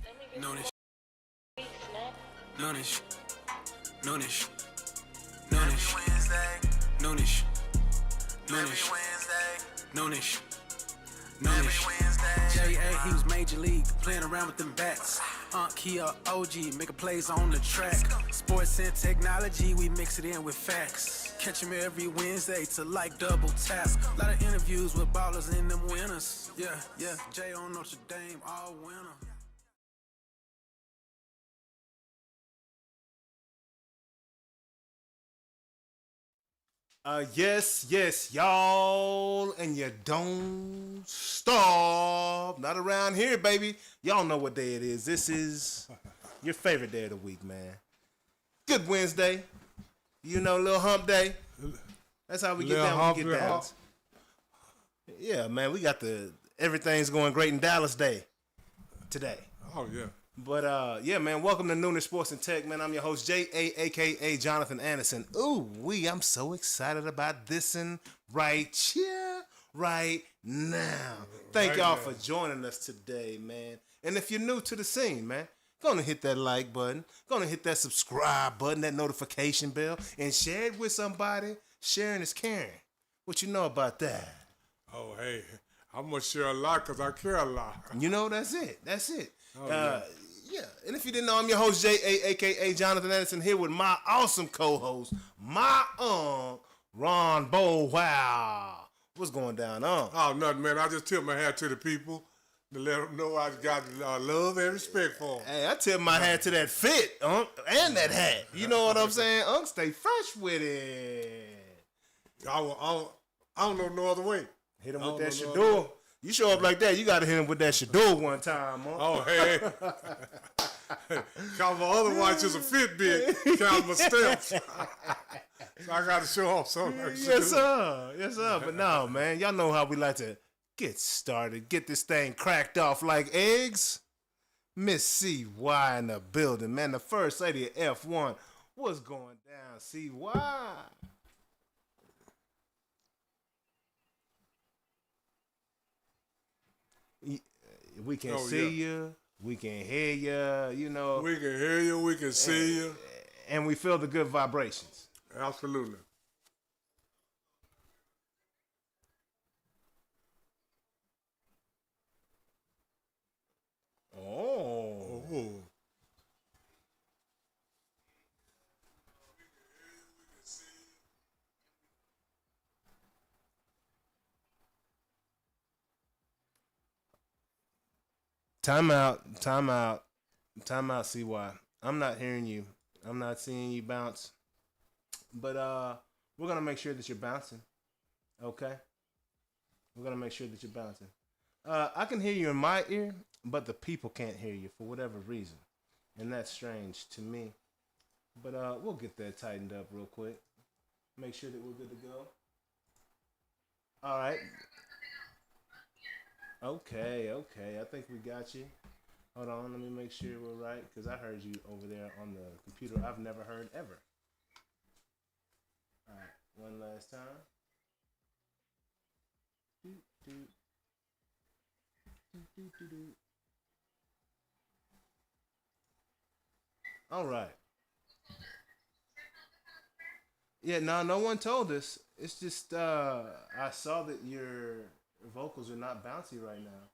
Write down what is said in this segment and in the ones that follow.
Noonish, noonish, noonish, noonish, noonish, noonish, noonish, noonish. J.A. he was major league, playing around with them bats. He a OG, making plays on the track. Sports and technology, we mix it in with facts. Catch him every Wednesday to like double tap. Lot of interviews with ballers and them winners. Yeah, Jay on Notre Dame, all winner. Yes, y'all, and you don't stop. Not around here, baby. Y'all know what day it is. This is your favorite day of the week, man. Good Wednesday. You know, little hump day. That's how we get down. We get down. Yeah, man, we got the everything's going great in Dallas day today. Oh, yeah. But, yeah, man, welcome to Noonish Sports and Tech, man. I'm your host, J.A., a.k.a. Jonathan Anderson. Ooh, I'm so excited about this and right here, right now. Thank y'all for joining us today, man. And if you're new to the scene, man, gonna hit that like button, gonna hit that subscribe button, that notification bell, and share it with somebody. Sharing is caring. What you know about that? Oh, hey, I'm going to share a lot because I care a lot. You know, that's it. Oh, Yeah, and if you didn't know, I'm your host, J.A., a.k.a. Jonathan Anderson, here with my awesome co-host, my Ron Bow. Wow. What's going down, Oh, nothing, man. I just tip my hat to the people to let them know I got love and respect for them. Hey, I tip my hat to that fit, and that hat. You know what I'm saying? Stay fresh with it. I don't know no other way. Hit him with that Shador. You show up like that, you got to hit him with that Shador one time, huh? Oh, hey. Count my other watches a Fitbit. Count my steps. So I got to show off something. Yes, sir. But no, man, y'all know how we like to get started, get this thing cracked off like eggs. Miss CY in the building, man. The first lady of F1. What's going down, CY? We can see you, we can hear you, you know. We can hear you, we can see you. And we feel the good vibrations. Absolutely. Oh. Time out, CY. I'm not hearing you. I'm not seeing you bounce. But we're gonna make sure that you're bouncing. Okay? We're gonna make sure that you're bouncing. I can hear you in my ear, but the people can't hear you for whatever reason. And that's strange to me. But we'll get that tightened up real quick. Make sure that we're good to go. Alright. Okay. I think we got you. Hold on, let me make sure we're right, because I heard you over there on the computer I've never heard ever. Alright, one last time. Alright. Yeah, no one told us. It's just, I saw that your vocals are not bouncy right now.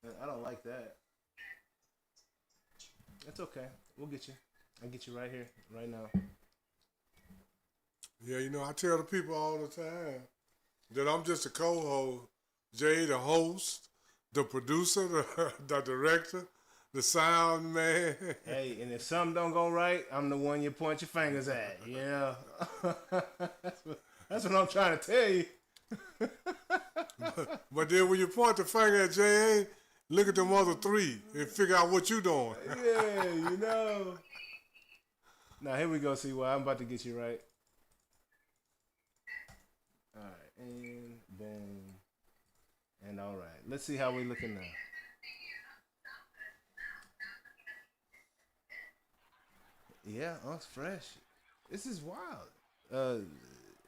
And I don't like that. It's okay. We'll get you. I'll get you right here, right now. Yeah, you know, I tell the people all the time that I'm just a co-host. Jay, the host, the producer, the director, the sound man. Hey, and if something don't go right, I'm the one you point your fingers at, you know? That's what I'm trying to tell you. But then when you point the finger at J.A., look at them other three and figure out what you doing. Yeah, you know. Now, here we go, CY. I'm about to get you right. All right, and boom. And all right. Let's see how we looking now. Yeah, it's fresh. This is wild.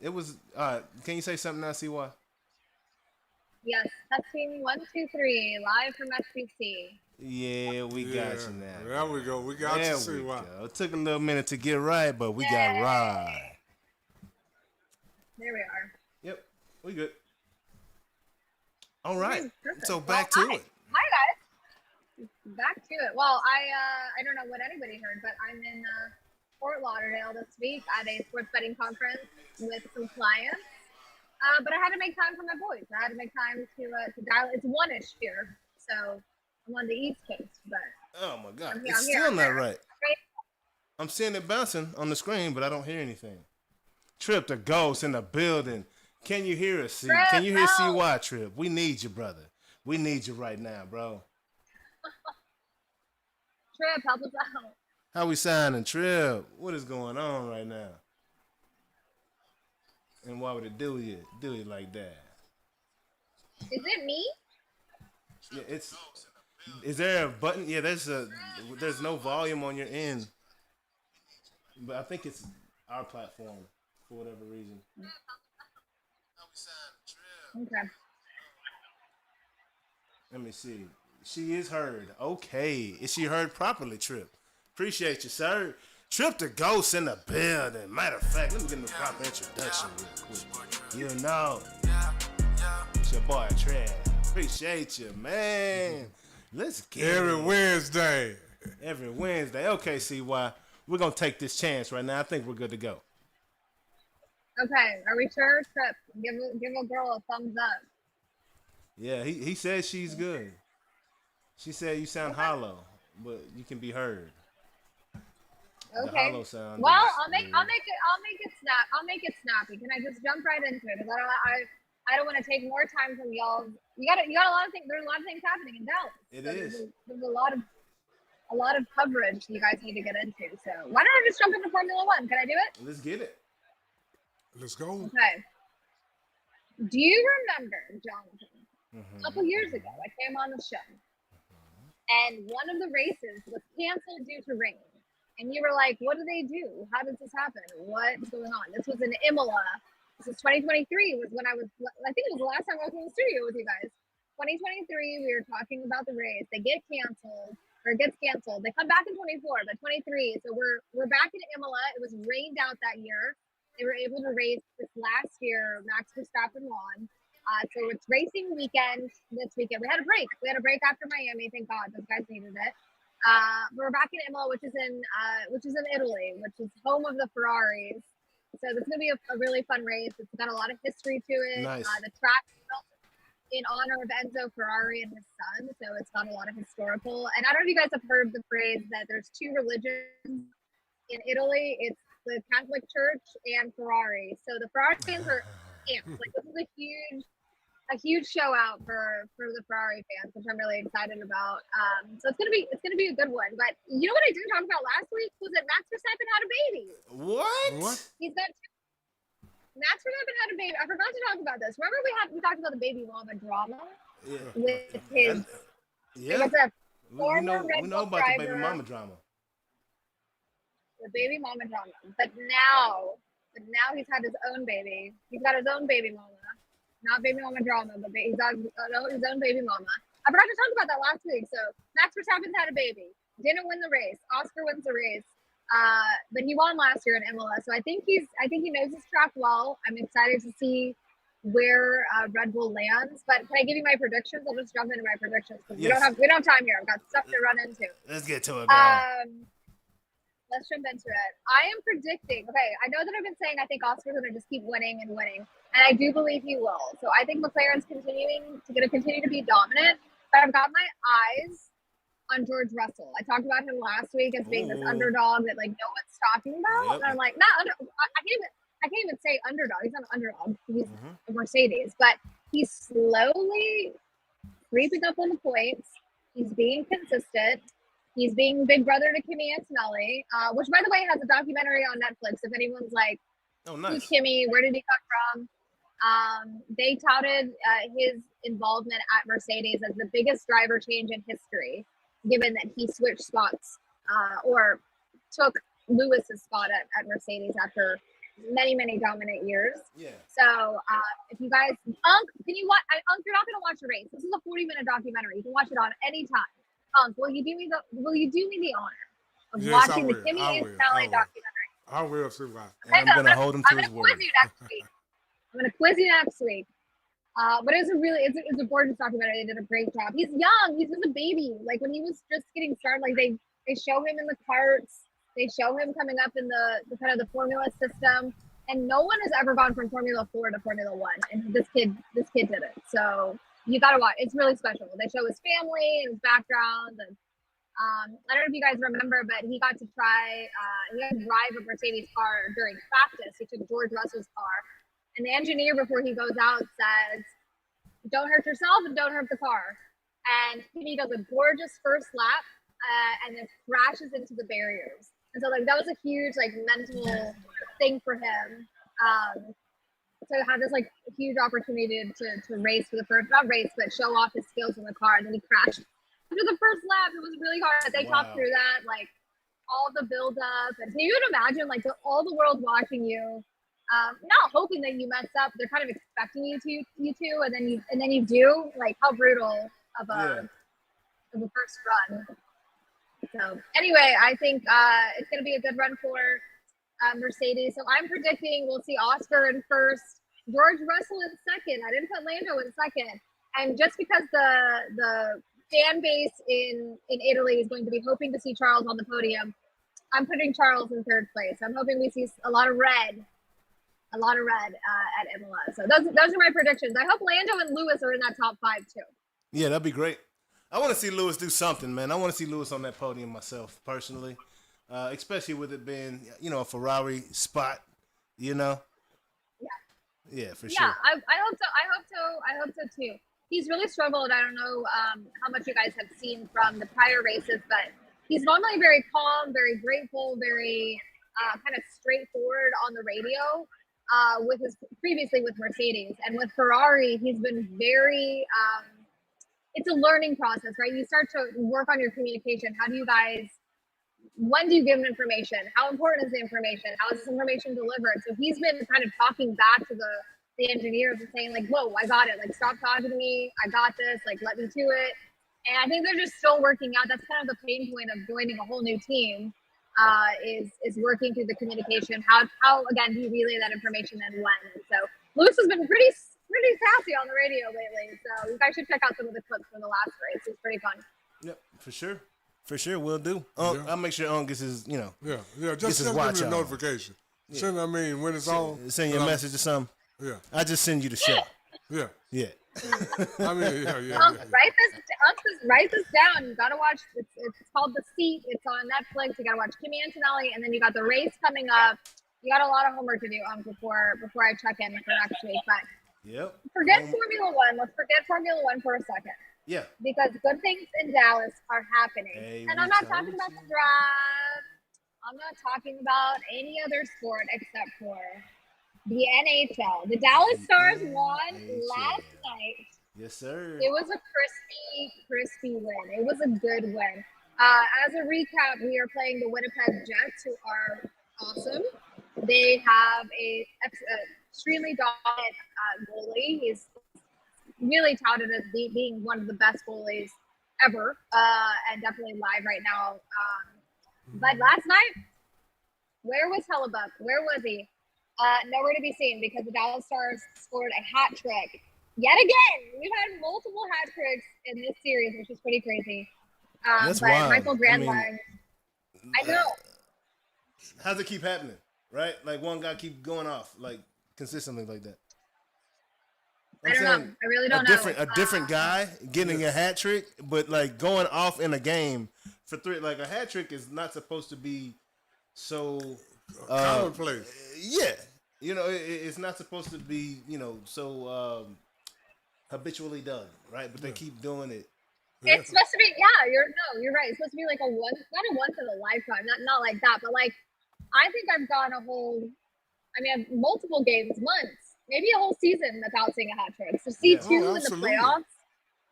It was. Can you say something now, CY? Yes, testing 1, 2, 3, live from SBC. Yeah, we got you now. There we go. We got There you, see we why. go. It took a little minute to get right, but we got right. There we are. Yep, we good. All right, Perfect. so back to it. Hi guys. Back to it. Well, I don't know what anybody heard, but I'm in Fort Lauderdale this week at a sports betting conference with some clients. But I had to make time for my boys. I had to make time to dial. It's 1-ish here, so I'm on the East Coast. But Oh my God, I'm it's here, still I'm not here. right. I'm seeing it bouncing on the screen, but I don't hear anything. Trip the ghost in the building. Can you hear us, C? Trip, Can you hear no. CY, Trip? We need you, brother. We need you right now, bro. Trip, help us out. How we signing, Trip? What is going on right now? And why would it do it like that? Is it me? Yeah, it's. Is there a button? Yeah, there's no volume on your end, but I think it's our platform for whatever reason. Okay. Let me see. She is heard. Okay, is she heard properly, Trip? Appreciate you, sir. Trip the ghost in the building. Matter of fact, let me give him the proper introduction real quick. You know, it's your boy Trip. Appreciate you, man. Let's get Every it. Wednesday. Every Wednesday. Okay, CY. We're going to take this chance right now. I think we're good to go. Okay. Are we sure? Trip, give a girl a thumbs up. Yeah, he said she's good. She said you sound hollow, but you can be heard. The Okay. hollow sound Well, is I'll make weird. I'll make it snappy. Can I just jump right into it? Because I don't want to take more time from y'all. You got a lot of things. There's a lot of things happening in Dallas. It So is. There's a lot of coverage you guys need to get into. So why don't I just jump into Formula One? Can I do it? Let's get it. Let's go. Okay. Do you remember, Jonathan? A couple years ago, I came on the show, and one of the races was canceled due to rain. And you were like, what do they do? How does this happen? What's going on? This was in Imola. This was 2023 was when I think it was the last time I was in the studio with you guys. 2023, we were talking about the race. They get canceled, or it gets canceled. They come back in 24, but 23. So we're back in Imola. It was rained out that year. They were able to race this last year. Max Verstappen won. So it's racing weekend this weekend. We had a break. We had a break after Miami. Thank God, those guys needed it. We're back in Imola, which is in Italy, which is home of the Ferraris. So this is gonna be a really fun race. It's got a lot of history to it. Nice. The track is built in honor of Enzo Ferrari and his son, so it's got a lot of historical. And I don't know if you guys have heard the phrase that there's two religions in Italy. It's the Catholic Church and Ferrari. So the Ferrari fans are amped. Like this is a huge show out for the Ferrari fans, which I'm really excited about. So it's gonna be a good one. But you know what I didn't talk about last week was that Max Verstappen had a baby. What? He's got Max Verstappen had a baby. I forgot to talk about this. Remember we talked about the baby mama drama with his Yeah. former We know Red Bull about the baby driver. mama drama. The baby mama drama. But now he's had his own baby. He's got his own baby mama. Not baby mama drama, but he's got his own baby mama. I forgot to talk about that last week. So Max Verstappen had a baby. Didn't win the race. Oscar wins the race. But he won last year in Imola. So I think he knows his track well. I'm excited to see where Red Bull lands. But can I give you my predictions? I'll just jump into my predictions because Yes. we don't have time here. I've got stuff to run into. Let's get to it, girl. Let's jump into it. I am predicting. Okay, I know that I've been saying I think Oscar's going to just keep winning and winning, and I do believe he will. So I think McLaren's going to continue to be dominant. But I've got my eyes on George Russell. I talked about him last week as being this underdog that like no one's talking about, and I'm like, I can't even say underdog. He's not an underdog. He's a Mercedes, but he's slowly creeping up on the points. He's being consistent. He's being big brother to Kimi Antonelli, which, by the way, has a documentary on Netflix. If anyone's like, Oh, who's nice. Kimi? Where did he come from? They touted his involvement at Mercedes as the biggest driver change in history, given that he switched spots or took Lewis's spot at Mercedes after many, many dominant years. Yeah. So if you guys, can you watch? You're not gonna watch a race. This is a 40-minute documentary. You can watch it on any time. Will you do me the honor of watching the Kimmy Antonelli documentary? I will see why. And I'm gonna hold him to his word. I'm gonna quiz you next week. But it's a gorgeous documentary. They did a great job. He's young. He's just a baby. Like when he was just getting started, like they show him in the carts. They show him coming up in the kind of the formula system. And no one has ever gone from Formula 4 to Formula 1. And this kid did it. So you gotta watch. It's really special. They show his family and his background. And I don't know if you guys remember, but he got to drive a Mercedes car during practice. He took George Russell's car. And the engineer, before he goes out, says, "Don't hurt yourself and don't hurt the car." And he does a gorgeous first lap and then crashes into the barriers. And so, like, that was a huge, like, mental thing for him to have this, like, huge opportunity to race for the first, not race, but show off his skills in the car. And then he crashed after the first lap. It was really hard. They talked through that, like, all the build-up. And so you would imagine, like, all the world watching you, not hoping that you mess up. They're kind of expecting you to, and then you do. Like, how brutal of a first run. So anyway, I think it's going to be a good run for Mercedes. So I'm predicting we'll see Oscar in first, George Russell in second. I didn't put Lando in second, and just because the fan base in Italy is going to be hoping to see Charles on the podium, I'm putting Charles in third place. I'm hoping we see a lot of red at Imola. So those are my predictions. I hope Lando and Lewis are in that top 5 too. Yeah, that'd be great. I want to see Lewis do something, man. I want to see Lewis on that podium myself, personally, especially with it being, a Ferrari spot, Yeah, for sure. Yeah, I hope so too. He's really struggled. I don't know how much you guys have seen from the prior races, but he's normally very calm, very grateful, very kind of straightforward on the radio. Previously with Mercedes, and with Ferrari, he's been very. It's a learning process, right? You start to work on your communication. When do you give him information? How important is the information? How is this information delivered? So he's been kind of talking back to the engineers and saying, like, whoa, I got it. Like, stop talking to me. I got this. Like, let me to it. And I think they're just still working out. That's kind of the pain point of joining a whole new team, is working through the communication. How again, do you relay that information and when? And so Lewis has been pretty sassy on the radio lately, so you guys should check out some of the clips from the last race. It's pretty fun. Yep, for sure, we'll do. I'll make sure gets his, just gets his watch me a on. Notification. Send, when it's on. Send you a message or something. Yeah. I just send you the show. Yeah. Yeah. Write this down. You gotta watch. It's called The Seat. It's on Netflix. You gotta watch Kimmy Antonelli, and then you got the race coming up. You got a lot of homework to do before I check in for next week. But forget Formula One. Let's forget Formula One for a second. Yeah. Because good things in Dallas are happening, and I'm not talking about the draft. I'm not talking about any other sport except for the NHL. The Dallas Stars won last night. Yes, sir. It was a crispy win. It was a good win. As a recap, we are playing the Winnipeg Jets, who are awesome. They have a extremely dominant goalie. He's really touted as being one of the best goalies ever, and definitely live right now. But last night, where was Hellebuck? Where was he? Nowhere to be seen, because the Dallas Stars scored a hat trick. Yet again, we've had multiple hat tricks in this series, which is pretty crazy. That's but wild. Michael Grandline, I know. How's it keep happening? Right? Like one guy keep going off, like consistently like that. I don't know. I really don't know. A different guy getting a hat trick, but like going off in a game for 3. Like a hat trick is not supposed to be so commonplace. Yeah, it's not supposed to be so habitually done, right? But they keep doing it. It's supposed to be, you're right. It's supposed to be like not a once in a lifetime, not like that, but like I think I've gone multiple games, months, maybe a whole season without seeing a hat trick. So see two in the playoffs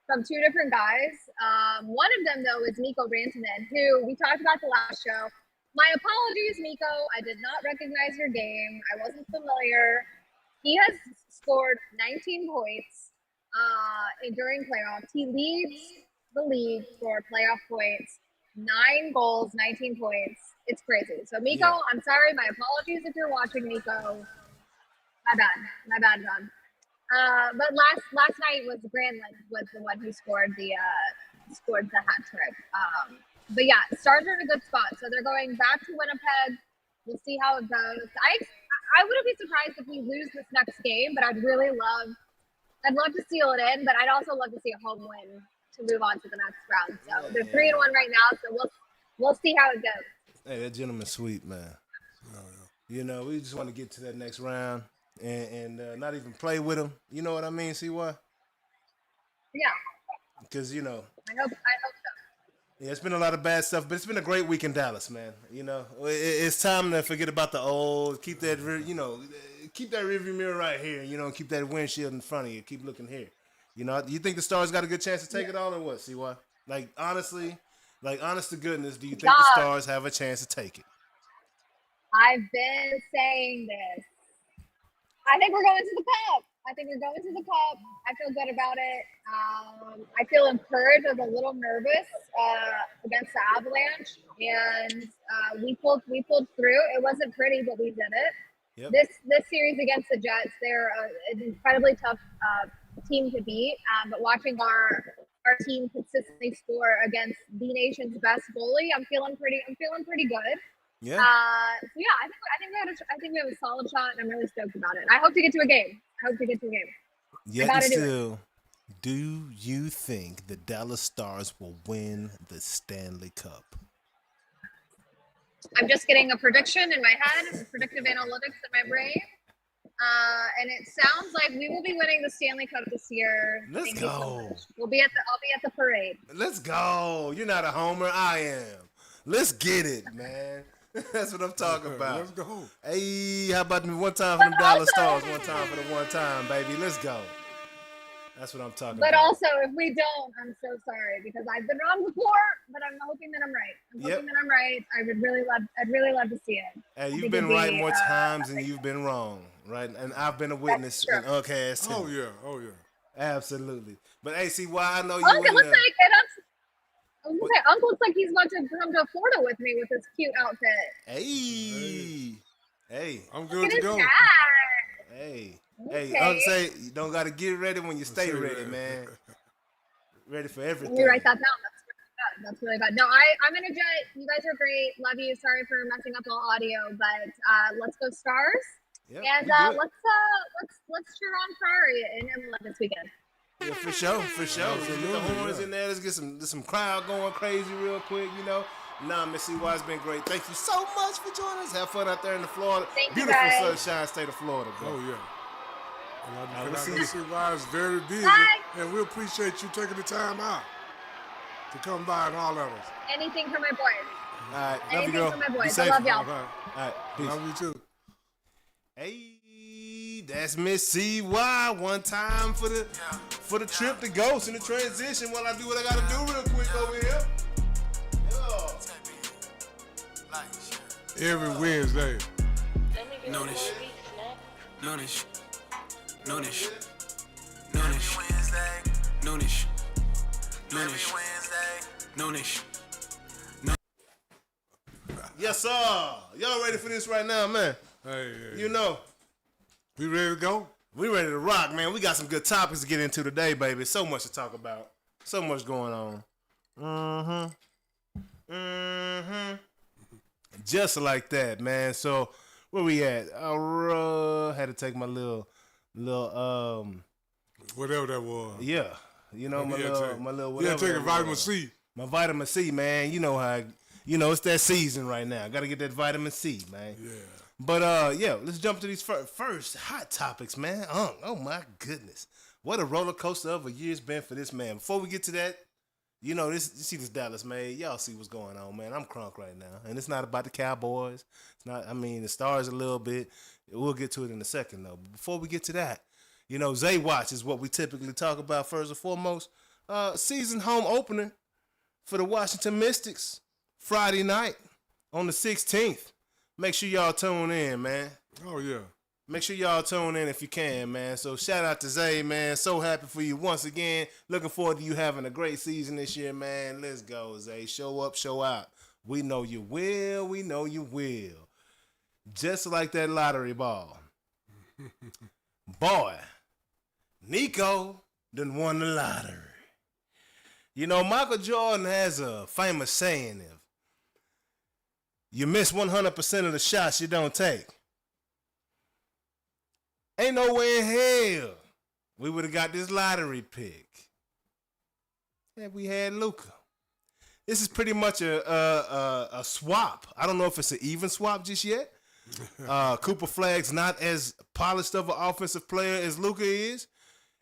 from two different guys. One of them though is Nico Wizardson, who we talked about the last show. My apologies, Nico. I did not recognize your game. I wasn't familiar. He has scored 19 points during playoffs. He leads the league for playoff points. 9 goals, 19 points. It's crazy. So, Miko, Yeah. I'm sorry. My apologies if you're watching, Miko. My bad, John. But last night was Granlund was the one who scored the hat trick. But yeah, Stars are in a good spot. So they're going back to Winnipeg. We'll see how it goes. I wouldn't be surprised if we lose this next game, but I'd love to seal it in, but I'd also love to see a home win to move on to the next round. So they're 3-1 right now, so we'll see how it goes. Hey, that gentleman's sweet, man. You know, we just want to get to that next round and not even play with him. You know what I mean? See why? Yeah. Because, you know. I hope so. Yeah, it's been a lot of bad stuff, but it's been a great week in Dallas, man. You know, it's time to forget about the old, keep that rearview mirror right here, you know, and keep that windshield in front of you. Keep looking here. You know, you think the Stars got a good chance to take it all or what, CY? Like, honestly, honest to goodness, do you think the Stars have a chance to take it? I've been saying this. I think we're going to the Cup. I feel good about it. I feel encouraged. I was a little nervous against the Avalanche, and we pulled through. It wasn't pretty, but we did it. Yep. This series against the Jets, they're an incredibly tough team to beat. But watching our team consistently score against the nation's best goalie, I'm feeling pretty good. Yeah. So yeah, I think we have a solid shot, and I'm really stoked about it. I hope to get to a game. Yet and still, do you think the Dallas Stars will win the Stanley Cup? I'm just getting a prediction in my head, predictive analytics in my brain. And it sounds like we will be winning the Stanley Cup this year. Let's go. So I'll be at the parade. Let's go. You're not a homer. I am. Let's get it, man. That's what I'm talking about. Let's go. Hey, how about one time for them Dallas Stars? One time for the one time, baby. Let's go. That's what I'm talking about. But also, if we don't, I'm so sorry because I've been wrong before. But I'm hoping that I'm right. I'd really love to see it. Hey, you've been right more times than you've been wrong, right? And I've been a witness. Okay. Oh yeah. Absolutely. But hey, see why I know you. Uncle looks like he's about to come to Florida with me with this cute outfit. Hey. I'm good to go. Hey. Okay. Hey, Uncle say you don't got to get ready when you stay ready, man. Ready for everything. Let me write that down. That's really good. No, I'm in a jet. You guys are great. Love you. Sorry for messing up all audio, but let's go Stars. Yep, and let's cheer on Ferrari in Imola this weekend. Yeah, for sure. Let's get the horns in there. Let's get some crowd going crazy real quick, you know. Nah, Miss CY, it's been great. Thank you so much for joining us. Have fun out there in the Florida. Beautiful sunshine state of Florida, bro. Oh, yeah. And I see know CY is very busy, and we appreciate you taking the time out to come by and holler at us. Anything for my boys. All right. Love Anything you, girl. for my Be boys. safe. I love y'all. All right. Peace. Love you, too. Hey, that's Miss CY. One time for the trip to Ghost in the transition while I do what I gotta do real quick over here. Every Wednesday. Noonish. Noonish. Noonish. Noonish. Noonish. Yes, sir. Y'all ready for this right now, man? Hey. You know. We ready to go? We ready to rock, man. We got some good topics to get into today, baby. So much to talk about. So much going on. Just like that, man. So, where we at? I had to take my little whatever that was. Yeah. You know, my little whatever. Yeah, take a vitamin C. My vitamin C, man. You know how, it's that season right now. Got to get that vitamin C, man. Yeah. But, let's jump to these first hot topics, man. Oh, my goodness. What a roller coaster of a year's been for this man. Before we get to that, you see this Dallas, man. Y'all see what's going on, man. I'm crunk right now. And it's not about the Cowboys. It's not, the Stars a little bit. We'll get to it in a second, though. But before we get to that, Zay Watch is what we typically talk about first and foremost. Season home opener for the Washington Mystics Friday night. on the 16th. Make sure y'all tune in, man. Oh, yeah. Make sure y'all tune in if you can, man. So shout out to Zay, man. So happy for you once again. Looking forward to you having a great season this year, man. Let's go, Zay. Show up, show out. We know you will. We know you will. Just like that lottery ball. Boy, Nico done won the lottery. You know, Michael Jordan has a famous saying, if you miss 100% of the shots you don't take, ain't no way in hell we would have got this lottery pick if we had Luka. This is pretty much a swap. I don't know if it's an even swap just yet. Cooper Flagg's not as polished of an offensive player as Luka is.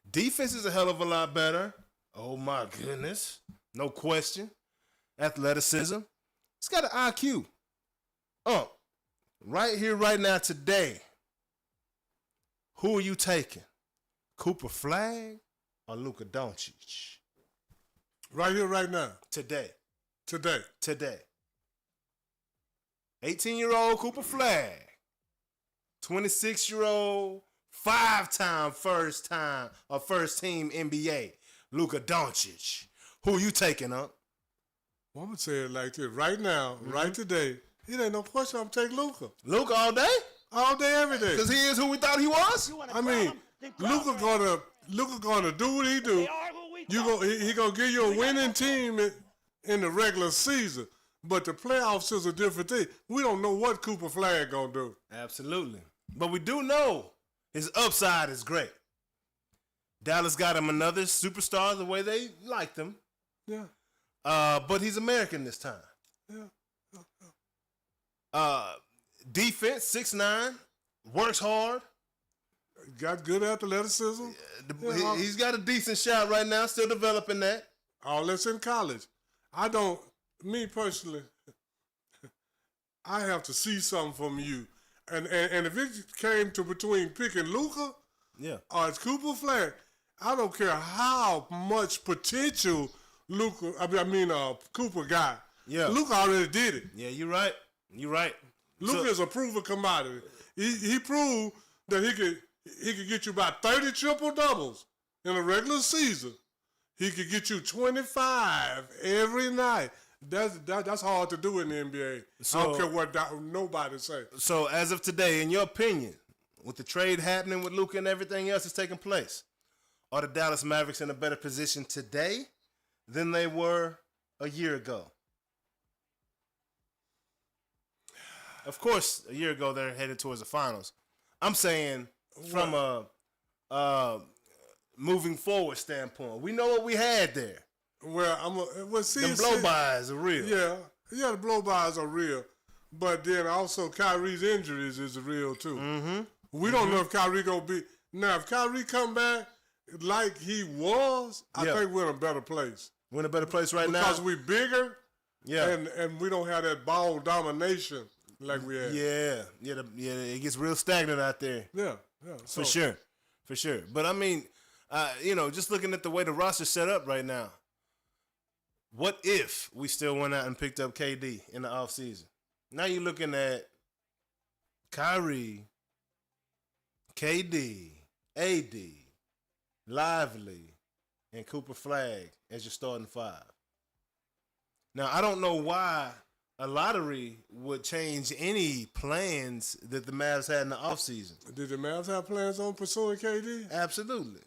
Defense is a hell of a lot better. Oh my goodness. No question. Athleticism. It's got an IQ. Right here, right now, today. Who are you taking? Cooper Flagg or Luka Doncic? Right here, right now. Today. Today. 18-year-old Cooper Flagg. 26-year-old, 5-time first team NBA, Luka Doncic. Who you taking, huh? Well, I'm going to say it like this. Right now, right today, it ain't no question I'm taking Luka. Luka all day? All day, every day. Because he is who we thought he was? I mean, Luka gonna do what he do. He gonna give you a winning team in the regular season, but the playoffs is a different thing. We don't know what Cooper Flagg gonna do. Absolutely, but we do know his upside is great. Dallas got him another superstar the way they liked him. Yeah. But he's American this time. Yeah. Defense, 6'9", works hard. Got good athleticism. He's got a decent shot right now, still developing that. All that's in college. Me personally, I have to see something from you. And if it came to between picking Luka or it's Cooper Flagg, I don't care how much potential Cooper got. Yeah. Luka already did it. Yeah, you're right. Luka is a proven commodity. He proved that he could get you about 30 triple doubles in a regular season. He could get you 25 every night. That's hard to do in the NBA. So, I don't care what nobody say. So as of today, in your opinion, with the trade happening with Luka and everything else that's taking place, are the Dallas Mavericks in a better position today than they were a year ago? Of course, a year ago they're headed towards the finals. I'm saying from a moving forward standpoint, we know what we had there. The blow-bys are real. Yeah, the blow-bys are real. But then also Kyrie's injuries is real too. Mm-hmm. We don't know if Kyrie gonna be. Now, if Kyrie come back like he was, I think we're in a better place. We're in a better place now. Because we bigger, and we don't have that ball domination like we had. Yeah, it gets real stagnant out there. Yeah. For sure. But I mean, just looking at the way the roster's set up right now, what if we still went out and picked up KD in the offseason? Now you're looking at Kyrie, KD, AD, Lively, and Cooper Flagg as your starting five. Now, I don't know why a lottery would change any plans that the Mavs had in the offseason. Did the Mavs have plans on pursuing KD? Absolutely.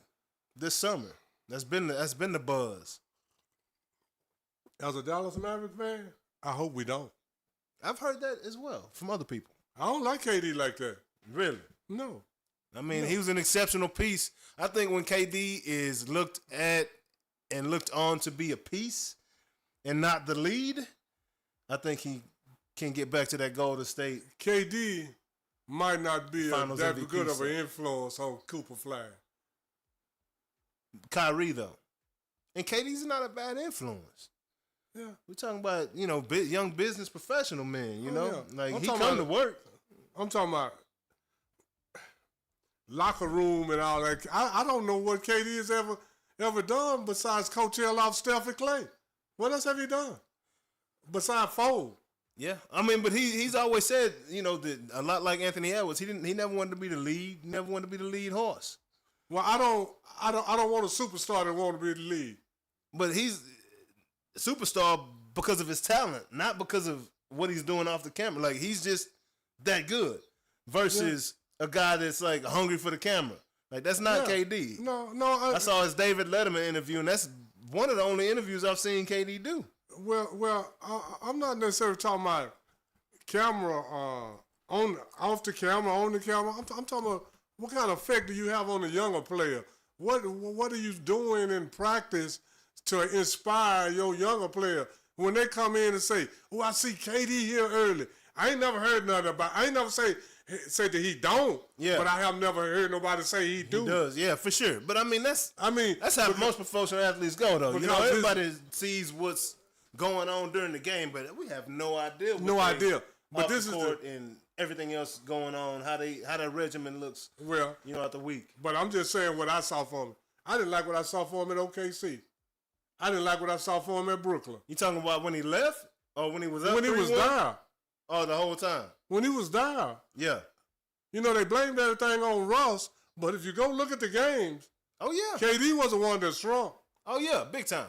This summer. That's been the buzz. As a Dallas Mavericks fan, I hope we don't. I've heard that as well from other people. I don't like KD like that. Really? No. I mean, he was an exceptional piece. I think when KD is looked at and looked on to be a piece and not the lead, I think he can get back to that Golden State. KD might not be that MVP good of an influence on Cooper Flagg. Kyrie, though. And KD's not a bad influence. Yeah. We're talking about, young business professional men, you know? Yeah. Like, he come to work. I'm talking about locker room and all that. I don't know what KD has ever done besides coattail off Steph and Clay. What else have he done? Besides fold. Yeah, I mean, but he's always said, you know, that a lot like Anthony Edwards, he never wanted to be the lead, never wanted to be the lead horse. Well, I don't want a superstar that want to be the lead. But he's a superstar because of his talent, not because of what he's doing off the camera. Like, he's just that good versus a guy that's like hungry for the camera. Like, that's not KD. No. I saw his David Letterman interview, and that's one of the only interviews I've seen KD do. Well, I'm not necessarily talking about camera off the camera, on the camera. I'm talking about what kind of effect do you have on the younger player? What are you doing in practice to inspire your younger player when they come in and say, "Oh, I see KD here early." I ain't never heard nothing about. I ain't never say that he don't. Yeah. But I have never heard nobody say he do. He does, yeah, for sure. But that's how most professional athletes go, though. You know, everybody sees what's going on during the game, but we have no idea. But this is and everything else going on. How that regimen looks. Well, you know, out the week. But I'm just saying what I saw from him. I didn't like what I saw for him at OKC. I didn't like what I saw for him at Brooklyn. You talking about when he left or when he was up? When he was there. Oh, the whole time. When he was there. Yeah. You know, they blamed everything on Russ, but if you go look at the games, oh yeah, KD was the one that's strong. Oh yeah, big time.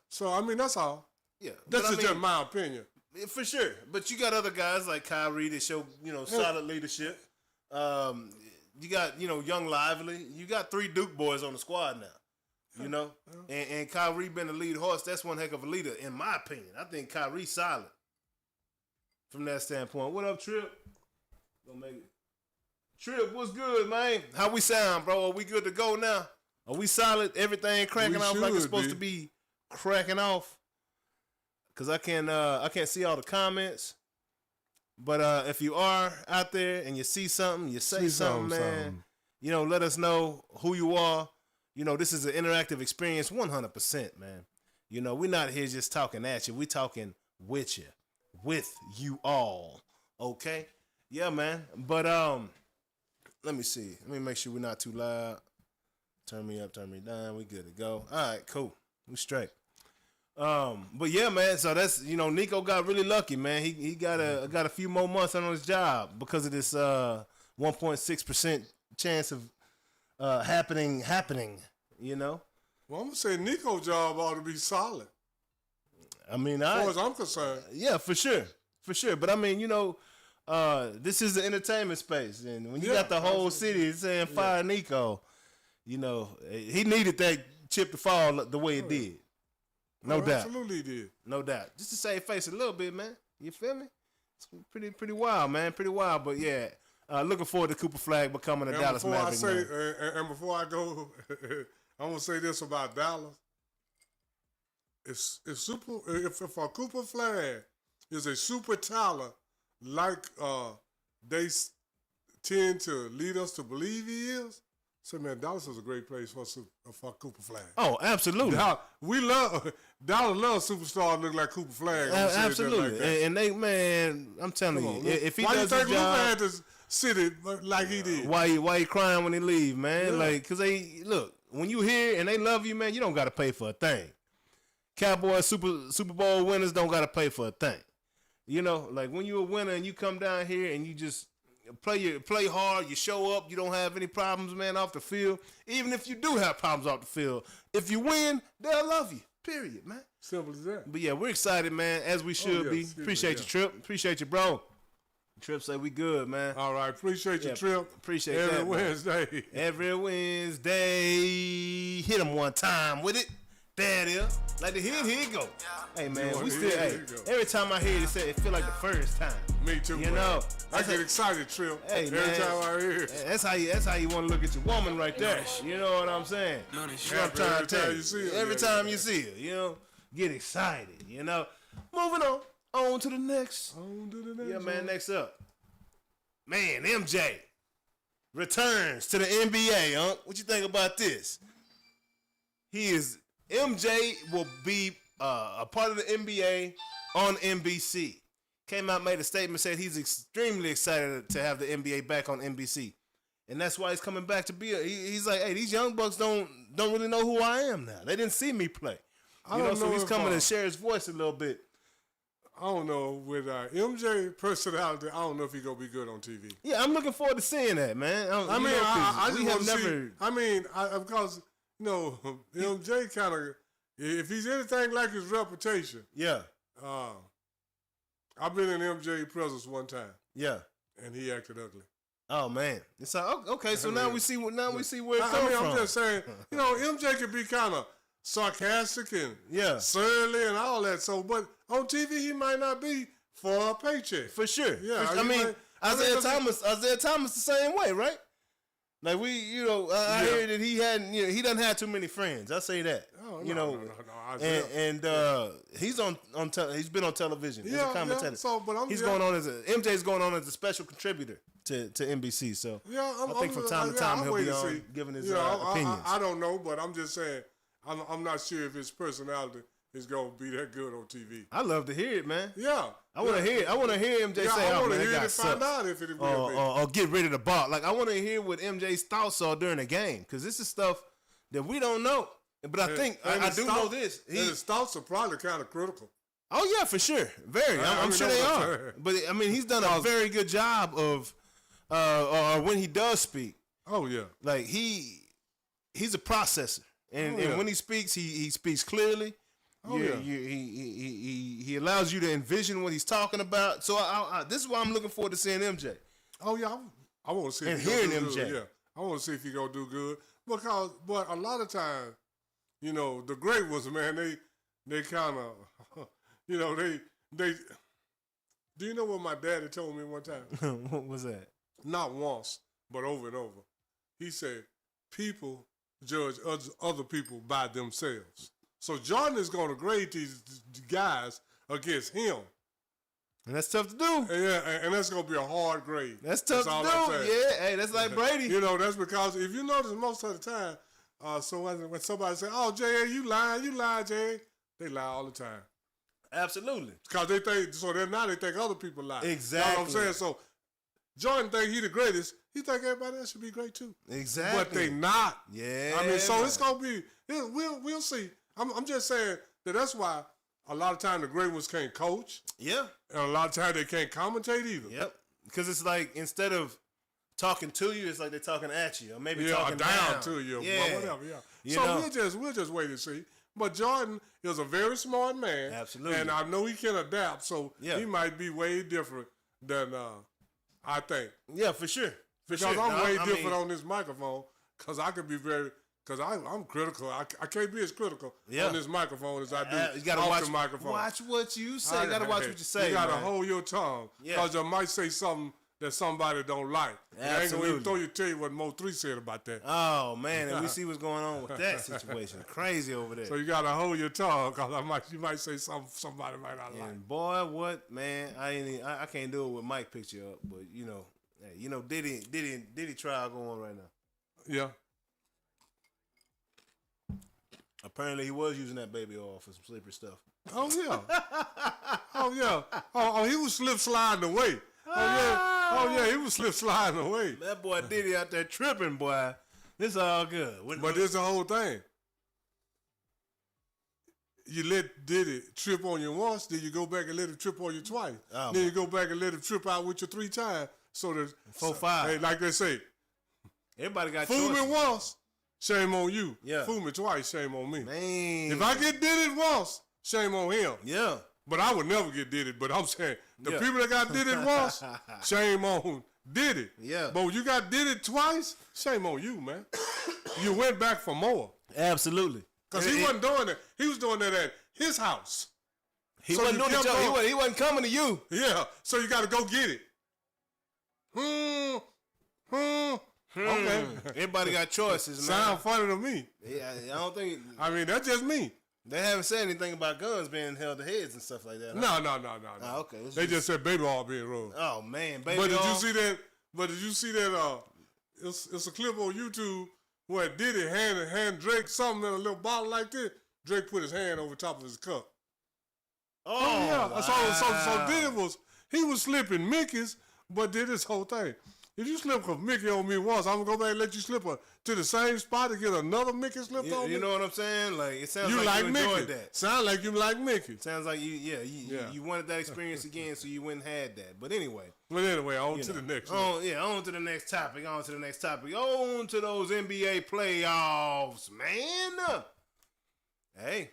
So that's all. Yeah, that's just my opinion. For sure. But you got other guys like Kyrie that show, solid leadership. You got, Young Lively. You got 3 Duke boys on the squad now. And Kyrie been the lead horse. That's one heck of a leader, in my opinion. I think Kyrie's solid from that standpoint. What up, Trip? Gonna make it. Trip, what's good, man? How we sound, bro? Are we good to go now? Are we solid? Everything cracking off like it's supposed to be cracking off? Cause I can't see all the comments. But if you are out there and you see something, you say something, man. Let us know who you are. This is an interactive experience, 100%, man. We're not here just talking at you. We talking with you all. Okay? Yeah, man. But let me see. Let me make sure we're not too loud. Turn me up, turn me down. We good to go. All right, cool. We straight. But yeah, man. So that's Nico got really lucky, man. He got a few more months on his job because of this 1.6% chance of happening. Well, I'm gonna say Nico's job ought to be solid. I mean, as far as I'm concerned. Yeah, for sure. But I mean, this is the entertainment space, and when you got the whole city saying fire Nico, he needed that chip to fall the way it did. No doubt. Absolutely did. No doubt. Just to save face a little bit, man. You feel me? It's pretty wild, man. Pretty wild. But yeah, looking forward to Cooper Flagg becoming a Dallas Maverick. And before I go, I'm gonna say this about Dallas. If Cooper Flagg is a super talent, like they tend to lead us to believe he is. So man, Dallas is a great place for Cooper Flagg. Oh, absolutely. Dallas loves superstars look like Cooper Flagg. Absolutely. Like and they, man, I'm telling you, if he does his job, why you think Luka had to sit it like he did? Why you crying when he leave, man? Yeah. Like, cause when you here and they love you, man, you don't gotta pay for a thing. Cowboys Super Bowl winners don't gotta pay for a thing. Like when you're a winner and you come down here and you just play hard, you show up, you don't have any problems, man, off the field. Even if you do have problems off the field, if you win, they'll love you. Period, man. Simple as that. But yeah, we're excited, man, as we should be. Appreciate you, Trip. Appreciate you, bro. Trip say we good, man. All right, appreciate you, Trip. Appreciate every that, Wednesday. Man. Every Wednesday. Hit him one time with it. There it is. Like the hit, here you go. Hey, man, every time I hear it, it feel like the first time. Me too, I get excited, Trip. Hey, every time I hear it. That's how you want to look at your woman right there. You know what I'm saying? I'm trying to tell you. Every time you see her, get excited, Moving on to the next. Yeah, man, next up. Man, MJ returns to the NBA, huh? What you think about this? MJ will be a part of the NBA on NBC. Came out, made a statement, said he's extremely excited to have the NBA back on NBC, and that's why he's coming back to be. He's like, hey, these young bucks don't really know who I am now. They didn't see me play, so he's coming to share his voice a little bit. don't know. With MJ personality, I don't know if he gonna be good on TV. Yeah, I'm looking forward to seeing that, man. I just want to see. Because MJ kind of, if he's anything like his reputation. Yeah. I've been in MJ presence one time. Yeah. And he acted ugly. Oh man, it's okay. So now we see where it comes from. I'm just saying, MJ could be kind of sarcastic and surly and all that. So, but on TV he might not be for a paycheck. For sure. Yeah. Isaiah Thomas the same way, right? Like I hear that he doesn't have too many friends. I say that. No, he's he's been on television as a commentator. Yeah. So, but MJ's going on as a special contributor to NBC. So I think from time to time he'll be on giving his opinions. I don't know, but I'm just saying I'm not sure if his personality is gonna be that good on TV. I love to hear it, man. Yeah, I want to hear. I want to hear MJ say, I "Oh want man, to hear that it find out if it will be." Or get rid of the ball. Like I want to hear what MJ's thoughts are during the game because this is stuff that we don't know. But I think I do know this. His thoughts are probably kind of critical. Oh yeah, for sure, very. I'm sure they are. But I mean, he's done a very good job of, or when he does speak. Oh yeah, like he's a processor, and when he speaks, he speaks clearly. Oh yeah, he allows you to envision what he's talking about. So this is why I'm looking forward to seeing MJ. Oh yeah, I want to see and hearing MJ. Good. Yeah, I want to see if he gonna do good but a lot of times, the great ones, man, they kind of, they. Do you know what my daddy told me one time? What was that? Not once, but over and over. He said, people judge other people by themselves. So Jordan is going to grade these guys against him. And that's tough to do. And that's going to be a hard grade. That's tough to do. Yeah, hey, that's like Brady. That's because if you notice most of the time, so when somebody say, "Oh, J.A., you lying, J.A.," they lie all the time. Absolutely. Because they think, they think other people lie. Exactly. You know what I'm saying? So Jordan think he the greatest. He think everybody else should be great too. Exactly. But they not. Yeah. I mean, so it's going to be, we'll see. I'm just saying that's why a lot of times the great ones can't coach. Yeah. And a lot of times they can't commentate either. Yep. Because it's like instead of talking to you, it's like they're talking at you. Or maybe talking down to you. Yeah. Whatever, yeah. So we'll just wait and see. But Jordan is a very smart man. Absolutely. And I know he can adapt, so he might be way different than I think. Yeah, for sure. Because I'm way different on this microphone because I could be because I'm critical. I can't be as critical on this microphone as I do you gotta off watch the microphone. Watch what you say. You got to watch what you say. You got to hold your tongue because you might say something that somebody don't like. Absolutely. I ain't going to tell you what Mo 3 said about that. Oh, man. And we see what's going on with that situation. Crazy over there. So you got to hold your tongue because you might say something somebody might not like. And boy, what, man, I can't do it with Mike picture up, but, Diddy trial going right now. Yeah. Apparently he was using that baby oil for some slippery stuff. Oh, yeah. Oh, yeah. Oh, he was slip sliding away. Oh yeah, he was slip sliding away. That boy Diddy out there tripping, boy. This all good. But this the whole thing. You let Diddy trip on you once, then you go back and let him trip on you twice. Oh, then you go back and let him trip out with you 3 times. So there's 4, 5. Hey, like they say, everybody got fool choices. me once, shame on you. Yeah. Fool me twice, shame on me. Man. If I get Diddy once, shame on him. Yeah. But I would never get Diddy. But I'm saying the people that got Diddy once, shame on Diddy. Yeah. But when you got Diddy twice, shame on you, man. You went back for more. Absolutely. Because he wasn't doing that. He was doing that at his house. He wasn't doing it. He wasn't coming to you. Yeah. So you got to go get it. Okay. Everybody got choices, man. Sound funny to me. Yeah, I don't think. I mean, that's just me. They haven't said anything about guns being held to heads and stuff like that. Huh? No. Oh, okay. They just said baby oil being rolled. Oh man, baby But did oil? you see that? It's a clip on YouTube where Diddy hand Drake something in a little bottle like this. Drake put his hand over top of his cup. Oh yeah. Wow. So Diddy was slipping Mickey's, but did this whole thing. If you slip a Mickey on me once, I'm gonna go back and let you slip to the same spot to get another Mickey slipped on me. You know what I'm saying? Like it sounds you like you Mickey. enjoyed that. Sound like you like Mickey. Sounds like you wanted that experience again, so you went and had that. But anyway. On to the next one. On to the next topic. On to the next topic. On to those NBA playoffs, man. Hey,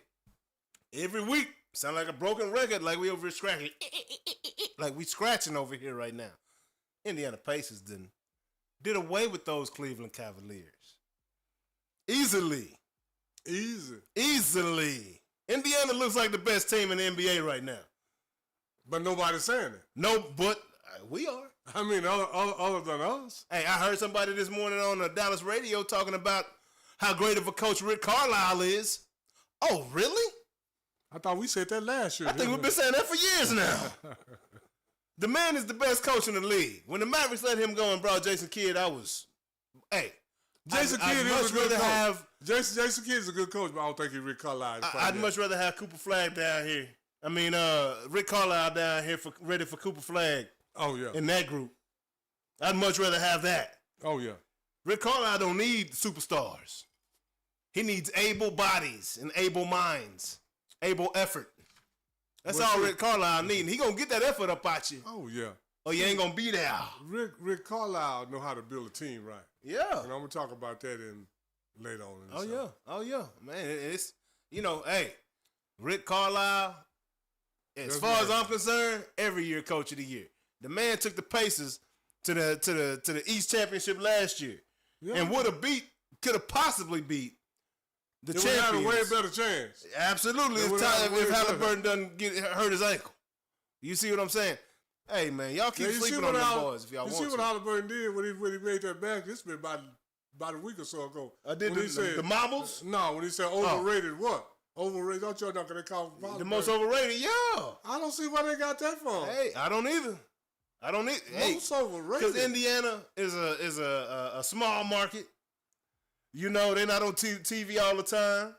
every week sound like a broken record, like we over here scratching, like we scratching over here right now. Indiana Pacers did away with those Cleveland Cavaliers. Easily. Indiana looks like the best team in the NBA right now. But nobody's saying it. No, but we are. I mean, other than us. Hey, I heard somebody this morning on the Dallas radio talking about how great of a coach Rick Carlisle is. Oh, really? I thought we said that last year. I think we've been saying that for years now. The man is the best coach in the league. When the Mavericks let him go and brought Jason Kidd, Jason Kidd is a good coach. Jason Kidd is a good coach, but I don't think he's Rick Carlisle. I'd much rather have Cooper Flagg down here. I mean, Rick Carlisle down here ready for Cooper Flagg. Oh, yeah. In that group. I'd much rather have that. Oh, yeah. Rick Carlisle don't need superstars. He needs able bodies and able minds, able effort. That's all Rick Carlisle needs. He gonna get that effort up at you. Oh, yeah. Or you ain't gonna be there. Rick Carlisle know how to build a team right. Yeah. And I'm gonna talk about that later on. Oh yeah, man. It's hey, Rick Carlisle. As far as I'm concerned, every year coach of the year. The man took the Pacers to the East Championship last year, and could have possibly beat the champions. Had a way better chance. Absolutely, if Halliburton doesn't hurt his ankle. You see what I'm saying? Hey man, y'all keep sleeping on them boys if y'all want to. You see what Halliburton did when he made that basket? It's been about a week or so ago. I did the marbles? No, when he said overrated, what? Overrated? Don't y'all not gonna call the most overrated? Yeah. I don't see where they got that from. Hey, I don't either. Most overrated. Because Indiana is a small market. You know, they're not on TV all the time.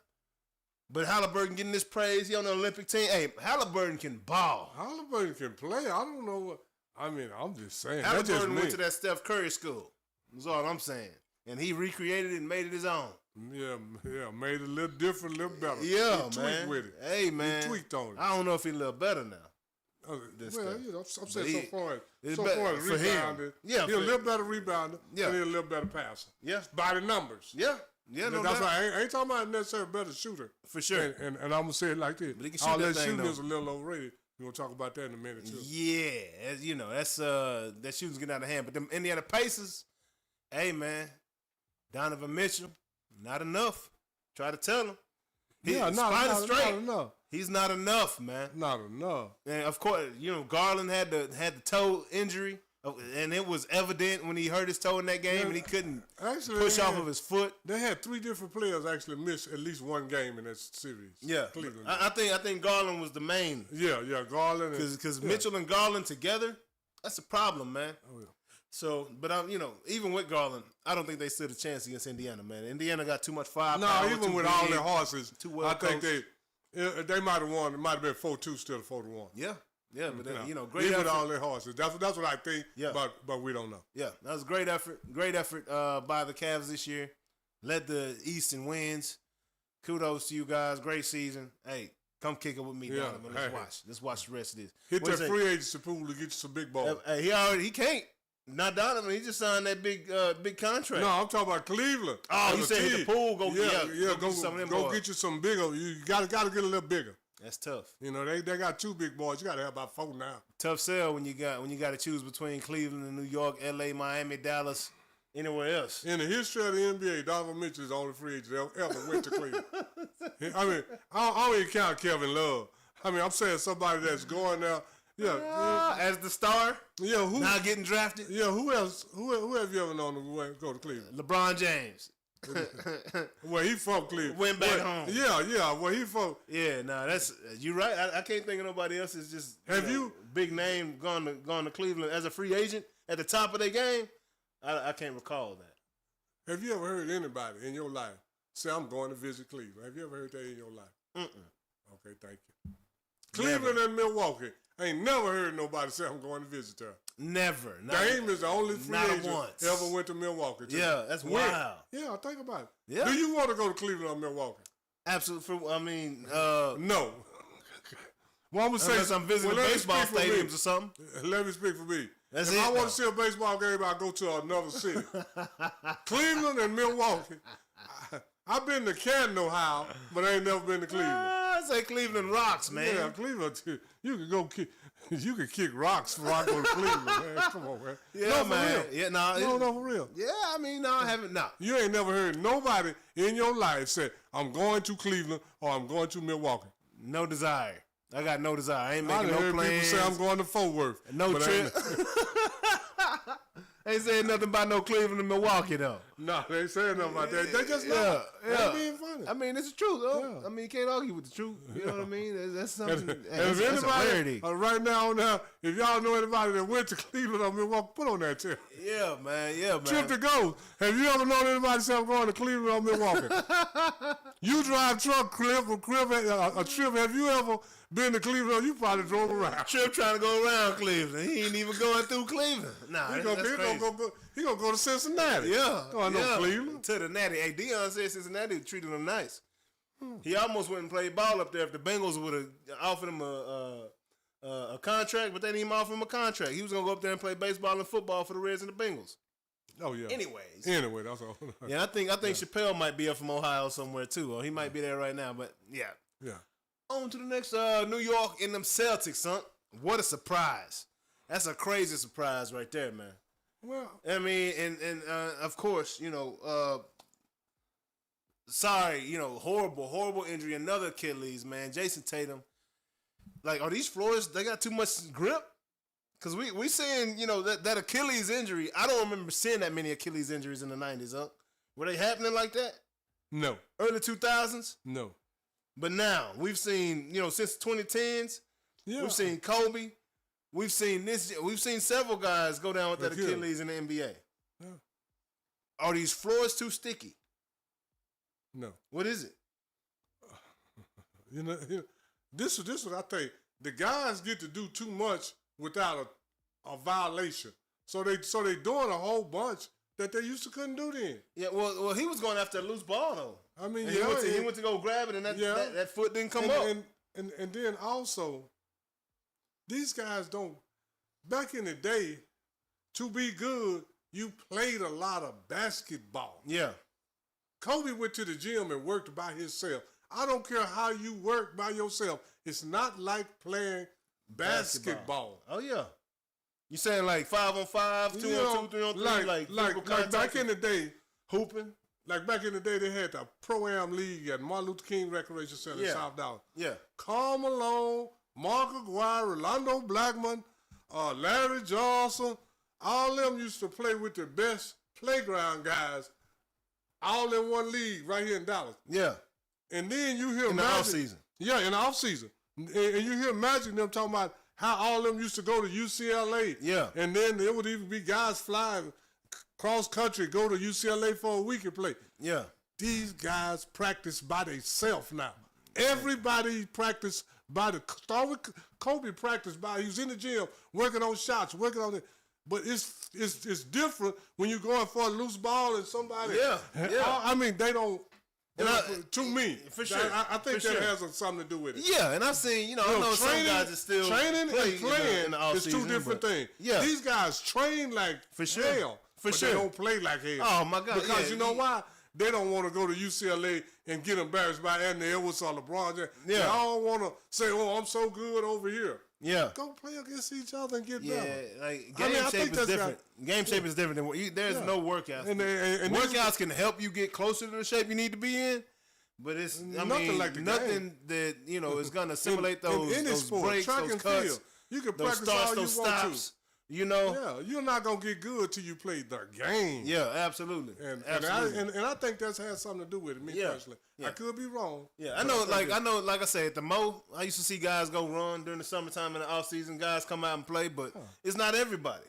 But Halliburton getting this praise. He on the Olympic team. Hey, Halliburton can ball. Halliburton can play. I don't know what. I mean, I'm just saying. Halliburton went to that Steph Curry school. That's all I'm saying. And he recreated it and made it his own. Yeah, made it a little different, a little better. Yeah, he man. Tweaked with it. Hey, man. He tweaked on it. I don't know if he a little better now. I'm saying so far as for rebounder. Him. Yeah, he's a little better rebounder. Yeah. And he's a little better passer. Yeah. By the numbers. Yeah. Yeah, no that's doubt. why I ain't talking about necessarily a better shooter. For sure. And I'm going to say it like this. But he can shoot all that that thing, shooting though. is a little overrated. We're going to talk about that in a minute, too. Yeah. That's that shooting's getting out of hand. But them Indiana Pacers, hey, man, Donovan Mitchell, not enough. Try to tell him. Not enough. He's not enough, man. Not enough. And of course, Garland had the toe injury, and it was evident when he hurt his toe in that game, and he couldn't push off of his foot. They had 3 different players actually miss at least one game in that series. Yeah, Cleveland. I think Garland was the main. Yeah, Garland. Because Mitchell and Garland together, that's a problem, man. Oh yeah. So, but even with Garland, I don't think they stood a chance against Indiana, man. Indiana got too much firepower. No, even with all their horses, I think they might have won. It might have been 4-2 instead of 4-1. Yeah, but then, great even effort. with all their horses. That's what I think. Yeah. But we don't know. Yeah, that was a great effort. Great effort by the Cavs this year. Led the East in wins. Kudos to you guys. Great season. Hey, come kick it with me, Donovan. Let's watch the rest of this. Hit that free agency pool to get you some big balls. Hey, he can't. Not Donovan. He just signed that big contract. No, I'm talking about Cleveland. Oh, you said hit the pool. Go get you some bigger. You gotta get a little bigger. That's tough. They got 2 big boys. You gotta have about 4 now. Tough sell when you got to choose between Cleveland and New York, LA, Miami, Dallas, anywhere else. In the history of the NBA, Donovan Mitchell is the only free agent that ever went to Cleveland. I mean, I don't even count Kevin Love. I mean, I'm saying somebody that's going there. Yeah, as the star. Yeah, who now getting drafted? Yeah, who else? Who have you ever known to go to Cleveland? LeBron James. Well, he from Cleveland. Went back home. Yeah. Well, he from. Yeah, that's you right. I can't think of nobody else. It's just big name gone to Cleveland as a free agent at the top of their game. I can't recall that. Have you ever heard anybody in your life say, "I'm going to visit Cleveland"? Have you ever heard that in your life? Okay, thank you. Cleveland and Milwaukee. I ain't never heard nobody say I'm going to visit her. Never. Dame is the only free agent once. ever went to Milwaukee. Yeah, that's wild. Yeah, think about it. Yeah. Do you want to go to Cleveland or Milwaukee? Absolutely. No. Well, I'm gonna say I'm visiting baseball stadiums or something. Let me speak for me. That's if it, I want though. to see a baseball game, I go to another city. Cleveland and Milwaukee. I've been to Canton, Ohio, but I ain't never been to Cleveland. I say Cleveland rocks, man. Yeah, Cleveland. You can go kick. You can kick rocks before I go to Cleveland, man. Come on, man. Yeah, no, man. For real. Yeah, no, for real. Yeah, I mean, no, I haven't. No. You ain't never heard nobody in your life say, "I'm going to Cleveland" or "I'm going to Milwaukee." No desire. I got no desire. I ain't I making no heard plans. people say I'm going to Fort Worth. No trip. Ain't saying nothing about no Cleveland and Milwaukee though. No, they ain't saying nothing about that. They just yeah. They being funny. I mean, it's the truth, though. Yeah. I mean, you can't argue with the truth. You know what I mean? That's something. And that's if a rarity. anybody right now, if y'all know anybody that went to Cleveland or Milwaukee, put on that tip. Yeah, man. Yeah, man. Trip to go. Have you ever known anybody say I'm going to Cleveland or Milwaukee? You drive truck, a trip. Have you ever been to Cleveland? You probably drove around. Trip trying to go around Cleveland. He ain't even going through Cleveland. Nah, He that's crazy. gonna go to Cincinnati. Yeah. Going yeah. to Cleveland. To the Natty. Hey, Deion said Cincinnati treated him nice. He almost went and played ball up there if the Bengals would have offered him a contract, but they didn't even offer him a contract. He was going to go up there and play baseball and football for the Reds and the Bengals. Oh, yeah. Anyway, that's all. Yeah, I think Chappelle might be up from Ohio somewhere, too. Or he might be there right now, but yeah. Yeah. On to the next New York in them Celtics, son. What a surprise. That's a crazy surprise right there, man. Well, I mean, and of course, sorry, horrible injury, another Achilles, man. Jason Tatum. Like, are these floors, they got too much grip? Because we seeing, that Achilles injury, I don't remember seeing that many Achilles injuries in the 90s, huh? Were they happening like that? No. Early 2000s? No. But now, we've seen, since 2010s, we've seen Kobe. We've seen several guys go down with that Achilles in the NBA. Yeah. Are these floors too sticky? No. What is it? This is what I think. The guys get to do too much without a violation. So they doing a whole bunch that they used to couldn't do then. Yeah, well, he was going after a loose ball though. I mean, he went to go grab it, and that foot didn't come up. And then also, these guys don't. Back in the day, to be good, you played a lot of basketball. Yeah. Kobe went to the gym and worked by himself. I don't care how you work by yourself. It's not like playing basketball. Oh yeah. You saying like 5-on-5, 2-on-2, 3-on-3, like back in the day, hooping. Like back in the day, they had the Pro-Am League at Martin Luther King Recreation Center in South Dallas. Yeah. Karl Malone, Mark Aguirre, Rolando Blackman, Larry Johnson, all them used to play with the best playground guys, all in one league right here in Dallas. Yeah. And then you hear in the off season. Yeah, in the off season. And you hear Magic them talking about how all of them used to go to UCLA. Yeah. And then there would even be guys flying cross country, go to UCLA for a week and play. Yeah. These guys practice by themselves now. Everybody practice by start with Kobe practiced by, he was in the gym working on shots, working on it. But it's different when you're going for a loose ball and somebody. Yeah. I mean, they don't. To me, for sure, I think that has something to do with it. Yeah, and I've seen, I know some guys are still training and playing in the off is season, two different things. Yeah, these guys train like hell, but they don't play like hell. Oh my God! Because you know why? They don't want to go to UCLA and get embarrassed by Anthony Edwards or LeBron James. Yeah, they all want to say, "Oh, I'm so good over here." Yeah, go play against each other and get better. Yeah, like game shape is different. Game shape is different than there's no workouts. And workouts can help you get closer to the shape you need to be in. But it's nothing that is gonna simulate those breaks, track those and cuts, field. You can those practice starts, all those you want stops. To. Yeah, you're not gonna get good till you play the game. Yeah, absolutely. And I think that has something to do with it. Me personally, I could be wrong. Yeah, I know. Like I said, at the Mo, I used to see guys go run during the summertime in the off season. Guys come out and play, but it's not everybody.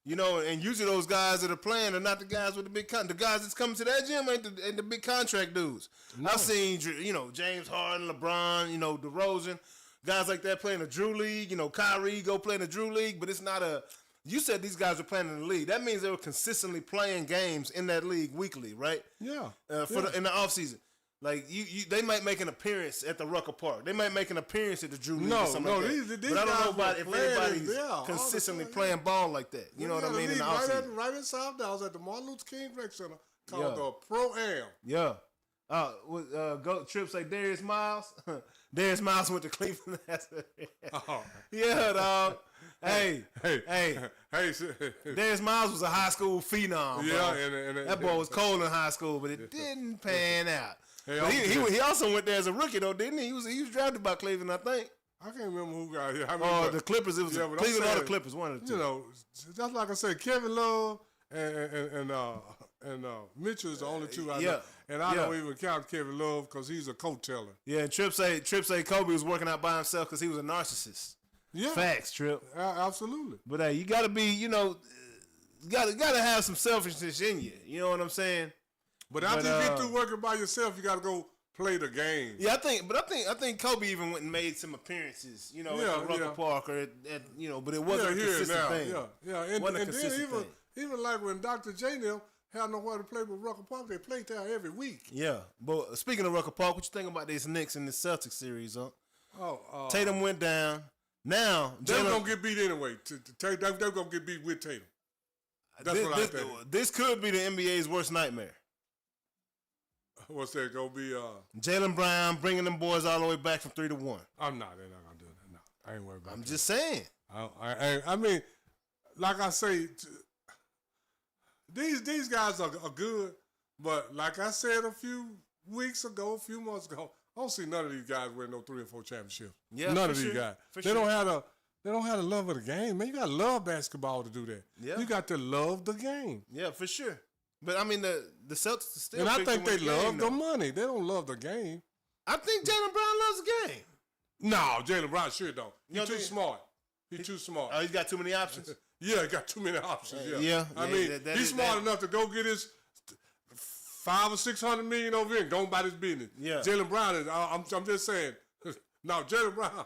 And usually those guys that are playing are not the guys with the big the guys that's coming to that gym ain't the big contract dudes. No. I've seen James Harden, LeBron, DeRozan, guys like that playing the Drew League. Kyrie go play in the Drew League, but it's not a you said these guys were playing in the league. That means they were consistently playing games in that league weekly, right? Yeah. In the offseason. Like they might make an appearance at the Rucker Park. They might make an appearance at the Drew League or something like that. These but I don't know about if anybody's yeah, consistently playing ball like that. You know what I mean? In the offseason. Right in South Dallas at the Martin Luther King Rec Center called the Pro-Am. Yeah. Go Trip say Darius Miles. Darius Miles went to Cleveland. Yeah, dog. Hey. Darius Miles was a high school phenom. Yeah, and and that boy was cold in high school, but it didn't pan out. He also went there as a rookie though, didn't he? He was drafted by Cleveland, I think. I can't remember who got here. The Clippers. It was Cleveland or the Clippers, one of the two. You know, just like I said, Kevin Love and Mitchell is the only two I know. And I don't even count Kevin Love because he's a coat teller. Yeah, and Trip say Kobe was working out by himself because he was a narcissist. Yeah, facts, Trip. Absolutely. But hey, you got to be, you gotta have some selfishness in you. You know what I'm saying? But after you get through working by yourself, you got to go play the game. Yeah, I think Kobe even went and made some appearances, at the Rucker Park or at but it wasn't a consistent thing. Yeah. And then even like when Dr. J had nowhere to play with Rucker Park, they played there every week. Yeah, but speaking of Rucker Park, what you think about these Knicks in the Celtics series, huh? Tatum went down. Now they're gonna get beat anyway. They're gonna get beat with Tatum. That's what I think. This could be the NBA's worst nightmare. What's that gonna be? Jaylen Brown bringing them boys all the way back from 3-1. They're not gonna do that. No, I ain't worried about that. I'm just saying. I mean, like I say, these guys are good, but like I said a few months ago, I don't see none of these guys winning no 3 or 4 championships. Yeah, none of these guys. They don't have the love of the game. Man, you got to love basketball to do that. Yeah. You got to love the game. Yeah, for sure. But I mean, the Celtics are still. And I think they love the money. They don't love the game. I think Jaylen Brown loves the game. No, Jaylen Brown sure don't. He's too smart. He's too smart. Oh, he's got too many options. Yeah, he got too many options. Yeah. I mean, he's smart enough to go get his $500 or $600 million over here and go about his business. Yeah. Jaylen Brown is. I'm just saying. No, Jaylen Brown.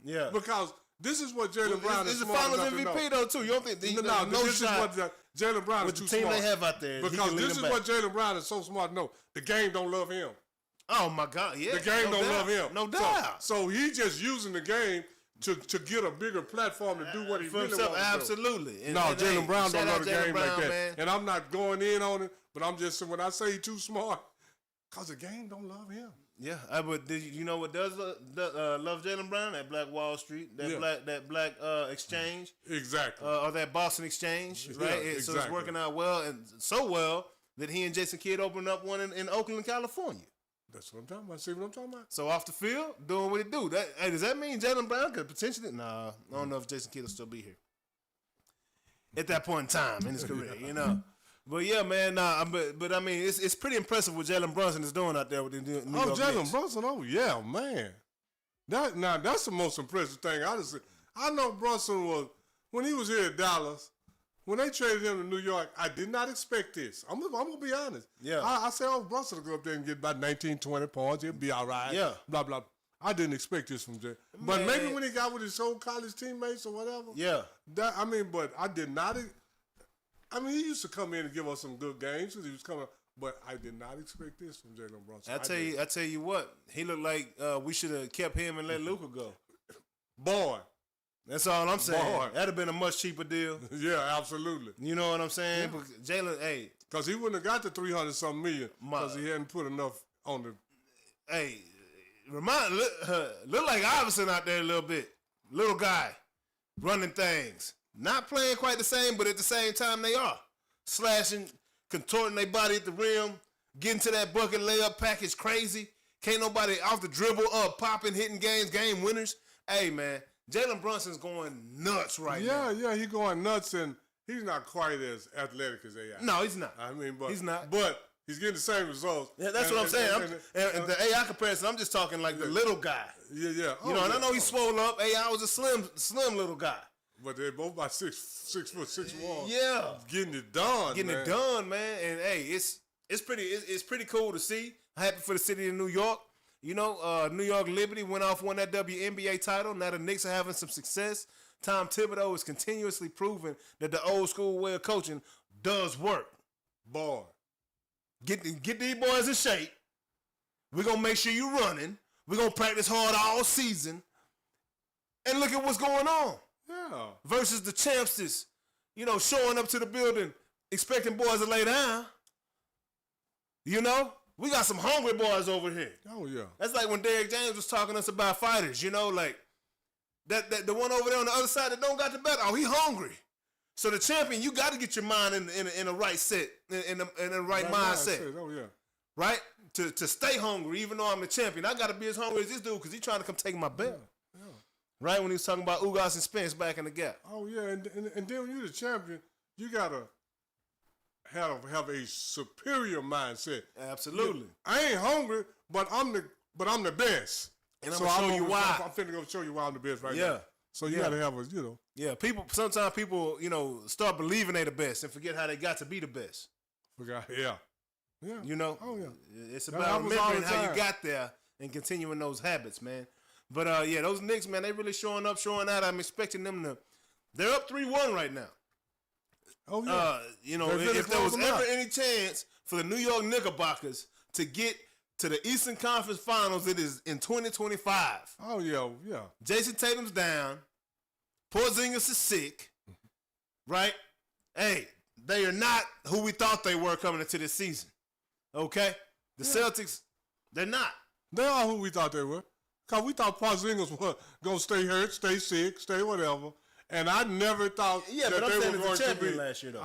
Yeah. Because this is what Jaylen Brown is smart enough to know. He's the Finals MVP though too. You don't think? This is what Jaylen Brown is too smart. With the team they have out there, because this is what Jaylen Brown is so smart to know. The game don't love him. Oh my God! Yeah. The game don't love him. No doubt. So he just using the game to get a bigger platform to do what he really wants to do. Absolutely. No, Jaylen Brown don't love the game like that. Man. And I'm not going in on it, but I'm just when I say he's too smart, because the game don't love him. Yeah, but you know what does love Jaylen Brown? That Black Wall Street, that black exchange, exactly, or that Boston exchange, right? Exactly. So it's working out well, and so well that he and Jason Kidd opened up one in Oakland, California. That's what I'm talking about. See what I'm talking about? So off the field, doing what he do. Does that mean Jaylen Brown could potentially? Nah, I don't know if Jason Kidd will still be here at that point in time in his career, But yeah, man, but I mean, it's pretty impressive what Jalen Brunson is doing out there with the New York Knicks. Jalen Brunson, yeah, man. That's the most impressive thing. I know Brunson was when he was here at Dallas. When they traded him to New York, I did not expect this. I'm gonna be honest. Yeah, I said, Brunson will go up there and get about 19, 20 points. He'll be all right. Yeah, blah blah. I didn't expect this from Jay. But maybe when he got with his old college teammates or whatever. Yeah. But I did not. I mean, he used to come in and give us some good games because he was coming. But I did not expect this from Jalen Brunson. I tell you what, he looked like we should have kept him and let Luka go. Boy. That's all I'm saying. Boy. That'd have been a much cheaper deal. Yeah, absolutely. You know what I'm saying? Yeah. Jalen, hey. Because he wouldn't have got the 300-something million because he hadn't put enough on the. Hey, look like Iverson out there a little bit. Little guy, running things. Not playing quite the same, but at the same time they are. Slashing, contorting their body at the rim, getting to that bucket layup package crazy. Can't nobody off the dribble up, popping, hitting game winners. Hey, man, Jalen Brunson's going nuts right now. Yeah, he's going nuts, and he's not quite as athletic as AI. No, he's not. I mean, but he's not. But he's getting the same results. Yeah, that's what I'm saying. And the AI comparison, I'm just talking like the little guy. Yeah. And I know he swole up. AI was a slim little guy. But they're both about 6 foot 6'1". Yeah, getting it done. It done, man. And hey, it's pretty cool to see. I'm happy for the city of New York. New York Liberty won that WNBA title. Now the Knicks are having some success. Tom Thibodeau is continuously proving that the old school way of coaching does work. Boy. Get these boys in shape. We're going to make sure you're running. We're going to practice hard all season. And look at what's going on. Yeah. Versus the champs that's, showing up to the building expecting boys to lay down. We got some hungry boys over here. Oh, yeah. That's like when Derrick James was talking to us about fighters, like that the one over there on the other side that don't got the bet. Oh, he hungry. So the champion, you got to get your mind in the right set, in the right mindset. Oh, yeah. Right? To stay hungry, even though I'm the champion. I got to be as hungry as this dude because he's trying to come take my belt. Yeah. Right? When he was talking about Ugas and Spence back in the gap. Oh, yeah. And then when you're the champion, you got to have a superior mindset. Absolutely. I ain't hungry, but I'm the best. And I'm gonna show you why. I'm finna go show you why I'm the best right now. So you gotta have a, Yeah, sometimes people, start believing they the best and forget how they got to be the best. Yeah. Oh, yeah. It's about remembering how you got there and continuing those habits, man. But, those Knicks, man, they really showing out. I'm expecting them they're up 3-1 right now. Oh, yeah. If there was ever any chance for the New York Knickerbockers to get to the Eastern Conference Finals, it is in 2025. Oh, yeah. Jason Tatum's down. Porzingis is sick. Right? Hey, they are not who we thought they were coming into this season. Okay? The Celtics, they're not. They are who we thought they were. Because we thought Porzingis was going to stay hurt, stay sick, stay whatever. And I never thought that they were going to be last year, though.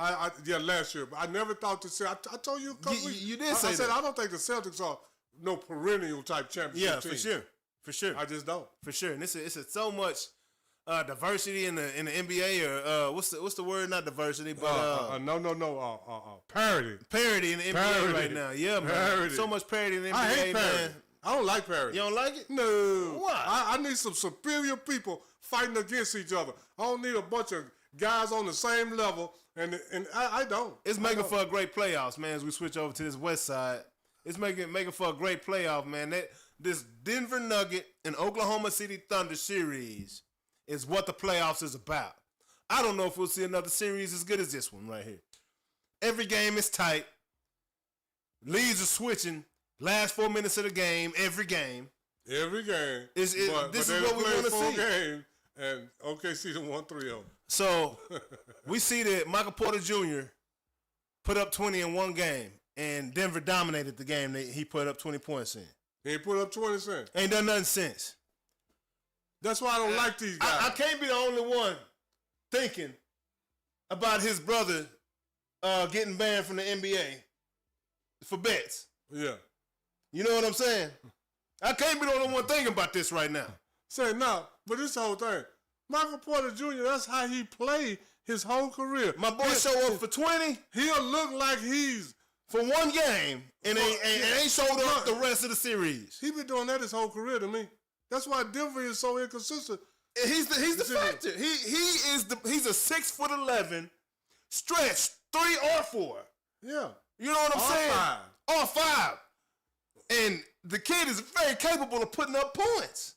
Last year. But I never thought to say. I told you a couple weeks. You did say I said that. I don't think the Celtics are no perennial type championship team. For sure. I just don't. For sure. And it's so much diversity in the NBA or what's the word? Not diversity, but parity. Parity in the NBA right now. Yeah, man. Parity. So much parity in the NBA. I hate parity. Man. I don't like parity. You don't like it? No. Why? I need some superior people fighting against each other. I don't need a bunch of guys on the same level, and I don't. It's making for a great playoffs, man, as we switch over to this west side. It's making for a great playoff, man. This Denver Nugget and Oklahoma City Thunder series is what the playoffs is about. I don't know if we'll see another series as good as this one right here. Every game is tight. Leads are switching. Last 4 minutes of the game, every game. Every game. This is what we want to see. Game, and OKC done won 3 of them. So we see that Michael Porter Jr. put up 20 in one game, and Denver dominated the game that he put up 20 points in. He ain't put up 20 cents. Ain't done nothing since. That's why I don't like these guys. I can't be the only one thinking about his brother getting banned from the NBA for bets. Yeah. You know what I'm saying? I can't be the only one thinking about this right now. Say no, but this whole thing. Michael Porter Jr., that's how he played his whole career. My boy show up for 20. He'll look like he's for one game and ain't showed up the rest of the series. He been doing that his whole career to me. That's why Denver is so inconsistent. He's the factor. He's a 6'11", stretch 3 or 4. Yeah. You know what I'm saying? 5. All 5. And the kid is very capable of putting up points.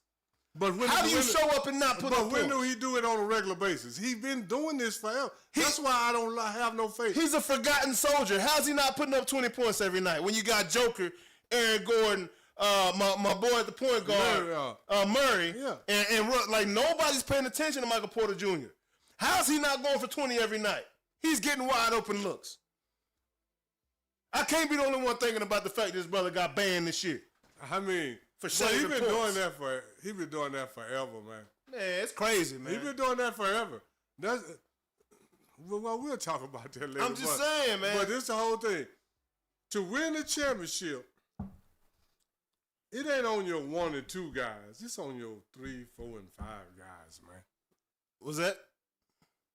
But how do you show up and not put up points? But when do he do it on a regular basis? He's been doing this forever. That's why I don't have no faith. He's a forgotten soldier. How's he not putting up 20 points every night when you got Joker, Aaron Gordon, my boy at the point guard, Murray, and like nobody's paying attention to Michael Porter Jr. How's he not going for 20 every night? He's getting wide open looks. I can't be the only one thinking about the fact that his brother got banned this year. I mean, for he been doing that forever, man. Man, it's crazy, man. He been doing that forever. Well, we'll talk about that later. I'm just saying, man. But this the whole thing. To win the championship, it ain't on your 1 and 2 guys. It's on your 3, 4, and 5 guys, man. What's that?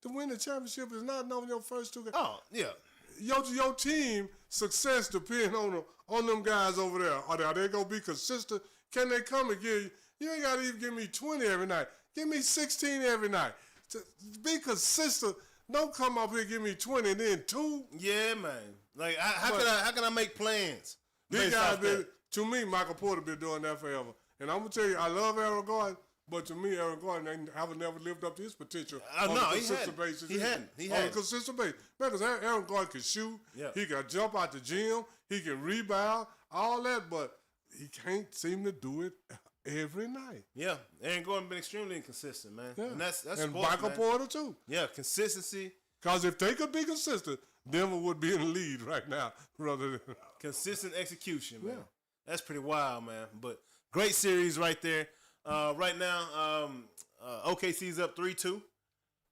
To win the championship is not on your first 2 guys. Oh, yeah. Your team success depends on them guys over there. Are they gonna be consistent? Can they come and give you? You ain't gotta even give me 20 every night. Give me 16 every night. To be consistent. Don't come up here and give me 20 and then 2. Yeah, man. Like how can I make plans? These guys been, to me, Michael Porter been doing that forever. And I'm gonna tell you, I love Aaron Gordon, But to me, Aaron Gordon haven't never lived up to his potential No, on a he consistent basis. He hadn't. On a consistent basis. Because Aaron Gordon can shoot. Yeah. He can jump out the gym. He can rebound. All that. But he can't seem to do it every night. Yeah. Aaron Gordon been extremely inconsistent, man. Yeah. And that's and sports, Michael man. Porter, too. Yeah, consistency. Because if they could be consistent, Denver would be in the lead right now rather than... Consistent execution, man. Yeah. That's pretty wild, man. But great series right there. Right now, OKC's up 3-2,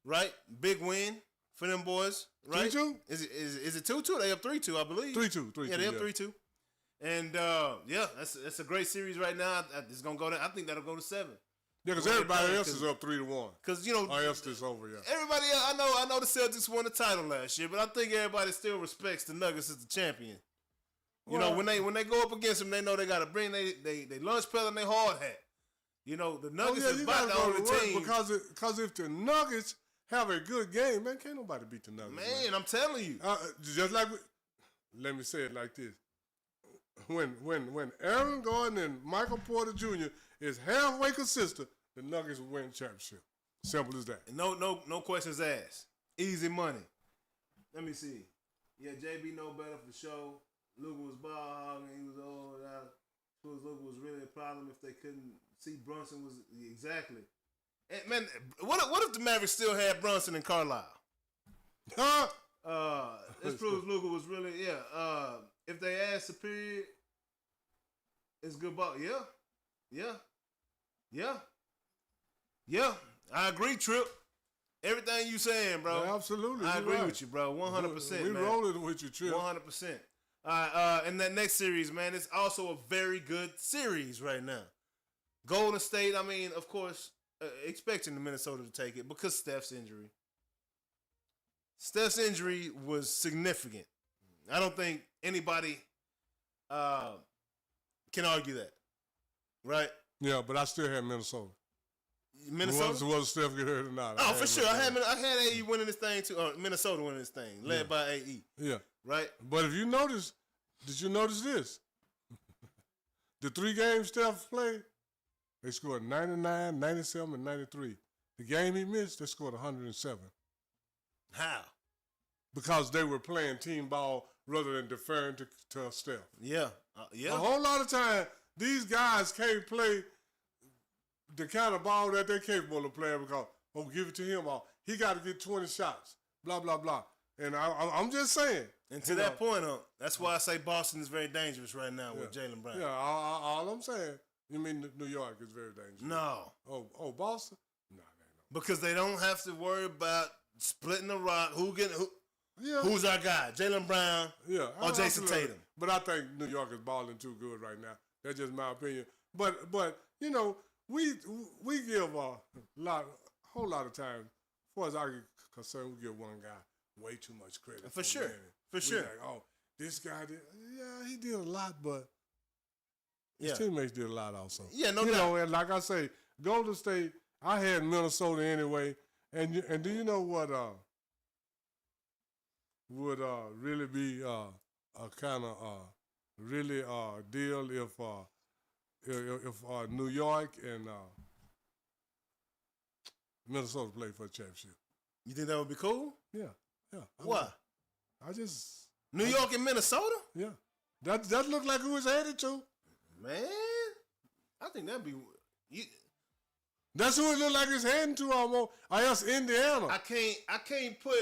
right? Big win for them boys, right? 3-2? Is it 2-2? They up 3-2, I believe. 3-2. Yeah, they up 3-2. And, that's a great series right now. It's going to go down. I think that'll go to 7. Yeah, because everybody else is up 3-1. Because, you know. Or else it's over, yeah. Everybody else, I know the Celtics won the title last year, but I think everybody still respects the Nuggets as the champion. You know, when they go up against them, they know they got to bring they lunch pail and they hard hat. You know, the Nuggets is about the only team. Because if the Nuggets have a good game, man, can't nobody beat the Nuggets. Man, I'm telling you. Just like, let me say it like this. When Aaron Gordon and Michael Porter Jr. is halfway consistent, the Nuggets will win the championship. Simple as that. No questions asked. Easy money. Let me see. Yeah, JB know better for sure. Luka was ball hogging. He was old. Luka was really a problem if they couldn't see Brunson was exactly. And man, what if the Mavericks still had Brunson and Carlisle? This proves Luka was really if they add superior, it's good ball. Yeah. I agree, Trip. Everything you saying, bro. Yeah, absolutely. I agree with you, bro. 100%. We rolling with you, Trip. 100%. And that next series, man, it's also a very good series right now. Golden State, I mean, of course, expecting the Minnesota to take it because Steph's injury. Steph's injury was significant. I don't think anybody can argue that, right? Yeah, but I still have Minnesota. Minnesota? Was Steph get hurt or not? Oh, for sure. I had AE winning this thing too. Minnesota winning this thing, led by AE. Yeah. Right? But if you notice, did you notice this? The 3 games Steph played, they scored 99, 97, and 93. The game he missed, they scored 107. How? Because they were playing team ball rather than deferring to Steph. Yeah. A whole lot of time, these guys can't play the kind of ball that they're capable of playing because, give it to him. He got to get 20 shots, blah, blah, blah. And I'm just saying. And to that point, that's why I say Boston is very dangerous right now with Jaylen Brown. Yeah, all I'm saying, you mean New York is very dangerous? No. Oh, Boston? No, they don't. Because they don't have to worry about splitting the rock. Yeah. Who's our guy? Jaylen Brown or Jason Tatum? But I think New York is balling too good right now. That's just my opinion. But you know, we give a whole lot of time, as far as I'm concerned, we give one guy way too much credit. For sure. We're like, this guy did. Yeah, he did a lot, but his teammates did a lot also. Yeah, no doubt. You know, and like I say, Golden State, I had Minnesota anyway. And do you know what would really be a kind of really deal if New York and Minnesota played for the championship? You think that would be cool? Yeah. Why? New York and Minnesota? Yeah. That looked like it was headed to. Man, I think that'd be. That's who it looked like it's heading to almost. I guess Indiana. I can't put.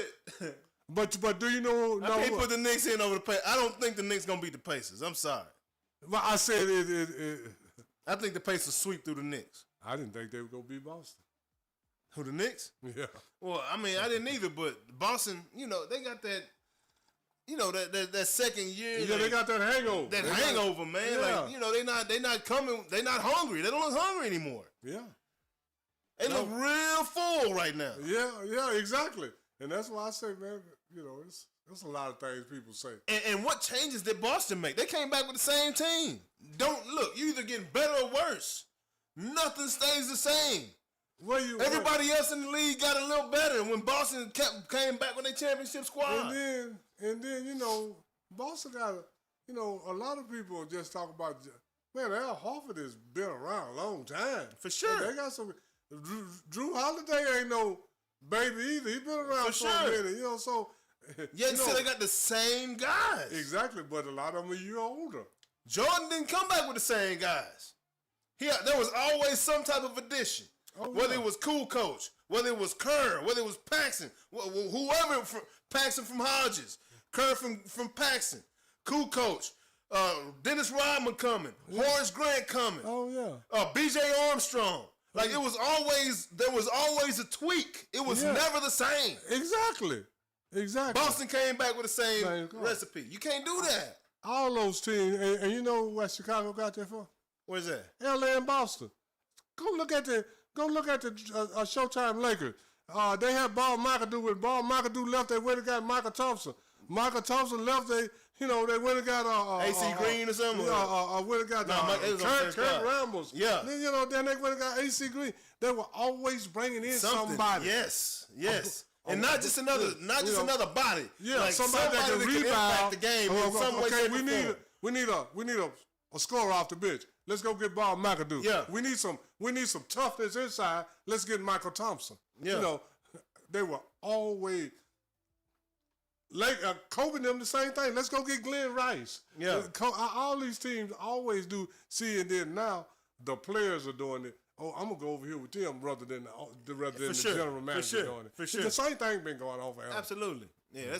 But do you know? I can't put the Knicks in over the Pacers. I don't think the Knicks gonna beat the Pacers. I'm sorry. But I said it. I think the Pacers sweep through the Knicks. I didn't think they were gonna beat Boston. Who, the Knicks? Yeah. Well, I mean, I didn't either. But Boston, they got that. That second year. Yeah, they got that hangover. That hangover, man. Yeah. Like, they not coming. They not hungry. They don't look hungry anymore. Yeah. They look real full right now. Yeah, exactly. And that's why I say, man, it's a lot of things people say. And what changes did Boston make? They came back with the same team. Don't look. You either getting better or worse. Nothing stays the same. Everybody else in the league got a little better when Boston came back with their championship squad. And then Boston got a lot of people just talk about, man, Al Horford has been around a long time. For sure. They got some. Drew Holiday ain't no baby either. He been around for a minute, you know. So yeah, so they got the same guys. Exactly, but a lot of them are a year older. Jordan didn't come back with the same guys. There was always some type of addition. Whether it was Cool Coach, whether it was Kerr, whether it was Paxson, whoever, Paxson from Hodges, Kerr from Paxson, Cool Coach, Dennis Rodman coming, Horace Grant coming. Oh yeah. B.J. Armstrong. Like there was always a tweak. It was never the same. Exactly. Boston came back with the same recipe. You can't do that. All those teams, and you know what Chicago got there for? Where's that? L.A. and Boston. Go look at the Showtime Lakers. They had Ball McAdoo. When Ball McAdoo left, they went and got Michael Thompson. Michael Thompson left. They went and got AC Green or something. Went and got Kurt Ramos. Yeah. Then they went and got AC Green. They were always bringing in somebody. Yes. And not just another body. Yeah, like somebody that can impact the game in some way, shape, we need a scorer off the bench. Let's go get Ball McAdoo. Yeah. We need some toughness inside. Let's get Michael Thompson. Yeah. You know, they were always Kobe and them the same thing. Let's go get Glenn Rice. Yeah. All these teams always do. See, and then now the players are doing it. Oh, I'm gonna go over here with them rather than the general manager doing it. For sure. The same thing been going on forever. Absolutely. Yeah,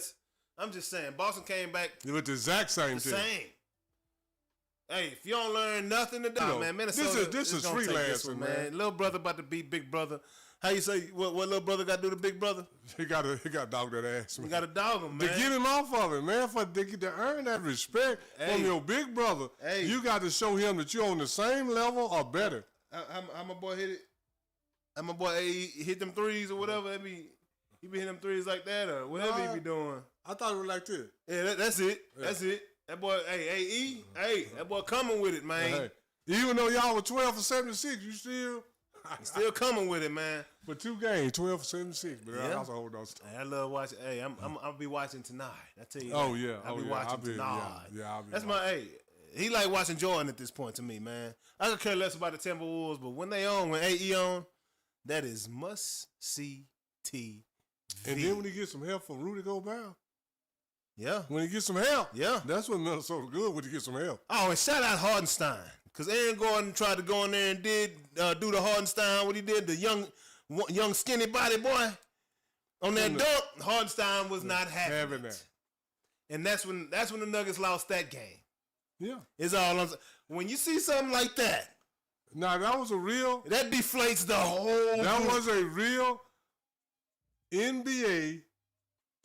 I'm just saying. Boston came back with the exact same thing. Hey, if you don't learn nothing to do, man, Minnesota. This is freelancing, man. Little brother about to beat big brother. How you say what little brother got to do to big brother? He got to dog that ass, man. You got to dog him, man. To get him off of it, man. To earn that respect from your big brother, you got to show him that you're on the same level or better. How my boy hit it? How my boy hit them threes or whatever? He be hitting them threes like that or whatever he be doing. I thought it was like this. Yeah, that's it. Yeah. That's it. That boy, that boy coming with it, man. Hey, even though y'all were 12 for 76, you still coming with it, man. For 2 games, 12 for 76, but I also hold on. I love watching. Hey, I'll be watching tonight. I tell you. Oh yeah, I'll be watching tonight. Yeah, that's my. He like watching Jordan at this point to me, man. I could care less about the Timberwolves, but when AE on, that is must see TV. And then when he gets some help from Rudy Gobert. Yeah. When he gets some help. Yeah. That's what Minnesota good when he gets some help. Oh, and shout out Hardenstein. Because Aaron Gordon tried to go in there and did do the Hardenstein, what he did, the young skinny body boy. On that dunk, Hardenstein was not having it. And that's when the Nuggets lost that game. Yeah. It's all I'm saying. When you see something like that. Now, that was a real. That deflates the whole. That was a real NBA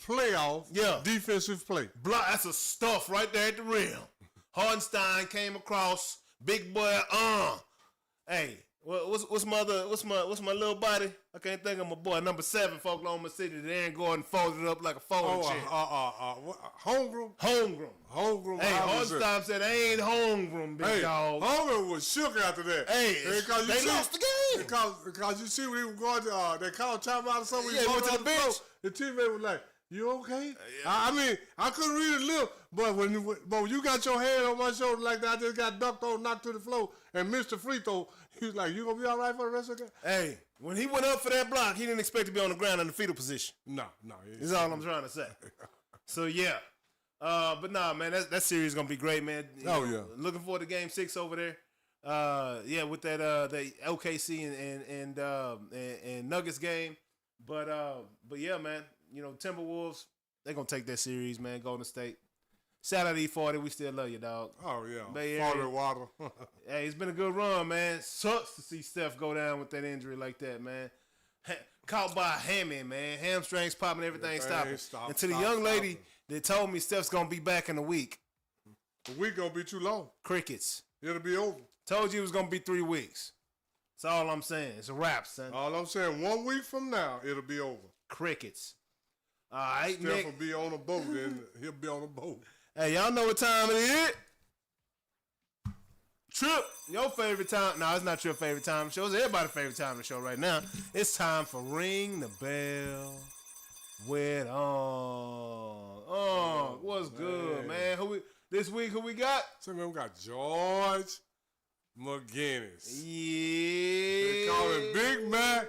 playoff defensive play. Block, that's a stuff right there at the rim. Hardenstein came across, big boy, Hey, what's my little body? I can't think of my boy. Number 7 for Oklahoma City. That Aaron Gordon folded up like a folding chair. Holmgren. Hey, Hardenstein said, "I ain't Holmgren, big dog." Holmgren was shook after that. Hey, they lost the game. Because you see when he was going to, they called timeout or something. Yeah, went to the bench. The teammate was like, "You okay?" I mean, I couldn't read his lip, but when you got your hand on my shoulder like that, I just got ducked on, knocked to the floor, and missed the free throw. He was like, "You gonna be all right for the rest of the game?" Hey, when he went up for that block, he didn't expect to be on the ground in the fetal position. No. That's all I'm trying to say. So yeah, but nah, man, that series is gonna be great, man. Looking forward to Game 6 over there. With that the OKC and Nuggets game. But yeah, man. Timberwolves, they're going to take that series, man. Golden State. Shout out E40. We still love you, dog. Oh, yeah. Water, water. Hey, it's been a good run, man. Sucks to see Steph go down with that injury like that, man. Caught by a hammy, man. Hamstrings popping, everything stopping. And to the young lady that told me Steph's going to be back in a week. A week going to be too long. Crickets. It'll be over. Told you it was going to be 3 weeks. That's all I'm saying. It's a wrap, son. All I'm saying, 1 week from now, it'll be over. Crickets. All right, Steph Nick. will be on a boat, and he'll be on a boat. Hey, y'all know what time it is? Trip, your favorite time. No, it's not your favorite time show. It's everybody's favorite time of the show right now. It's time for Ring the Bell with what's good, man? This week, who we got? So, man, we got George McGinnis. Yeah. They call him Big Mac,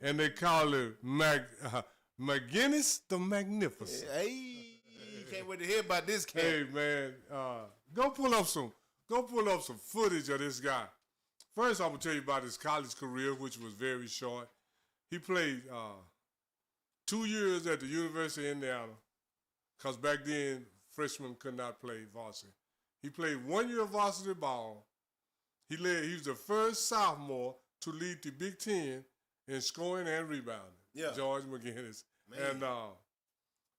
and they call him McGinnis the Magnificent. Hey, you can't wait to hear about this cat. Hey man, go pull up some footage of this guy. First, I'm gonna tell you about his college career, which was very short. He played 2 years at the University of Indiana, because back then freshmen could not play varsity. He played 1 year of varsity ball. He was the first sophomore to lead the Big Ten in scoring and rebounding. Yeah. George McGinnis. Man. And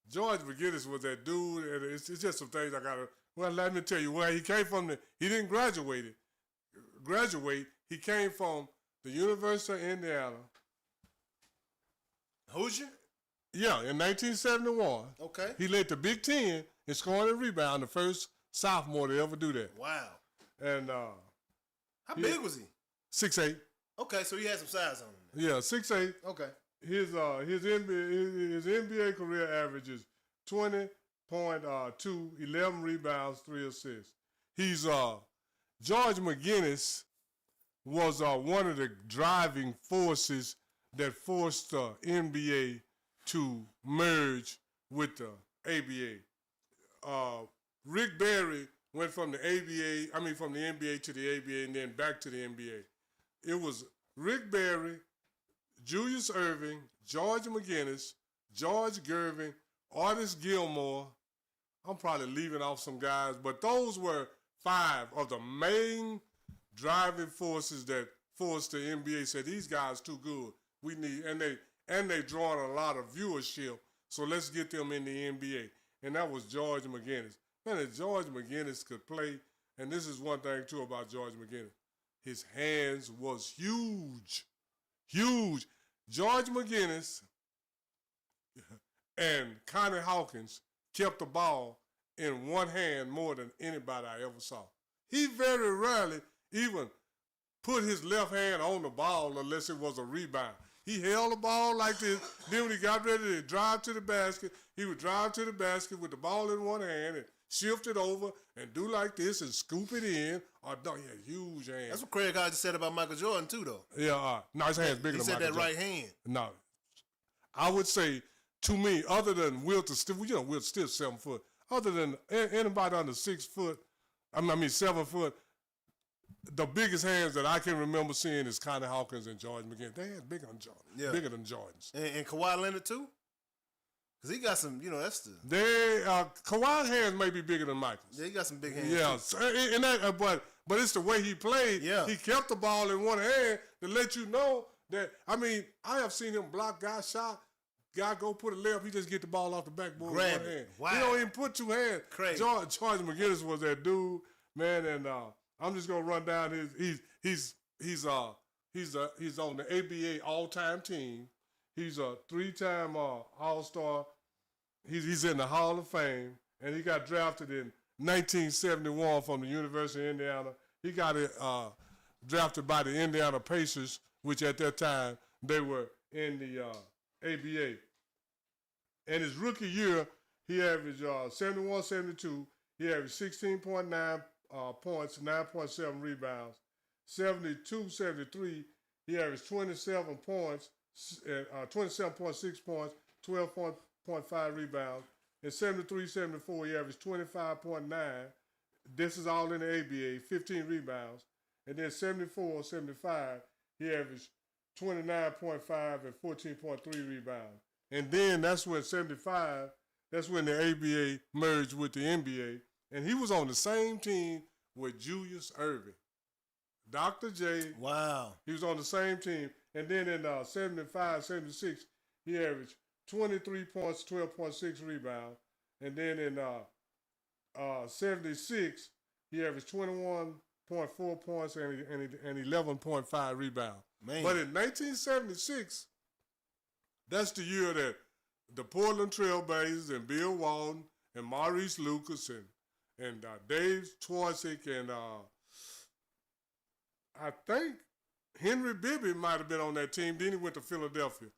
George McGinnis was that dude, and it's just some things I gotta. Well, let me tell you where he came from. He didn't graduate. He came from the University of Indiana. Hoosier? Yeah, in 1971. Okay. He led the Big Ten in scoring and rebound, the first sophomore to ever do that. Wow. And how big was he? 6'8". Okay, so he had some size on him. Yeah, 6'8". Okay. His NBA career average is 20.2, 11 rebounds, 3 assists. He's George McGinnis was one of the driving forces that forced the NBA to merge with the ABA. Rick Barry went from the NBA to the ABA and then back to the NBA. It was Rick Barry, Julius Erving, George McGinnis, George Gervin, Artis Gilmore. I'm probably leaving off some guys, but those were 5 of the main driving forces that forced the NBA. Said these guys too good. We need, and they drawing a lot of viewership. So let's get them in the NBA. And that was George McGinnis. Man, if George McGinnis could play, and this is one thing too about George McGinnis, his hands was huge. Huge. George McGinnis and Connie Hawkins kept the ball in one hand more than anybody I ever saw. He very rarely even put his left hand on the ball unless it was a rebound. He held the ball like this. Then when he got ready to drive to the basket, he would drive to the basket with the ball in one hand and shift it over and do like this and scoop it in. Or no, he had huge hands. That's what Craig Hodges said about Michael Jordan too, though. Yeah, no, his hand's bigger than Michael Jordan. He said that right hand. No. I would say, to me, other than Wilt, Wilt's still 7 foot. Other than anybody under 6 foot, 7 foot, the biggest hands that I can remember seeing is Connie Hawkins and George McGinnis. They had bigger than Jordan. Yeah. Bigger than Jordan's. And Kawhi Leonard too? Because he got some, that's the... Kawhi's hands may be bigger than Michael's. Yeah, he got some big hands. Yeah, but it's the way he played. Yeah. He kept the ball in one hand to let you know that, I have seen him block guys shot. Guy go put a layup, he just get the ball off the backboard with one hand. Wow. He don't even put 2 hands. Crazy. George McGinnis was that dude, man, and I'm just gonna run down he's on the ABA all-time team. He's a 3-time All-Star. He's in the Hall of Fame, and he got drafted in 1971 from the University of Indiana. He got drafted by the Indiana Pacers, which at that time they were in the ABA. And his rookie year, he averaged 71-72. He averaged 16.9 points, 9.7 rebounds. 72-73, he averaged 27 points, 27.6 points, 12.5 rebounds. In 73-74, he averaged 25.9. This is all in the ABA, 15 rebounds. And then 74-75, he averaged 29.5 and 14.3 rebounds. And then that's when 75, that's when the ABA merged with the NBA. And he was on the same team with Julius Erving. Dr. J. Wow. He was on the same team. And then in 75, 76, he averaged 23 points, 12.6 rebounds. And then in 76, he averaged 21.4 points and 11.5 rebounds. Man. But in 1976, that's the year that the Portland Trailblazers and Bill Walton and Maurice Lucas and Dave Twarsick and I think Henry Bibby might have been on that team. Then he went to Philadelphia.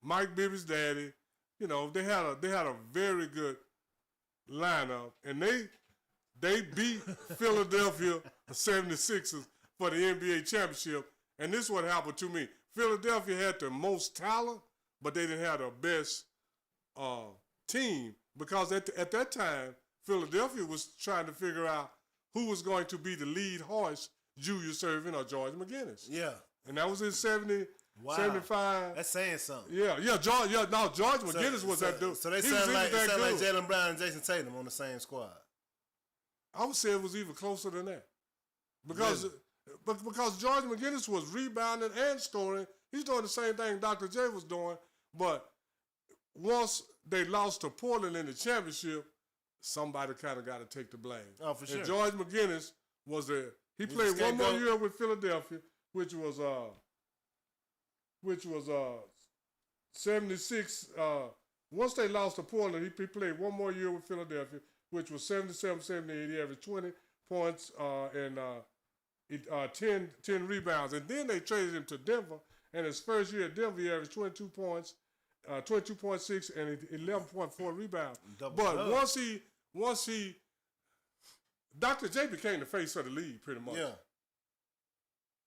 Mike Bibby's daddy, they had a very good lineup, and they beat Philadelphia 76ers for the NBA championship. And this is what happened to me. Philadelphia had the most talent, but they didn't have the best team because at that time, Philadelphia was trying to figure out who was going to be the lead horse, Julius Erving or George McGinnis. Yeah. And that was in 70, Wow. 75. That's saying something. George McGinnis was that dude. So they sound like Jaylen Brown and Jason Tatum on the same squad. I would say it was even closer than that. Because George McGinnis was rebounding and scoring. He's doing the same thing Dr. J was doing. But once they lost to Portland in the championship, somebody kind of got to take the blame. Oh, for sure. And George McGinnis was there. He played one more year with Philadelphia, which was 76. Once they lost to Portland, he played one more year with Philadelphia, which was 77, 78. He averaged 20 points and 10 rebounds. And then they traded him to Denver. And his first year at Denver, he averaged 22 points, 22.6 and 11.4 rebounds. But once he, Dr. J became the face of the league pretty much. Yeah.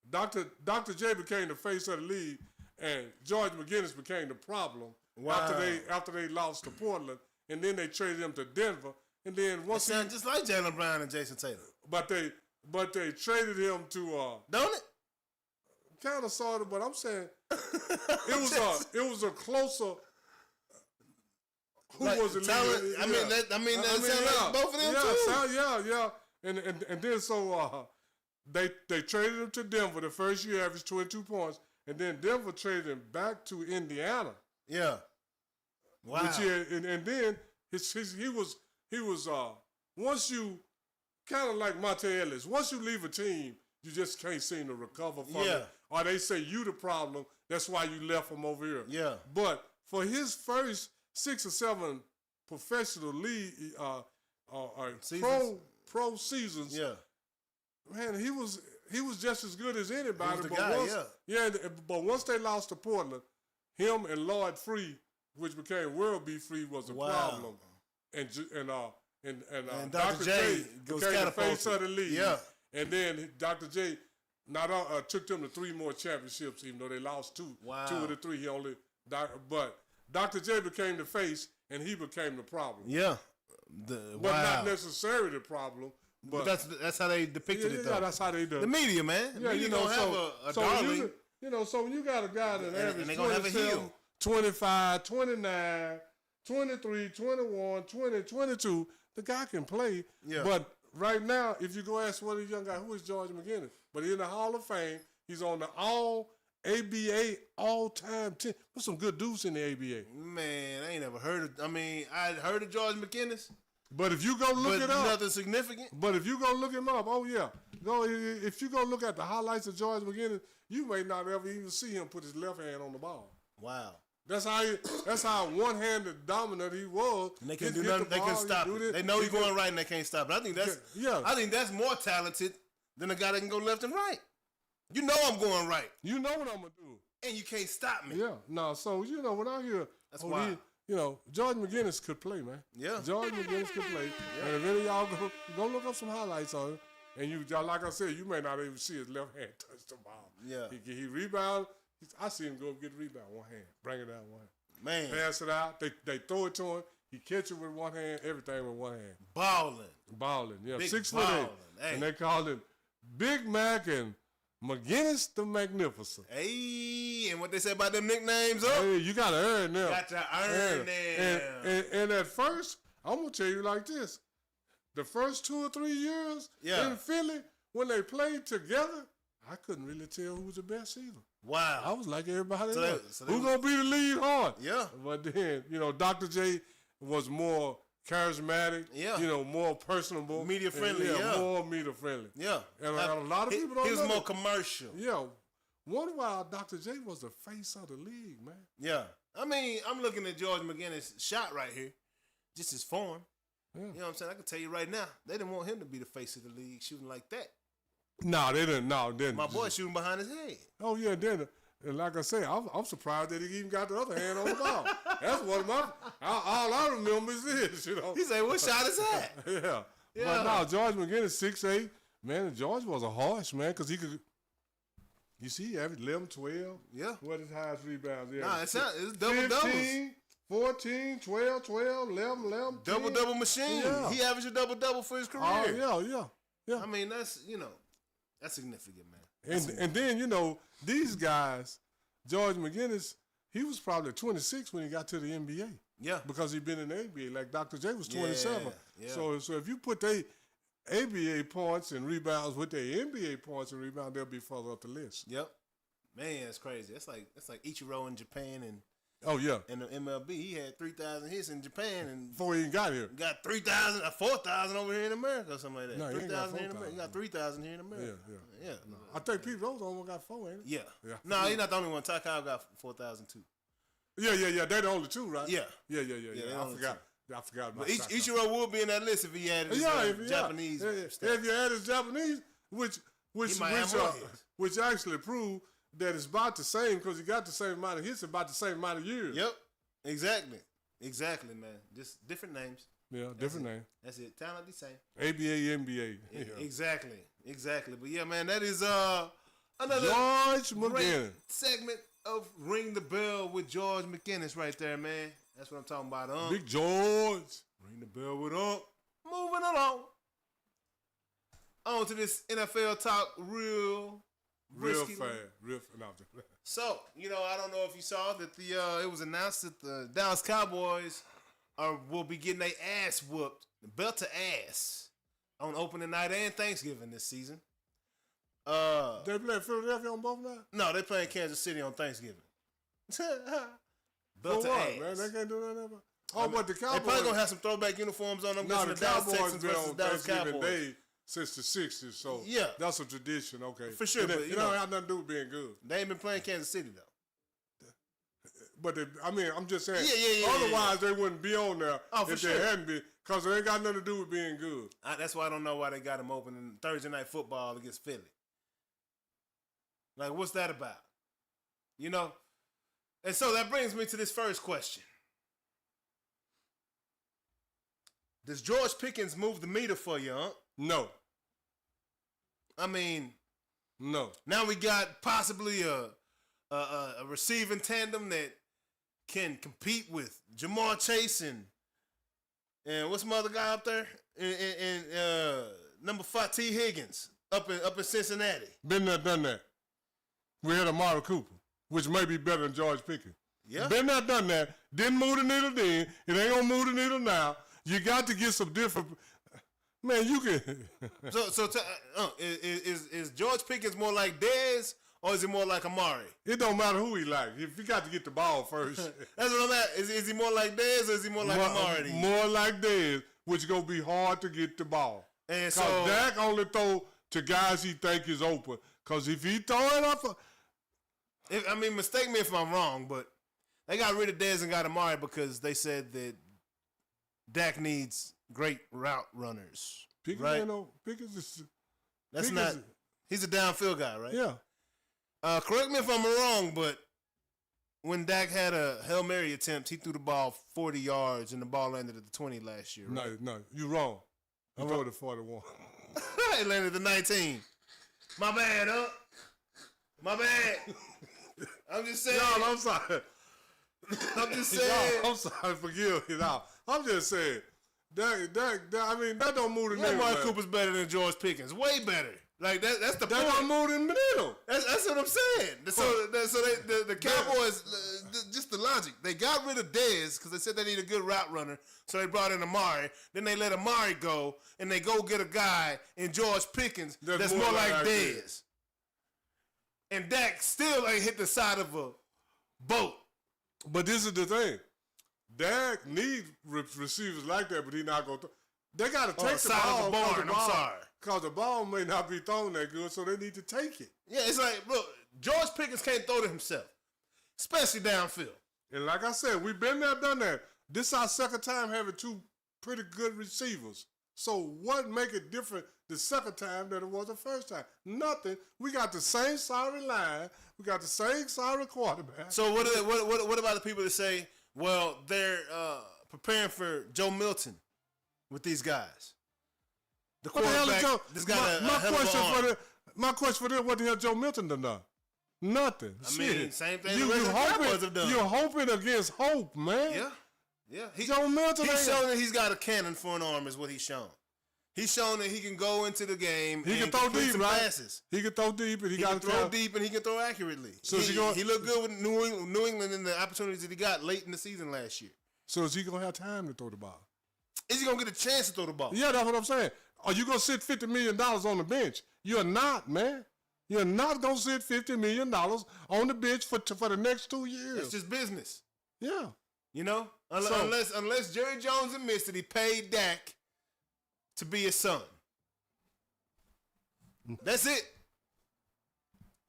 Dr. J became the face of the league, and George McGinnis became the problem. Wow. After they lost to Portland, and then they traded him to Denver, and then once he sounds just like Jaylen Brown and Jason Tatum. But they traded him to don't it? Kind of sort of, but I'm saying it was a closer. Who was the leader? That sounds like both of them too. Yeah. And then so they traded him to Denver. The first year averaged 22 points, and then Denver traded him back to Indiana. Yeah. Wow. And then he was once you kind of like Monte Ellis. Once you leave a team, you just can't seem to recover from it. Or they say you the problem. That's why you left from over here. Yeah. But for his first 6 or 7 professional league pro seasons, man, he was just as good as anybody. But once they lost to Portland, him and Lloyd Free, which became World B. Free, was a problem. And Dr. J became the face of the league. Yeah. And then Dr. J took them to 3 more championships, even though they lost 2. Wow. 2 of the 3 he only. But Dr. J became the face, and he became the problem. Yeah. But not necessarily the problem. But that's how they depicted it, though. Yeah, that's how they do it. The media, man. Yeah, you don't have a darling. So when you got a guy that averages 27, 25, 29, 23, 21, 20, 22, the guy can play. Yeah. But right now, if you go ask one of the young guys, who is George McGinnis? But he's in the Hall of Fame. He's on the All-ABA all-time 10. Put some good dudes in the ABA. Man, I ain't never heard of. I heard of George McGinnis. But if you go look it up, nothing significant. But if you go look him up, if you go look at the highlights of George McGinnis, you may not ever even see him put his left hand on the ball. Wow. That's how one-handed dominant he was. And they can do nothing. They can stop it. They know he's going right and they can't stop it. I think that's more talented than a guy that can go left and right. You know I'm going right. You know what I'm gonna do. And you can't stop me. Yeah. No. So when I hear that's why. George McGinnis could play, man. Yeah. George McGinnis could play. Yeah. And if any of y'all go look up some highlights on him, and like I said, you may not even see his left hand touch the ball. Yeah. He rebound. I see him go get a rebound one hand, bring it down one hand. Man. Pass it out. They throw it to him. He catch it with one hand, everything with one hand. Balling. Yeah. Big 6'8". Hey. And they called him Big Mac and McGinnis the Magnificent. Hey, and what they say about them nicknames, Hey, you got to earn them. Got to earn them. And at first, I'm going to tell you like this. The first 2 or 3 years in Philly, when they played together, I couldn't really tell who was the best either. Wow. I was like everybody else. Who's going to be the lead hard? Yeah. But then, Dr. J was more charismatic, more personable. Media friendly, more media friendly. Yeah. And a lot of people don't know. He was more commercial. Yeah. One while Dr. J was the face of the league, man. Yeah. I'm looking at George McGinnis' shot right here. Just his form. Yeah. You know what I'm saying? I can tell you right now, they didn't want him to be the face of the league shooting like that. No, they didn't. My boy shooting behind his head. Oh, yeah, then. And like I say, I'm surprised that he even got the other hand on the ball. That's what all I remember is this, He said, what shot is that? Yeah. But no, George McGinnis 6'8". Man, George was a horse, man, because he could. You see, he averaged 11, 12. Yeah. What his highest rebounds? Yeah. Nah, it's double doubles. 14, 12, 12, 11, 11. Double machine. Yeah. He averaged a double for his career. Oh, yeah. I mean, that's significant, man. And then, these guys, George McGinnis, he was probably 26 when he got to the NBA. Yeah. Because he'd been in the NBA. Like Dr. J was 27. Yeah. So if you put their ABA points and rebounds with their NBA points and rebounds, they'll be further up the list. Yep. Man, it's crazy. It's like Ichiro in Japan and in the MLB. He had 3,000 hits in Japan and before he even got here. Got 3,000, 4,000 over here in America or something like that. No, 3,000 here in America. He got 3,000 here in America. Yeah. No. I think Pete Rose almost got 4, ain't he? Yeah. No, he's not the only one. Ty Cobb got 4,000 too. Yeah. They're the only two, right? Yeah. I forgot about that. Ichiro would be in that list if he had his Japanese. If you had his Japanese, which actually proved that it's about the same because he got the same amount of hits about the same amount of years. Yep. Exactly, man. Just different names. Yeah, different names. That's it. Talent the same. ABA, NBA. Yeah. Exactly. But yeah, man, that is another George McGinnis segment of Ring the Bell with George McGinnis right there, man. That's what I'm talking about. Big George. Ring the bell with Moving along. On to this NFL talk real fast. So, I don't know if you saw that it was announced that the Dallas Cowboys will be getting their ass whooped, belt to ass, on opening night and Thanksgiving this season. They play Philadelphia on both nights? No, they playing Kansas City on Thanksgiving. Belt to ass. Man, they can't do that ever. But the Cowboys. They probably going to have some throwback uniforms on them. No, the Cowboys been on Dallas Thanksgiving Day since the 60s, so that's a tradition, okay. For sure. But it don't have nothing to do with being good. They ain't been playing Kansas City, though. But, I'm just saying, otherwise they wouldn't be on there if they hadn't been, because it ain't got nothing to do with being good. That's why I don't know why they got them open in Thursday Night Football against Philly. Like, what's that about? And so that brings me to this first question. Does George Pickens move the meter for you, huh? No. No. Now we got possibly a receiving tandem that can compete with Jamar Chase and what's my other guy up there? And number 5, T. Higgins up in Cincinnati. Been there, done that. We had Amari Cooper, which may be better than George Pickens. Yeah. Been there, done that. Didn't move the needle then. It ain't gonna move the needle now. You got to get some different. Man, you can. Is George Pickens more like Dez or is he more like Amari? It don't matter who he like. If he got to get the ball first. That's what I'm at. Is he more like Dez or is he more like Amari? More like Dez, which is gonna be hard to get the ball. And so Dak only throw to guys he think is open. Cause if he throw it up, mistake me if I'm wrong, but they got rid of Dez and got Amari because they said that Dak needs great route runners. Pickens right? Pickens is. That's Pickens, not. He's a downfield guy, right? Yeah. Correct me if I'm wrong, but when Dak had a Hail Mary attempt, he threw the ball 40 yards and the ball landed at the 20 last year. Right? No, you're wrong. He threw it at 41. It landed at the 19. My bad, huh? My bad. I'm just saying. No, I'm sorry. I'm just saying. I'm sorry. Forgive me. No, I'm just saying. That don't move the needle. Amari Cooper's better than George Pickens. Way better. Like that's the point. That don't move in the middle. That's what I'm saying. The Cowboys, just the logic. They got rid of Dez because they said they need a good route runner, so they brought in Amari. Then they let Amari go, and they go get a guy in George Pickens that's more like Dez. And Dak still ain't hit the side of a boat. But this is the thing. Dak needs receivers like that, but he not going to. They got to take the ball. I'm sorry. Because the ball may not be thrown that good, so they need to take it. Yeah, it's like, look, George Pickens can't throw to himself, especially downfield. And like I said, we've been there, done that. This is our second time having two pretty good receivers. So what make it different the second time than it was the first time? Nothing. We got the same sorry line. We got the same sorry quarterback. So what about the people that say, well, they're preparing for Joe Milton with these guys? The What the hell is Joe? this got my question for them, what the hell Joe Milton done? Nothing. I mean, same thing You the rest of the Cowboys have done. You're hoping against hope, man. Yeah. Joe Milton, he's shown that he's got a cannon for an arm is what he's shown. He's shown that he can go into the game he and can throw deep, some right? passes. He can throw deep, and he can throw deep, and he can throw accurately. So he looked good with New England in the opportunities that he got late in the season last year. So is he going to have time to throw the ball? Is he going to get a chance to throw the ball? Yeah, that's what I'm saying. Are you going to sit $50 million on the bench? You're not, man. You're not going to sit $50 million on the bench for the next 2 years. It's just business. Yeah. You know? Unless Jerry Jones admits that he paid Dak to be his son. That's it.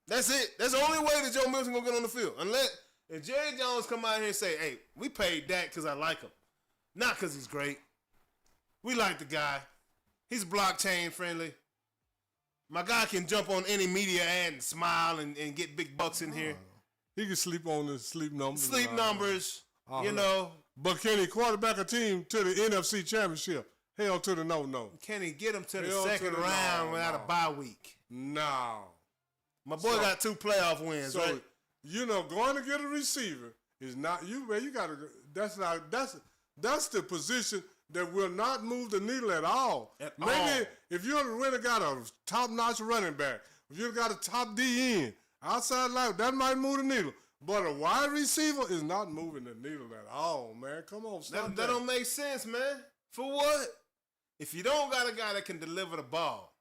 That's the only way that Joe Milton going to get on the field. Unless if Jerry Jones come out here and say, hey, we paid Dak because I like him. Not because he's great. We like the guy. He's blockchain friendly. My guy can jump on any media ad and smile and get big bucks in here. He can sleep on the sleep numbers. Sleep numbers, you know. But can he quarterback a team to the NFC Championship? Hell to the no. Can he get him to the second round without a bye week? No. My boy got 2 playoff wins, right? You know, going to get a receiver is not you, man. You gotta. That's the position that will not move the needle at all. Maybe if you really got a top-notch running back, if you got a top D end, outside life, that might move the needle. But a wide receiver is not moving the needle at all, man. Come on, stop that don't make sense, man. For what? If you don't got a guy that can deliver the ball.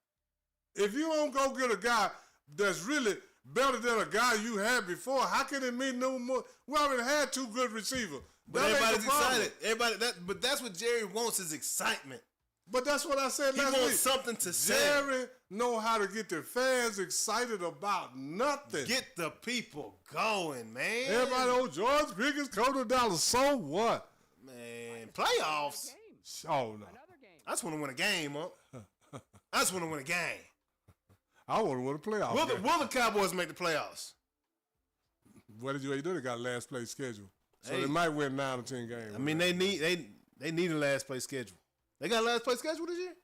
If you don't go get a guy that's really better than a guy you had before, how can it mean no more? We already had 2 good receivers. But everybody's excited. But that's what Jerry wants is excitement. But that's what I said last week. He wants something to say. Jerry know how to get the fans excited about nothing. Get the people going, man. Everybody, George Pickens, come to Dallas. So what? Man, playoffs. Oh, no. I just want to win a game, huh? I just want to win a game. I want to win a playoff. Will the Cowboys make the playoffs? What did you do? They got a last place schedule. So they might win 9 or 10 games. I mean, they need a last place schedule. They got a last place schedule this year?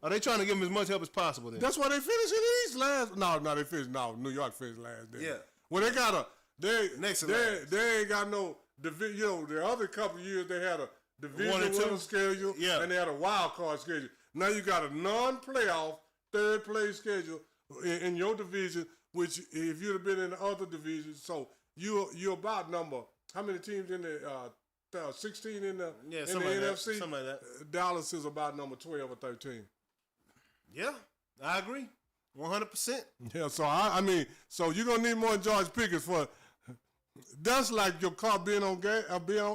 Are they trying to give them as much help as possible then? That's why they finished in the East last. No, they finished. No, New York finished last. Day. Yeah. Well, they got they ain't got no division. You know, the other couple of years they had a division winner schedule, and they had a wild card schedule. Now you got a non-playoff third place schedule in your division, which if you'd have been in the other divisions, so you're about number. How many teams in the 16 in the NFC? Something like that. Dallas is about number 12 or 13. Yeah, I agree. 100%. Yeah, so I mean, so you're gonna need more than George Pickens for. That's like your car being on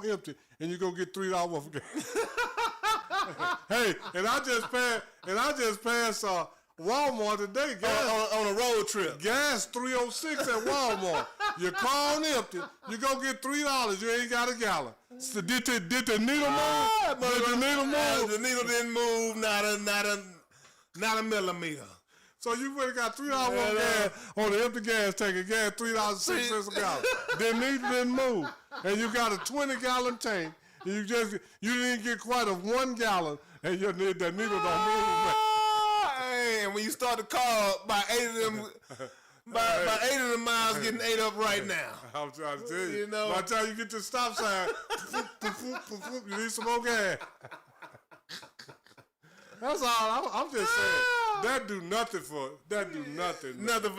empty, and you gonna get $3 worth of gas. Hey, and I just passed Walmart today. Gas, on a road trip. Gas $3.06 at Walmart. Your car on empty. You go get $3. You ain't got a gallon. So did the needle move? Did the needle move? The needle didn't move. Not a millimeter. So you really got $3 worth of gas on the empty gas tank. Gas $3.06 a gallon. The needle didn't move, and you got a 20-gallon tank. You didn't get quite a 1 gallon, and the needle don't move. Hey, and when you start the car, by 8 of them miles getting ate up right now. I'm trying to tell you. You know, by the time you get to the stop sign, you need some more gas. That's all. I'm just saying. That do nothing for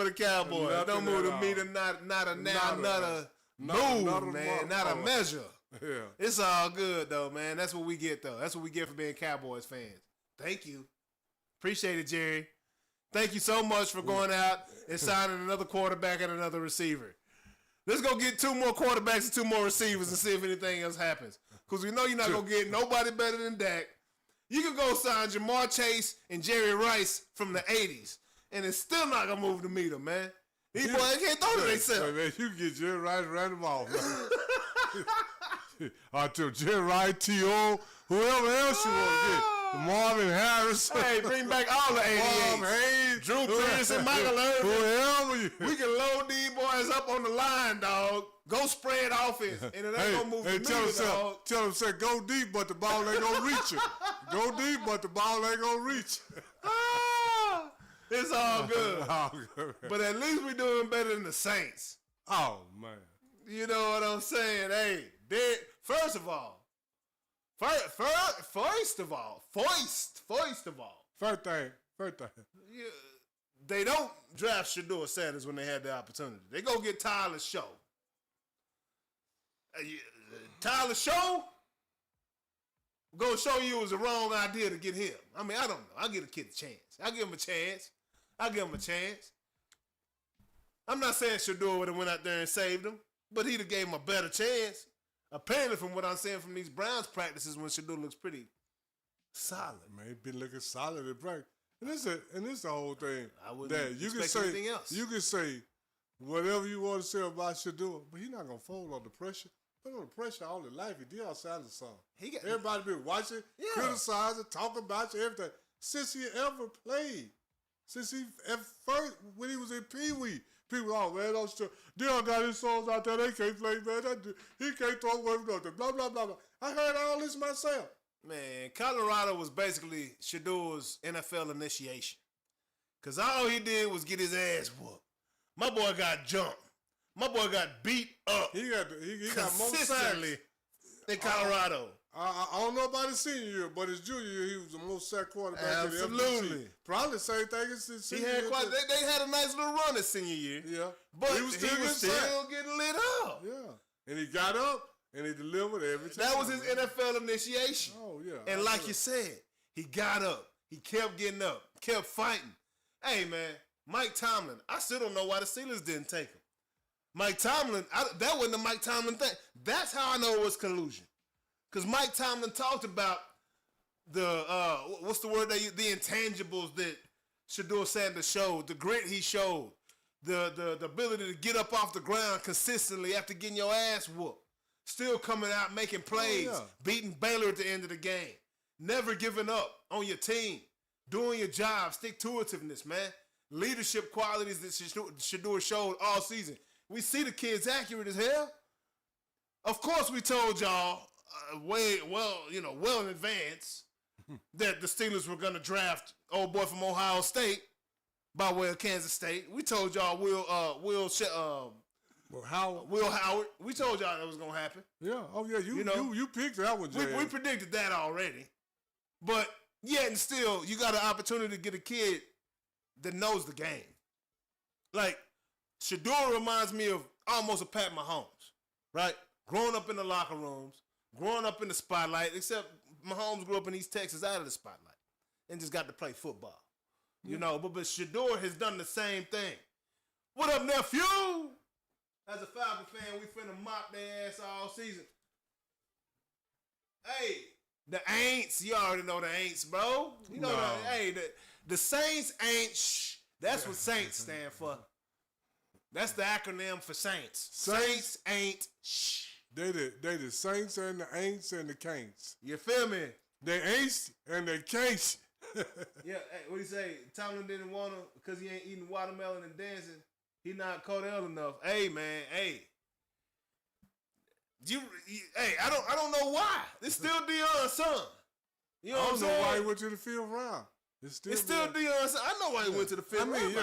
the Cowboys. Nothing don't move the meter. Not a move, man. Not a measure. Yeah. It's all good though, man. That's what we get though. That's what we get for being Cowboys fans. Thank you. Appreciate it, Jerry. Thank you so much for going out and signing another quarterback and another receiver. Let's go get 2 more quarterbacks and 2 more receivers and see if anything else happens. Because we know you're not going to get nobody better than Dak. You can go sign Jamar Chase and Jerry Rice from the 80s, and it's still not going to move the meter, man. These boys can't throw to themselves. Man, you can get Jerry Rice right them off. Until Jerry Rice, T.O., whoever else you want to get. Marvin Harris. Hey, bring back all the 88s. Drew Pearson, Michael Irvin. Whoever you. We can load these boys up on the line, dog. Go spread offense, and it ain't going to move the meter, dog. Tell them, say, go deep, but the ball ain't going to reach you. Go deep, but the ball ain't going to reach you. It's all good. All good. But at least we doing better than the Saints. Oh, man. You know what I'm saying? Hey, first of all, First of all, they don't draft Shedeur Sanders when they had the opportunity. They go get Tyler Show. Tyler Show gonna show you it was the wrong idea to get him. I mean, I don't know. I'll give a kid a chance. I'll give him a chance. I'm not saying Shedeur would have went out there and saved him, but he'd have gave him a better chance. Apparently, from what I'm saying from these Browns practices, when Shedeur looks pretty solid. Man, he been looking solid in practice. And this the whole thing. I wouldn't that you expect can say anything else. You can say whatever you want to say about Shedeur, but he's not gonna fold under pressure. Put on the pressure all his life. He did outside the song. Everybody been watching, criticizing, talking about you, everything. Since he ever played. Since he at first when he was in Pee Wee. People, oh man, don't still. Dion got his songs out there. They can't play, man. He can't throw away from nothing. Blah blah blah blah. I heard all this myself. Man, Colorado was basically Shedeur's NFL initiation. Cause all he did was get his ass whooped. My boy got jumped. My boy got beat up. He got more consistently sacks in Colorado. I don't know about his senior year, but his junior year, he was the most sacked quarterback Absolutely. in the FBC. Probably the same thing as his senior year. They had a nice little run his senior year. Yeah. But he was still getting lit up. Yeah. And he got up and he delivered every time. That was his NFL initiation. Oh, yeah. And like you said, he got up. He kept getting up. Kept fighting. Hey, man, Mike Tomlin, I still don't know why the Steelers didn't take him. Mike Tomlin, that wasn't the Mike Tomlin thing. That's how I know it was collusion. Because Mike Tomlin talked about the, what's the word they use? The intangibles that Shedeur Sanders showed, the grit he showed, the ability to get up off the ground consistently after getting your ass whooped. Still coming out, making plays, beating Baylor at the end of the game. Never giving up on your team. Doing your job, stick-to-itiveness, man. Leadership qualities that Shedeur showed all season. We see the kid's accurate as hell. Of course, we told y'all well in advance that the Steelers were going to draft old boy from Ohio State by way of Kansas State. We told y'all Will Howard. We told y'all that was going to happen. Yeah. Oh yeah. You picked that one, Jay. We predicted that already. But yet and still, you got an opportunity to get a kid that knows the game. Like, Shedeur reminds me of almost a Pat Mahomes, right? Growing up in the locker rooms, growing up in the spotlight, except Mahomes grew up in East Texas out of the spotlight and just got to play football. You know, but Shedeur has done the same thing. What up, nephew? As a Falcon fan, we finna mop their ass all season. Hey, the Aints, you already know the Aints, bro. You know the Saints ain't shh. That's what Saints stand for. That's the acronym for Saints. Saints ain't shh. They the Saints and the Aints and the Caints. You feel me? They Aints and they Caints. Yeah, hey, what do you say? Tomlin didn't want him because he ain't eating watermelon and dancing. He not Cordell enough. Hey, man, hey. I don't know why. It's still Deion's son. You know what I'm saying? I don't know why he went to the field round. It's still Deion's son. I know why he went to the field round.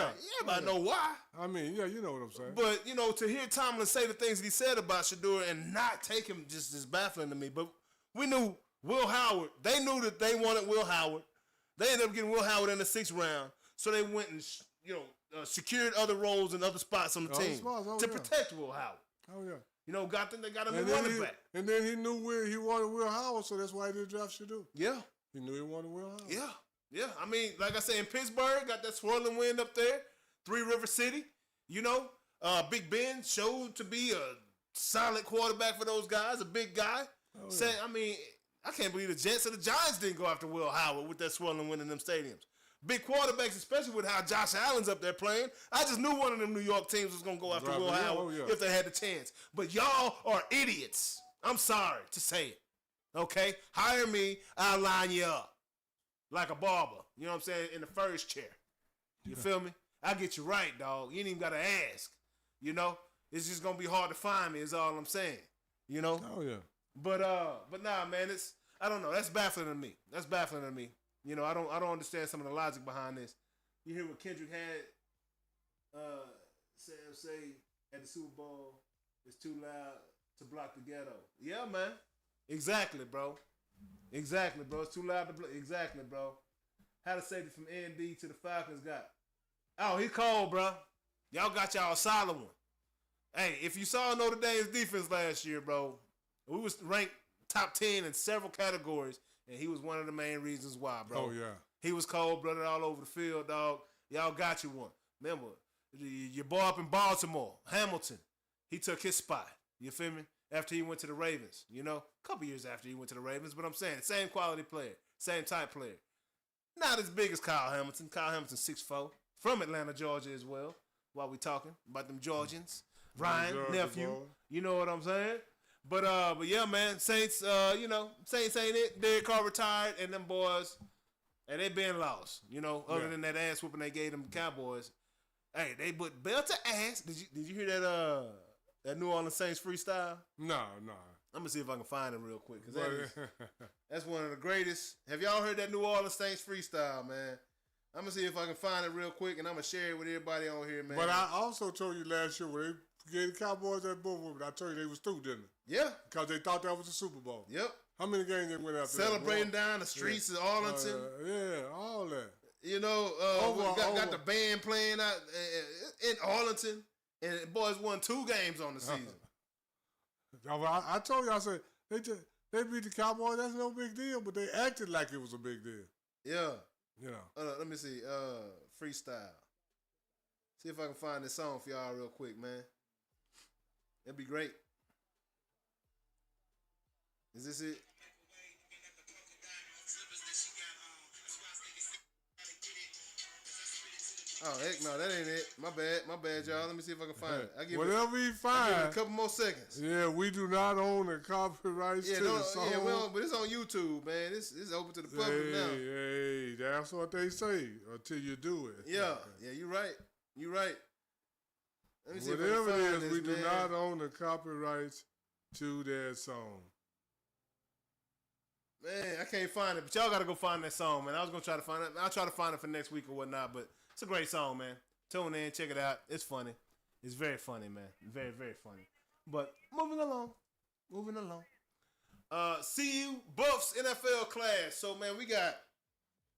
Everybody know why. I mean, yeah, you know what I'm saying. But, you know, to hear Tomlin say the things that he said about Shedeur and not take him just is baffling to me. But we knew Will Howard. They knew that they wanted Will Howard. They ended up getting Will Howard in the 6th round. So they went and, secured other roles and other spots on the team to protect Will Howard. Oh, yeah. You know, they got him in running back. And then he knew where he wanted Will Howard, so that's why he did draft Shedeur. Yeah. He knew he wanted Will Howard. Yeah. I mean, like I say, in Pittsburgh, got that swirling wind up there. 3 River City, Big Ben showed to be a solid quarterback for those guys, a big guy. I can't believe the Jets or the Giants didn't go after Will Howard with that swirling wind in them stadiums. Big quarterbacks, especially with how Josh Allen's up there playing. I just knew one of them New York teams was going to go after Will Howard if they had the chance. But y'all are idiots. I'm sorry to say it. Okay? Hire me, I'll line you up. Like a barber. You know what I'm saying? In the first chair. You feel me? I'll get you right, dog. You ain't even got to ask. It's just going to be hard to find me is all I'm saying. Oh, yeah. But nah, man, I don't know. That's baffling to me. I don't understand some of the logic behind this. You hear what Kendrick had Sam say at the Super Bowl? It's too loud to block the ghetto. Yeah, man. Exactly, bro. Exactly, bro. It's too loud to block. Exactly, bro. How the safety from ND to the Falcons got? Oh, he cold, bro. Y'all got y'all a solid one. Hey, if you saw Notre Dame's defense last year, bro, we was ranked top 10 in several categories, and he was one of the main reasons why, bro. Oh, yeah. He was cold-blooded all over the field, dog. Y'all got you one. Remember, your boy up in Baltimore, Hamilton, he took his spot. You feel me? After he went to the Ravens, you know? A couple years after he went to the Ravens, but I'm saying, same quality player, same type player. Not as big as Kyle Hamilton. Kyle Hamilton's 6'4", from Atlanta, Georgia as well, while we talking about them Georgians. Ryan, Georgia nephew, boy. you know what I'm saying? But yeah, man, Saints, Saints ain't it. Derek Carr retired, and them boys, and they been lost. You know, other than that ass whooping they gave them Cowboys. Hey, they put belt to ass. Did you hear that New Orleans Saints freestyle? No. I'm gonna see if I can find it real quick, because that's one of the greatest. Have y'all heard that New Orleans Saints freestyle, man? I'm gonna see if I can find it real quick, and I'm gonna share it with everybody on here, man. But I also told you last year when they gave the Cowboys that bull, I told you they was through, didn't they? Yeah. Because they thought that was a Super Bowl. Yep. How many games they went after Celebrating down the streets of Arlington. Yeah, all that. You know, got the band playing out in Arlington, and the boys won 2 games on the season. I told you, I said, they beat the Cowboys, that's no big deal, but they acted like it was a big deal. Yeah. You know. Let me see. Freestyle. See if I can find this song for y'all real quick, man. That'd be great. Is this it? Oh, heck no, that ain't it. My bad, y'all. Let me see if I can find it. Whatever you find. I'll give it a couple more seconds. Yeah, we do not own the copyrights to the song. Yeah, but it's on YouTube, man. This is open to the public now. Hey, that's what they say until you do it. Yeah, you're right. You're right. Let me see Whatever if I can it find is, this, we do man. not own the copyrights to that song. Man, I can't find it, but y'all got to go find that song, man. I was going to try to find it. I'll try to find it for next week or whatnot, but it's a great song, man. Tune in, check it out. It's funny. It's very funny, man. Very, very funny. But moving along. CU Buffs NFL class. So, man, we got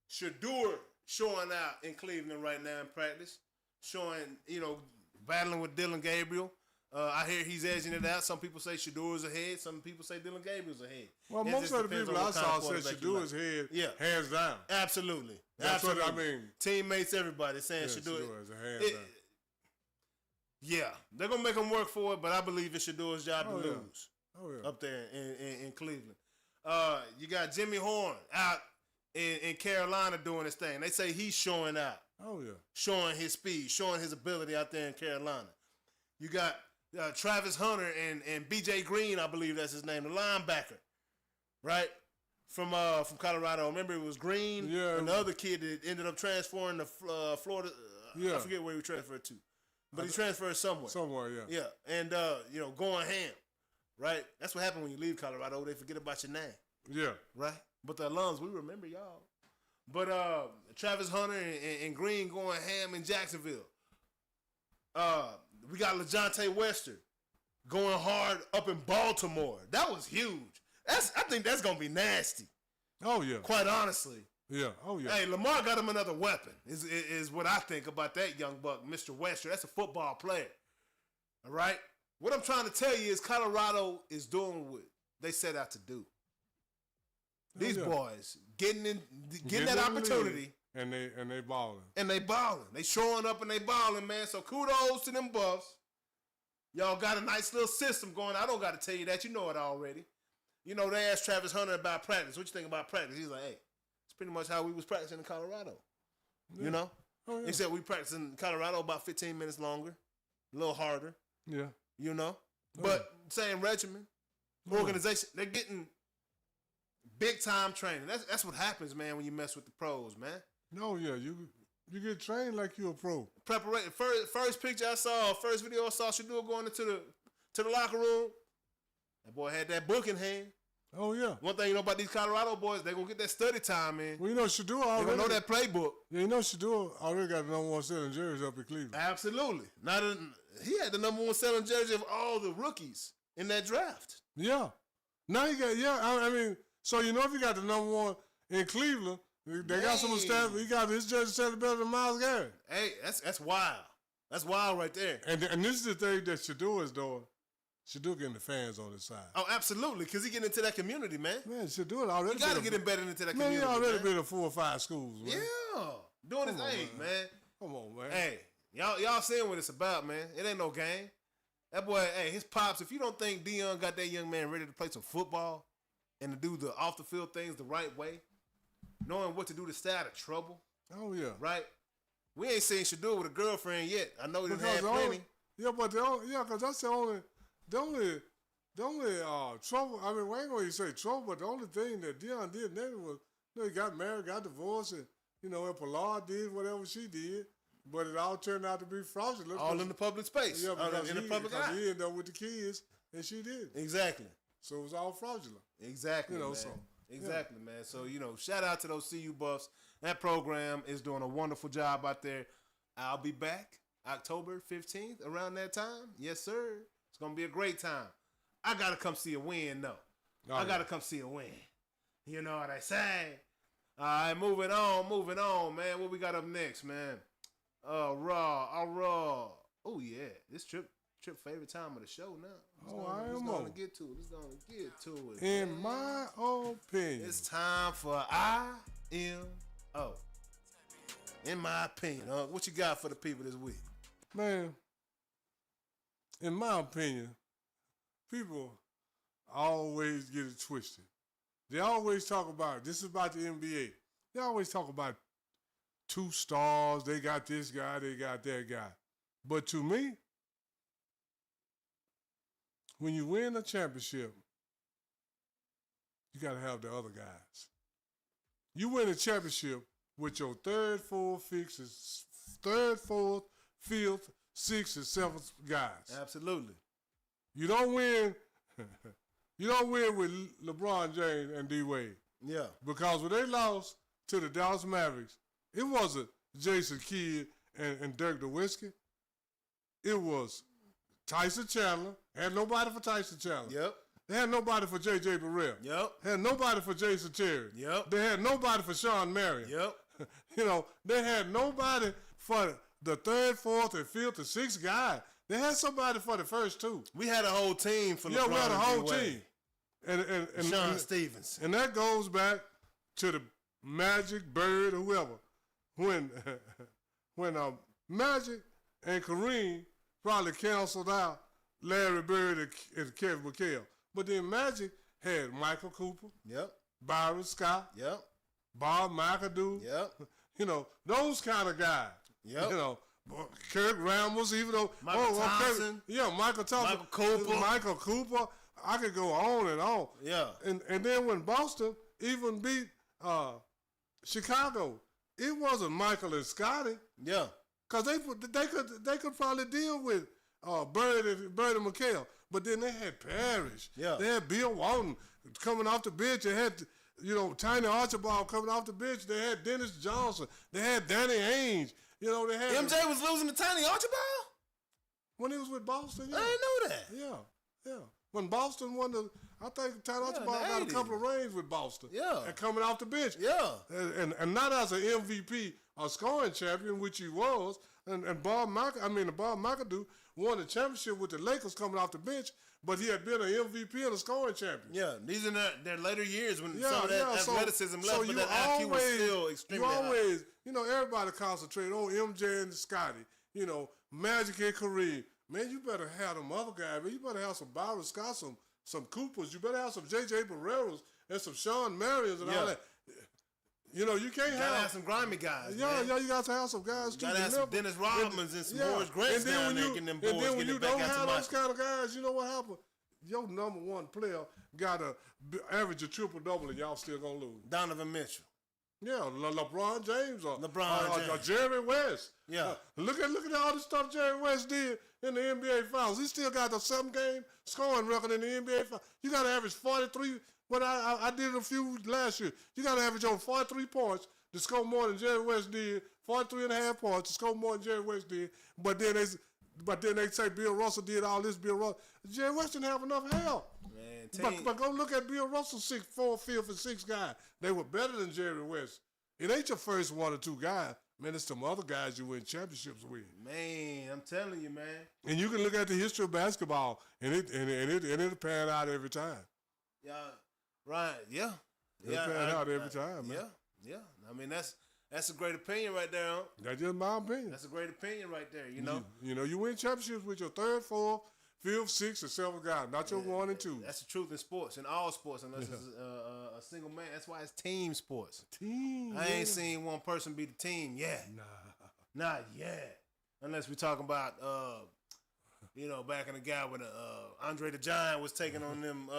Shador showing out in Cleveland right now in practice. Showing, battling with Dylan Gabriel. I hear he's edging it out. Some people say Shador's ahead. Some people say Dylan Gabriel's ahead. Well, most of the people I saw said Shador's ahead, hands down. Absolutely. That's what I mean. Teammates, everybody saying Shador is a hands down. Yeah, they're going to make him work for it, but I believe it's Shador's job to lose up there in Cleveland. You got Jimmy Horn out in Carolina doing his thing. They say he's showing out. Oh, yeah. Showing his speed, showing his ability out there in Carolina. You got Travis Hunter and B.J. Green, I believe that's his name, the linebacker, right? From Colorado. Remember, it was Green and the other kid that ended up transferring to Florida. I forget where he transferred to. But he transferred somewhere. Somewhere, yeah. Yeah, and, going ham, right? That's what happened when you leave Colorado. They forget about your name. Yeah. Right? But the alums, we remember y'all. But Travis Hunter and Green going ham in Jacksonville. We got LaJohntay Wester going hard up in Baltimore. That was huge. I think that's going to be nasty. Oh, yeah. Quite honestly. Yeah. Oh, yeah. Hey, Lamar got him another weapon, is what I think about that young buck, Mr. Wester. That's a football player. All right? What I'm trying to tell you is Colorado is doing what they set out to do. These boys getting that opportunity. And they balling. And they balling. They showing up and they balling, man. So kudos to them Buffs. Y'all got a nice little system going. I don't got to tell you that. You know it already. They asked Travis Hunter about practice. What you think about practice? He's like, hey, it's pretty much how we was practicing in Colorado. Yeah. Oh, yeah. Except we practiced in Colorado about 15 minutes longer. A little harder. Yeah. But same regimen. Organization. They're getting big time training. That's what happens, man, when you mess with the pros, man. No, yeah, you get trained like you're a pro. Preparation. First picture I saw, first video I saw Shador going into the locker room. That boy had that book in hand. Oh, yeah. One thing you know about these Colorado boys, they're going to get that study time in. Well, you know, Shador already. They're going to know that playbook. Yeah, you know, Shador already got the number 1 selling jersey up in Cleveland. Absolutely. He had the number 1 selling jersey of all the rookies in that draft. Yeah. Now he got, I mean, so you know if he got the number 1 in Cleveland, they got some stats. He got his jersey selling better than Myles Garrett. Hey, that's wild. That's wild right there. And this is the thing that Shador is doing. Shador getting the fans on his side. Oh, absolutely, because he getting into that community, man. Man, Shador already. You got to get embedded into that community, Man, he already been to 4 or 5 schools, man. Yeah. Doing his thing, man. Come on, man. Hey, y'all seeing what it's about, man. It ain't no game. That boy, hey, his pops, if you don't think Deion got that young man ready to play some football and to do the off-the-field things the right way, knowing what to do to stay out of trouble. Oh, yeah. Right? We ain't seen Shador with a girlfriend yet. I know he done had plenty. Because that's the only trouble. I mean, we ain't going to say trouble, but the only thing that Deion did then was, he got married, got divorced, and, and Pilar did whatever she did. But it all turned out to be fraudulent. All in the public space. Yeah, in the public eye. He ended up with the kids, and she did. Exactly. So it was all fraudulent. Exactly, man. Exactly, man. So, shout out to those CU Buffs. That program is doing a wonderful job out there. I'll be back October 15th around that time. Yes, sir. It's going to be a great time. I got to come see a win, though. I got to come see a win. You know what I say? All right, moving on, man. What we got up next, man? Raw. Oh, yeah. This Trip favorite time of the show now. Let's go and get to it. In my opinion. It's time for IMO. In my opinion. What you got for the people this week? Man, in my opinion, people always get it twisted. They always talk about, this is about the NBA. They always talk about 2 stars. They got this guy, they got that guy. But to me, when you win a championship, you got to have the other guys. You win a championship with your 3rd, 4th, 5th, 6th, and 7th guys. Absolutely. You don't win. You don't win with LeBron James and D Wade. Yeah. Because when they lost to the Dallas Mavericks, it wasn't Jason Kidd and Dirk Nowitzki. It was Tyson Chandler. Had nobody for Tyson Chandler. Yep. They had nobody for J.J. Burrell. Yep. Had nobody for Jason Terry. Yep. They had nobody for Sean Marion. Yep. They had nobody for the 3rd, 4th, and 5th, and 6th guy. They had somebody for the first 2. We had a whole team for LeBron. Yeah, we had a whole team. And Sean Stevens. And that goes back to the Magic, Bird, whoever. When Magic and Kareem probably canceled out Larry Bird and Kevin McHale. But then Magic had Michael Cooper. Yep. Byron Scott. Yep. Bob McAdoo. Yep. Those kind of guys. Yep. Kirk Ramos, even though Michael Thompson. Michael Thompson. Michael Cooper. I could go on and on. Yeah. And then when Boston even beat Chicago, it wasn't Michael and Scotty. Yeah. Because they could probably deal with Bird and McHale. But then they had Parrish. Yeah. They had Bill Walton coming off the bench. They had, Tiny Archibald coming off the bench. They had Dennis Johnson. They had Danny Ainge. They had MJ was losing to Tiny Archibald? When he was with Boston, yeah. I didn't know that. Yeah. When Boston won I think Tiny Archibald got a couple of rings with Boston. Yeah. And coming off the bench. Yeah. And not as an MVP or scoring champion, which he was. And Bob McAdoo won the championship with the Lakers coming off the bench, but he had been an MVP and a scoring champion. Yeah, these are their later years when some of that athleticism left, so but that IQ was still extremely high. Everybody concentrate on MJ and Scotty, Magic and Kareem. Man, you better have them other guys, man. You better have some Byron Scott, some Coopers. You better have some J.J. Barreros and some Sean Marions and all that. You can't have some grimy guys. Yeah, you got to have some guys. You got to have some Dennis Rodmans and some Morris Grants down there getting them boys. And then when you don't have those kind of guys, you know what happened? Your number 1 player got to average a triple-double and y'all still going to lose. Donovan Mitchell. Yeah, LeBron James or James. Jerry West. Yeah. Look at all the stuff Jerry West did in the NBA Finals. He still got the 7-game scoring record in the NBA Finals. You got to average 43 But I did it a few last year. You got to average over 43 points to score more than Jerry West did. 43.5 points to score more than Jerry West did. But then they say Bill Russell did all this. Bill Russell, Jerry West didn't have enough help. Man, but go look at Bill Russell's 6'4", 5th, and 6th guy. They were better than Jerry West. It ain't your first 1 or 2 guys. Man, it's some other guys you win championships with. Man, I'm telling you, man. And you can look at the history of basketball, and it'll pan out every time. Yeah, right. Yeah, it'll pan out every time, man. Yeah. I mean, that's a great opinion right there, huh? That's just my opinion. That's a great opinion right there. You know, you win championships with your 3rd, 4th, 5th, 6th, and 7th guy, not your 1 and 2. That's the truth in sports, in all sports, unless it's a single man. That's why it's team sports. I ain't seen one person be the team yet. Nah. Not yet. Unless we're talking about, back in the guy when Andre the Giant was taking on them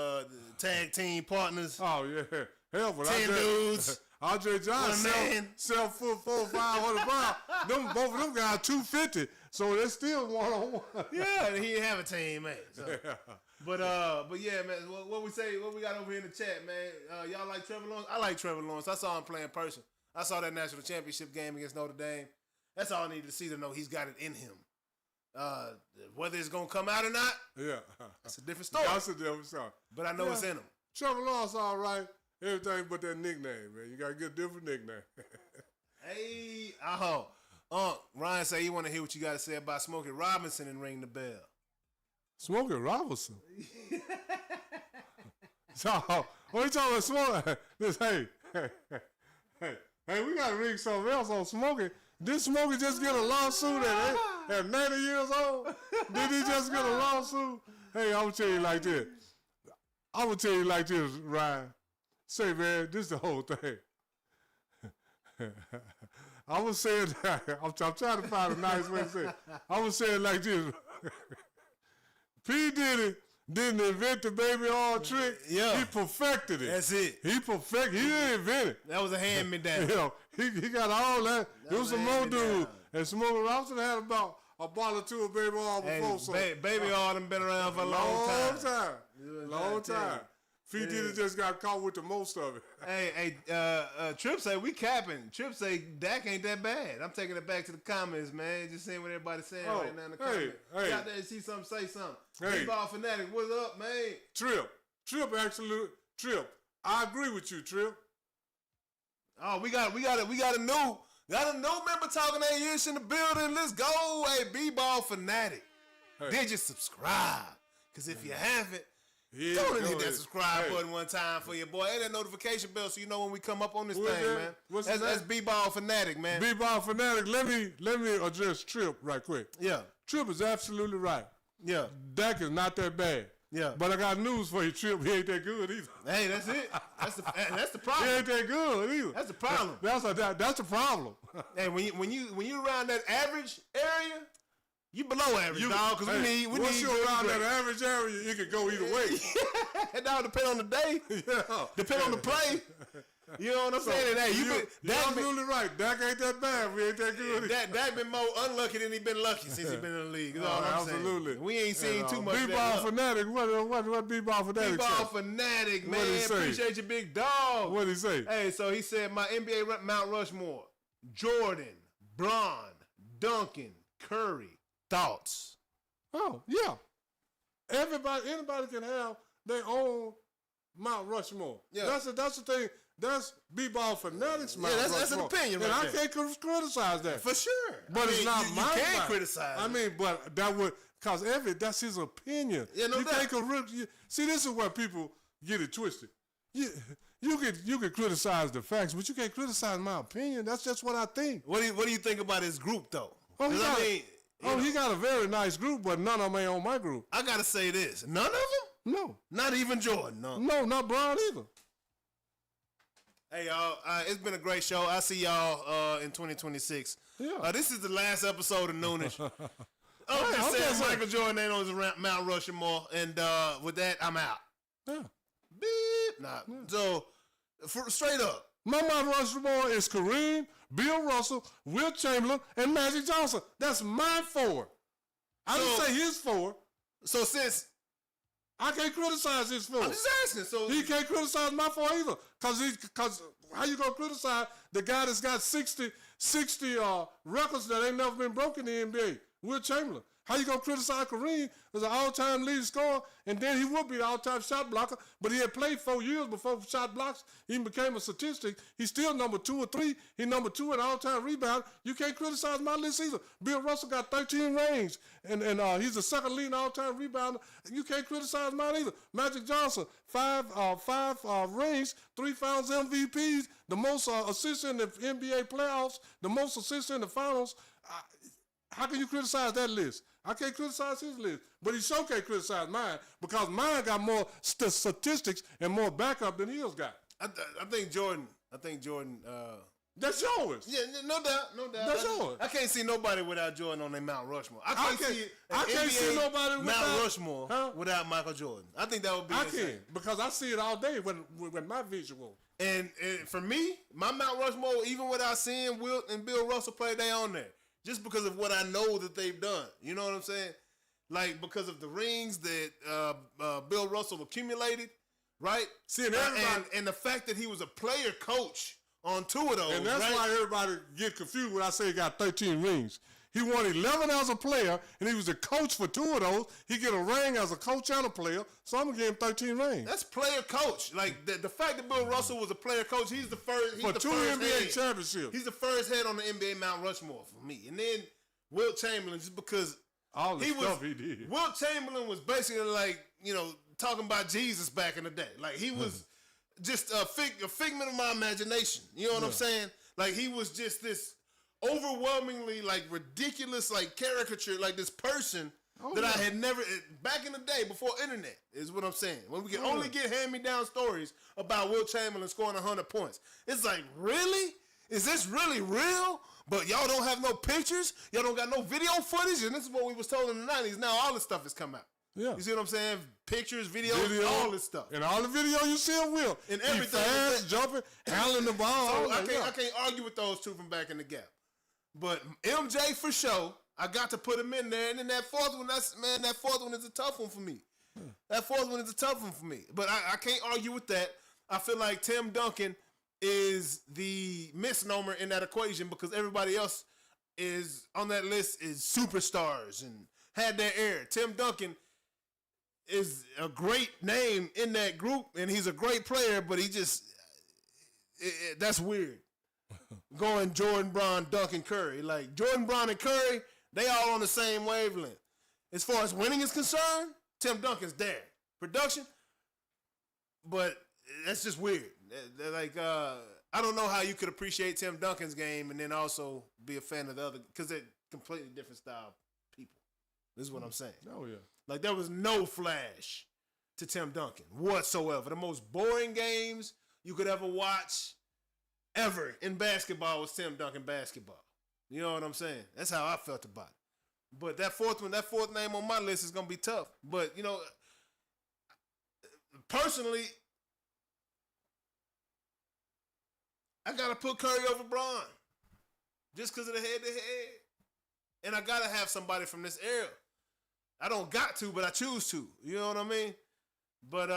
tag team partners. Oh, yeah. Hell, but 10 dudes. Andre Johnson, 7 foot 4, 500 pounds. Both of them guys 250, so they're still 1-on-1. Yeah, and he didn't have a team, man. So. Yeah. But yeah, man. What we got over here in the chat, man? Y'all like Trevor Lawrence? I like Trevor Lawrence. I saw him play in person. I saw that national championship game against Notre Dame. That's all I need to see to know he's got it in him. Whether it's gonna come out or not, that's a different story. That's a different story. But I know it's in him. Trevor Lawrence, all right. Everything but that nickname, man. You got to get a different nickname. Hey, Ryan say he want to hear what you got to say about Smokey Robinson and ring the bell. Smokey Robinson? So, what you talking about Smokey? Hey, we got to ring something else on Smokey. Did Smokey just get a lawsuit at 90 years old? Did he just get a lawsuit? Hey, I'm going to tell you like this, Ryan. Say, man, this is the whole thing. I was saying that. I'm trying to find a nice way to say it. I was saying like this. P. Diddy didn't invent the baby oil trick. Yeah. He perfected it. That's it. He didn't invent it. That was a hand-me-down. He got all that. It was some more dude. And Smokey Robinson had about a bottle or 2 of baby oil before. So. Baby oil done been around for a long time. Long time. P. Diddy just got caught with the most of it. Hey, Trip say we capping. Trip say Dak ain't that bad. I'm taking it back to the comments, man. Just saying what everybody's saying right now in the comments. Hey. Out there, see something, say something. Hey. Ball fanatic, what's up, man? Trip, I agree with you, Trip. Oh, we got a new member talking that ish in the building. Let's go. Hey, B-Ball fanatic. Hey. Did you subscribe? Because if you haven't, go and hit that subscribe button one time for your boy. Hit that notification bell so you know when we come up on this thing, man. That's B-Ball fanatic, man. B-Ball fanatic. Let me address Trip right quick. Yeah. Trip is absolutely right. Yeah. Dak is not that bad. Yeah. But I got news for you, Trip. He ain't that good either. Hey, that's it. That's the problem. He ain't that good either. That's the problem. That's the problem. Hey, when you around that average area, you below average, dog. Because we need. Once you're around that average area, it could go either way. It all depend on the day. Yeah. Depend on the play. You know what I'm saying? Hey, you're absolutely right. Dak ain't that bad. We ain't that good. Dak been more unlucky than he been lucky since he been in the league. That's all I'm saying. Absolutely. We ain't seen too much. B-Ball fanatic. What B-Ball fanatic? B-Ball fanatic, man. Appreciate you, big dog. What'd he say? Hey, so he said my NBA Mount Rushmore: Jordan, Bron, Duncan, Curry. Thoughts? Oh yeah. Anybody can have their own Mount Rushmore. Yeah. That's the thing. That's B-Ball fanatics. Yeah, that's an opinion, and right I can't criticize that for sure. But it's not you my. You can't criticize. I mean, but that would cause that's his opinion. Yeah, no doubt. See, this is where people get it twisted. You can criticize the facts, but you can't criticize my opinion. That's just what I think. What do you think about his group though? He got a very nice group, but none of them ain't on my group. I gotta say this: none of them. No, not even Jordan. No, not Bron either. Hey y'all, it's been a great show. I'll see y'all in 2026. Yeah. This is the last episode of Noonish. Michael Jordan ain't on his Mount Rushmore, and with that, I'm out. Yeah. Beep. Nah. Yeah. So, straight up, my Mount Rushmore is Kareem, Bill Russell, Will Chamberlain, and Magic Johnson. That's my 4. I didn't say his 4. So since I can't criticize his for. I'm just asking. So he can't criticize my for either. Cause how you gonna criticize the guy that's got 60 records that ain't never been broken in the NBA? Will Chamberlain. How you gonna criticize Kareem as an all-time leading scorer, and then he would be the all-time shot blocker, but he had played 4 years before shot blocks even became a statistic. He's still number 2 or 3. He's number 2 in all-time rebound. You can't criticize my list either. Bill Russell got 13 rings, and he's the second leading all-time rebounder. You can't criticize mine either. Magic Johnson, five rings, 3 Finals MVPs, the most assists in the NBA playoffs, the most assists in the finals. How can you criticize that list? I can't criticize his list, but he sure can't criticize mine because mine got more statistics and more backup than his got. I think Jordan. That's yours. Yeah, no doubt. That's yours. I can't see nobody without Jordan on their Mount Rushmore. I can't see nobody without Mount Rushmore without Michael Jordan. I think that would be. I can because I see it all day when my visual. And for me, my Mount Rushmore, even without seeing Wilt and Bill Russell play, they on there. Just because of what I know that they've done. You know what I'm saying? Like, because of the rings that Bill Russell accumulated, right? See, and, and the fact that he was a player coach on 2 of those, and that's right? why everybody get confused when I say he got 13 rings. He won 11 as a player, and he was a coach for 2 of those. He get a ring as a coach and a player, so I'm going to give him 13 rings. That's player coach. Like, the fact that Bill Russell was a player coach, he's the first. For 2 NBA championships. He's the first head on the NBA Mount Rushmore for me. And then Wilt Chamberlain, just because all the stuff he did. Wilt Chamberlain was basically like, talking about Jesus back in the day. Like, he was just a figment of my imagination. You know what I'm saying? Like, he was just this overwhelmingly ridiculous caricature, this person that I had never back in the day before internet is what I'm saying. When we can only get hand-me-down stories about Wilt Chamberlain scoring 100 points. It's like, really? Is this really real? But y'all don't have no pictures? Y'all don't got no video footage? And this is what we was told in the 90s. Now all this stuff has come out. Yeah. You see what I'm saying? Pictures, videos, all this stuff. And all the video you see of Will. And everything. He fast, jumping, handling the ball. So I can't argue with those two from back in the gap. But MJ for sure, I got to put him in there. And then that fourth one, that fourth one is a tough one for me. That fourth one is a tough one for me. But I can't argue with that. I feel like Tim Duncan is the misnomer in that equation because everybody else is on that list is superstars and had their air. Tim Duncan is a great name in that group, and he's a great player, but he just that's weird. Going Jordan, Brown, Duncan, Curry. Like, Jordan, Brown, and Curry, they all on the same wavelength. As far as winning is concerned, Tim Duncan's there. Production, but that's just weird. I don't know how you could appreciate Tim Duncan's game and then also be a fan of the other, because they're completely different style people. This is what I'm saying. Oh, yeah. Like, there was no flash to Tim Duncan whatsoever. The most boring games you could ever watch ever in basketball was Tim Duncan basketball. You know what I'm saying? That's how I felt about it. But that fourth name on my list is going to be tough. But, personally, I got to put Curry over Bron just because of the head-to-head. And I got to have somebody from this era. I don't got to, but I choose to. You know what I mean? But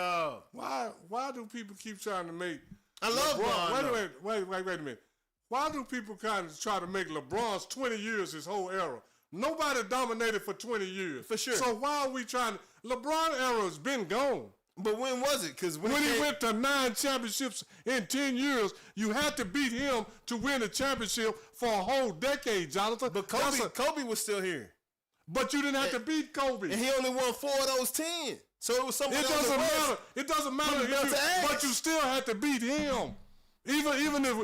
why do people keep trying to make I love LeBron. Wait a minute. Why do people kind of try to make LeBron's 20 years his whole era? Nobody dominated for 20 years. For sure. So why are we trying to... LeBron era's been gone. But when was it? Because when he went to 9 championships in 10 years, you had to beat him to win a championship for a whole decade, Jonathan. But Kobe was still here. But you didn't have to beat Kobe. And he only won 4 of those 10. So it was something else. It doesn't matter. But you still had to beat him. Even the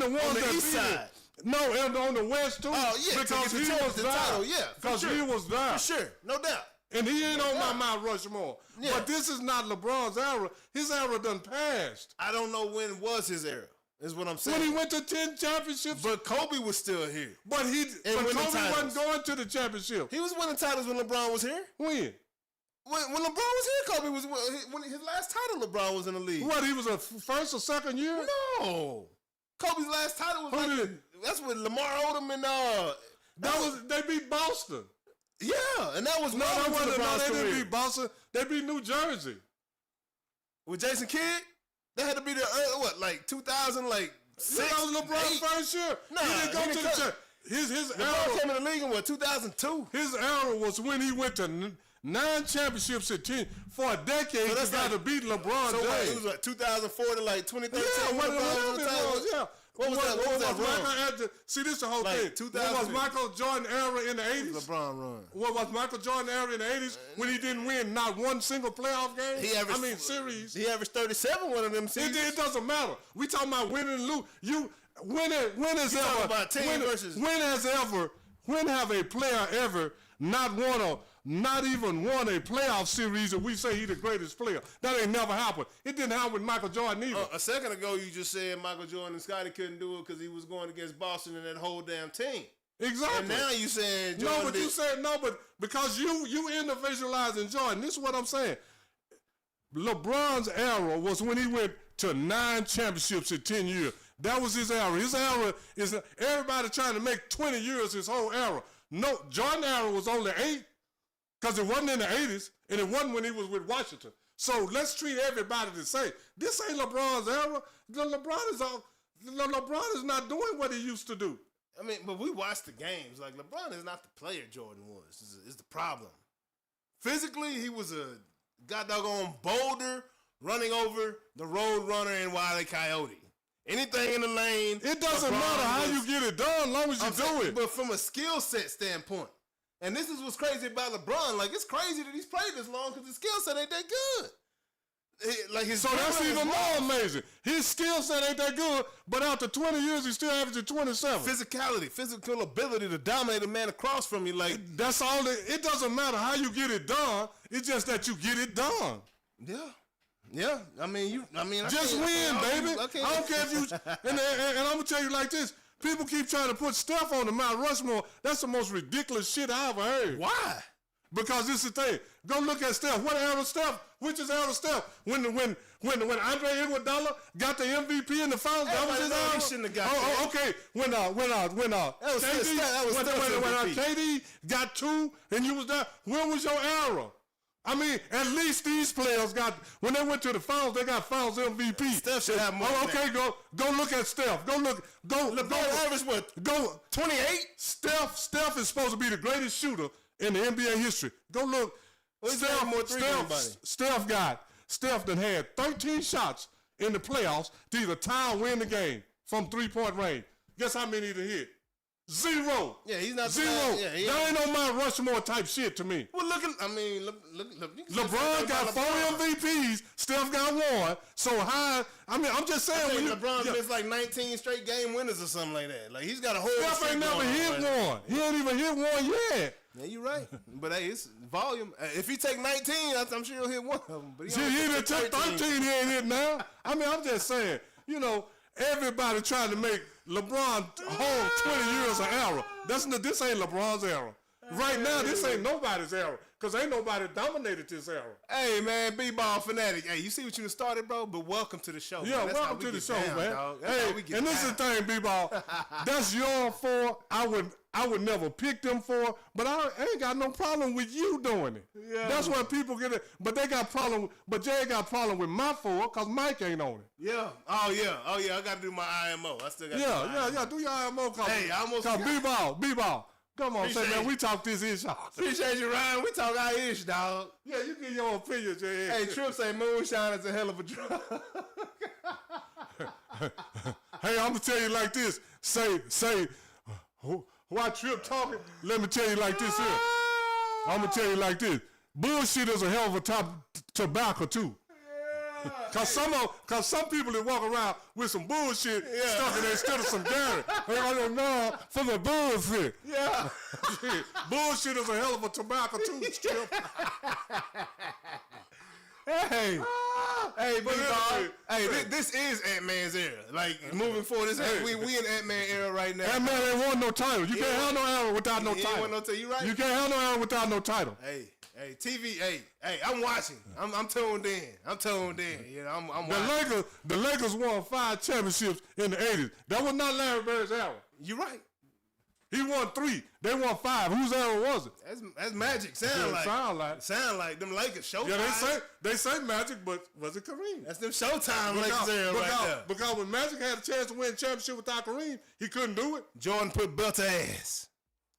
ones that east side. No, and on the West too. Oh yeah, because he was there. Title, yeah, because he was there. For sure, no doubt. And he ain't on my Mount Rushmore. Yeah. But this is not LeBron's era. His era done passed. I don't know when was his era. Is what I'm saying. When he went to 10 championships. But Kobe was still here. But Kobe wasn't going to the championship. He was winning titles when LeBron was here. When? When LeBron was here, Kobe was when his last title. LeBron was in the league. What? He was a first or second year? No, Kobe's last title was that's with Lamar Odom and they beat Boston. Yeah, and that was No, they didn't beat Boston. They beat New Jersey. With Jason Kidd, they had to be there. Like 2000, like 6? That was LeBron's first year. Nah, he didn't go to the his LeBron era. came in the league in what, 2002? His era was when he went to 9 championships at 10 for a decade. So he got to beat LeBron so James. It was like 2004 to like 2013. Yeah, whatever it was. Yeah. What was that run? See, this is the whole Like thing. What was Michael Jordan era in the 80s? LeBron run. What was Michael Jordan era in the 80s when he didn't win not one single playoff game? Series. He averaged 37 one of them series. It doesn't matter. We talking about winning and lose. When have a player ever not even won a playoff series and we say he's the greatest player? That ain't never happened. It didn't happen with Michael Jordan either. A second ago, you just said Michael Jordan and Scottie couldn't do it because he was going against Boston and that whole damn team. Exactly. And now you saying Jordan you said no, but because you individualizing Jordan. This is what I'm saying. LeBron's era was when he went to 9 championships in 10 years. That was his era. His era is everybody trying to make 20 years his whole era. No, Jordan era was only 8 because it wasn't in the 80s and it wasn't when he was with Washington. So let's treat everybody the same. This ain't LeBron's era. LeBron is not doing what he used to do. I mean, but we watched the games. Like, LeBron is not the player Jordan was. Is the problem. Physically, he was a goddamn boulder running over the road runner in Wile E. Coyote. Anything in the lane. It doesn't matter how you get it done as long as you do it. But from a skill set standpoint, and this is what's crazy about LeBron. Like, it's crazy that he's played this long because his skill set ain't that good. So that's even more amazing. His skill set ain't that good, but after 20 years, he's still averaging 27. Physicality, physical ability to dominate a man across from you. Like, that's all. It doesn't matter how you get it done. It's just that you get it done. Yeah. I mean, just win, baby. I don't care if you. And I'm gonna tell you like this. People keep trying to put Steph on the Mount Rushmore. That's the most ridiculous shit I ever heard. Why? Because this is the thing. Go look at Steph. What era Steph? Which is era Steph? When Andre Iguodala got the MVP in the finals, that was his era. He shouldn't have got that. Okay. When KD got 2 and you was there, when was your era? I mean, at least these players got, when they went to the finals, they got finals MVP. Steph should have more. Okay, go look at Steph. LeBron averaged what? 28? Steph is supposed to be the greatest shooter in the NBA history. Go look. Steph done had 13 shots in the playoffs to either tie or win the game from 3-point range. Guess how many he hit? 0. Yeah, he's not 0. That ain't no Mount Rushmore type shit to me. Well, look. LeBron got 4 MVPs. Steph got 1. So high. I mean, I'm just saying. LeBron missed like 19 straight game winners or something like that. Like, he's got a whole. Steph ain't never hit one. He ain't even hit one yet. Yeah, you're right. But hey, it's volume. If he take 19, I'm sure he'll hit one of them. But he didn't take 13. He ain't hit now. I mean, I'm just saying. Everybody trying to make LeBron hold 20 years of era. This ain't LeBron's era. Right now, this ain't nobody's era. Because ain't nobody dominated this era. Hey, man, B-ball fanatic. Hey, you see what you done started, bro? But welcome to the show. Yeah, welcome to the show, man. Hey, and this is the thing, B-ball. That's your 4. I would never pick them 4, but I ain't got no problem with you doing it. Yeah. That's why people get it. But they got problem. But Jay got problem with my 4 because Mike ain't on it. Yeah. Oh yeah. I got to do my IMO. I still got. Yeah. Do your IMO. Hey, I almost. Cause B-ball. Come on, say man, we talk this ish. Appreciate you, Ryan. We talk our ish, dog. Yeah, you get your opinion, Jay. Hey, Trip say moonshine is a hell of a drug. Hey, I'm gonna tell you like this. Say. Why Trip talking? Let me tell you like this here. I'm gonna tell you like this. Bullshit is a hell of a tobacco too. Cause some people that walk around with some bullshit stuck in there instead of some Gary. I don't know for the bullshit. Yeah. Bullshit is a hell of a tobacco too. Hey, B-Dog. Hey, this is Ant-Man's era. Like, moving forward, we in Ant-Man era right now. Ant-Man ain't won no title. You can't have no era without no title. You right. You can't have no era without no title. Hey, TV. Hey, I'm watching. I'm tuned in. I'm watching. The Lakers won 5 championships in the 80s. That was not Larry Bird's era. You're right. He won 3. They won 5. Whose era was it? That's Magic. Sound like them Lakers. Showtime. Yeah, they say Magic, but was it Kareem? That's them Showtime Lakers era right there. Because when Magic had a chance to win a championship without Kareem, he couldn't do it. Jordan put belt to ass.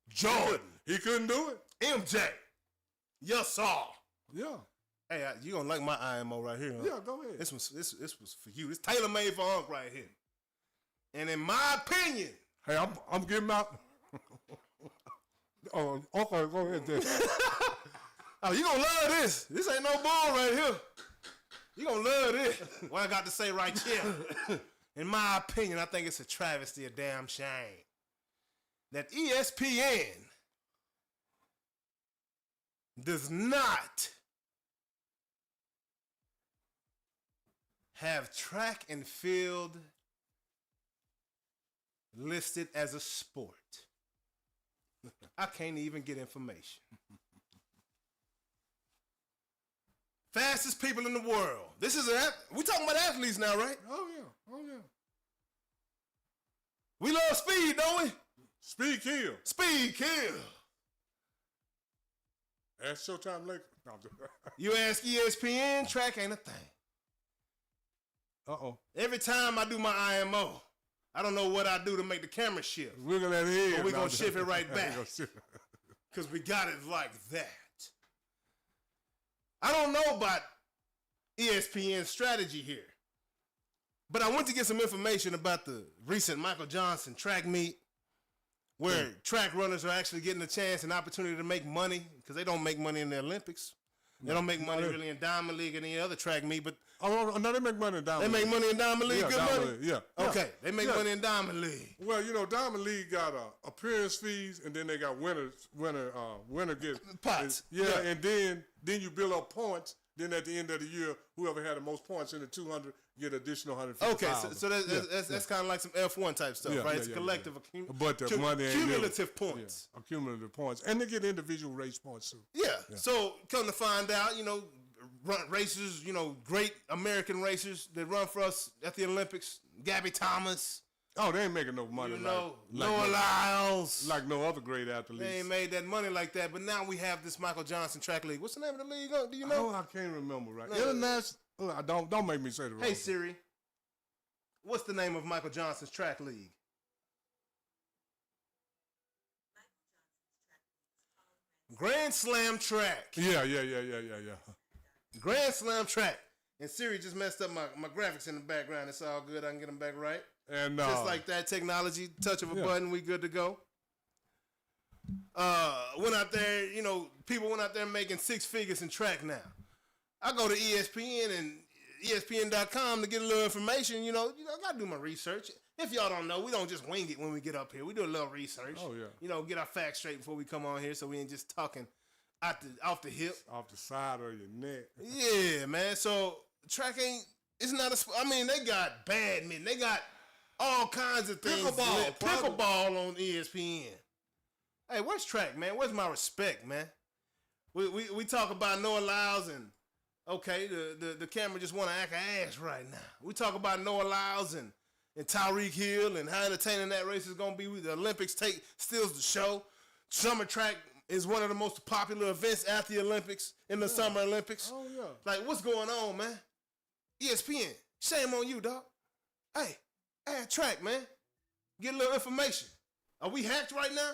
Jordan. He couldn't do it. MJ. Yes, sir. Yeah. Hey, you gonna like my IMO right here? Huh? Yeah, go ahead. This was for you. It's tailor made for Unc right here. And in my opinion, hey, I'm getting out. Oh, okay, go ahead then. Oh, you gonna love this. This ain't no bull right here. You gonna love this. What I got to say right here. In my opinion, I think it's a travesty, a damn shame that ESPN does not have track and field listed as a sport. I can't even get information. Fastest people in the world. This is we talking about athletes now, right? Oh yeah. We love speed, don't we? Speed kill. Speed kill. Ask Showtime Lakers. No, You ask ESPN, track ain't a thing. Every time I do my IMO, I don't know what I do to make the camera shift. Wiggle that head. But we're going to shift it right back. Because we got it like that. I don't know about ESPN's strategy here. But I went to get some information about the recent Michael Johnson track meet where track runners are actually getting a chance and opportunity to make money because they don't make money in the Olympics. They don't make money really in Diamond League and any other track meet, but no, they make money in Diamond League. They make money in Diamond League, good Diamond money? League, yeah. Okay, they make money in Diamond League. Well, Diamond League got appearance fees, and then they got winner get pots. And then you build up points. Then at the end of the year, whoever had the most points in the 200 get additional 150. Okay, so that's kind of like some F1 type stuff, right? It's collective, but the money cumulative points. Cumulative points, and they get individual race points too. Yeah. So come to find out, racers, great American racers that run for us at the Olympics. Gabby Thomas. Oh, they ain't making no money. Noah Lyles. Like no other great athletes. They ain't made that money like that. But now we have this Michael Johnson track league. What's the name of the league? Do you know? Oh, I can't remember right. International. Don't make me say the wrong. Hey Siri, what's the name of Michael Johnson's track league? Grand Slam Track. Yeah. Grand Slam Track. And Siri just messed up my graphics in the background. It's all good. I can get them back right. And just like that, technology, touch of a button, we good to go. Went out there, people went out there making 6 figures in track now. I go to ESPN and ESPN.com to get a little information. I got to do my research. If y'all don't know, we don't just wing it when we get up here. We do a little research. Oh, yeah. Get our facts straight before we come on here so we ain't just talking off the hip. Off the side of your neck. Yeah, man. So track it's not they got badminton. They got all kinds of things. Pickleball on ESPN. Hey, where's track, man? Where's my respect, man? We talk about Noah Lyles and okay, the camera just want to act ass right now. We talk about Noah Lyles and Tyreek Hill and how entertaining that race is gonna be. The Olympics steals the show. Summer track is one of the most popular events at the Olympics in the Summer Olympics. Oh yeah. Like, what's going on, man? ESPN, shame on you, dog. Hey, add track, man. Get a little information. Are we hacked right now?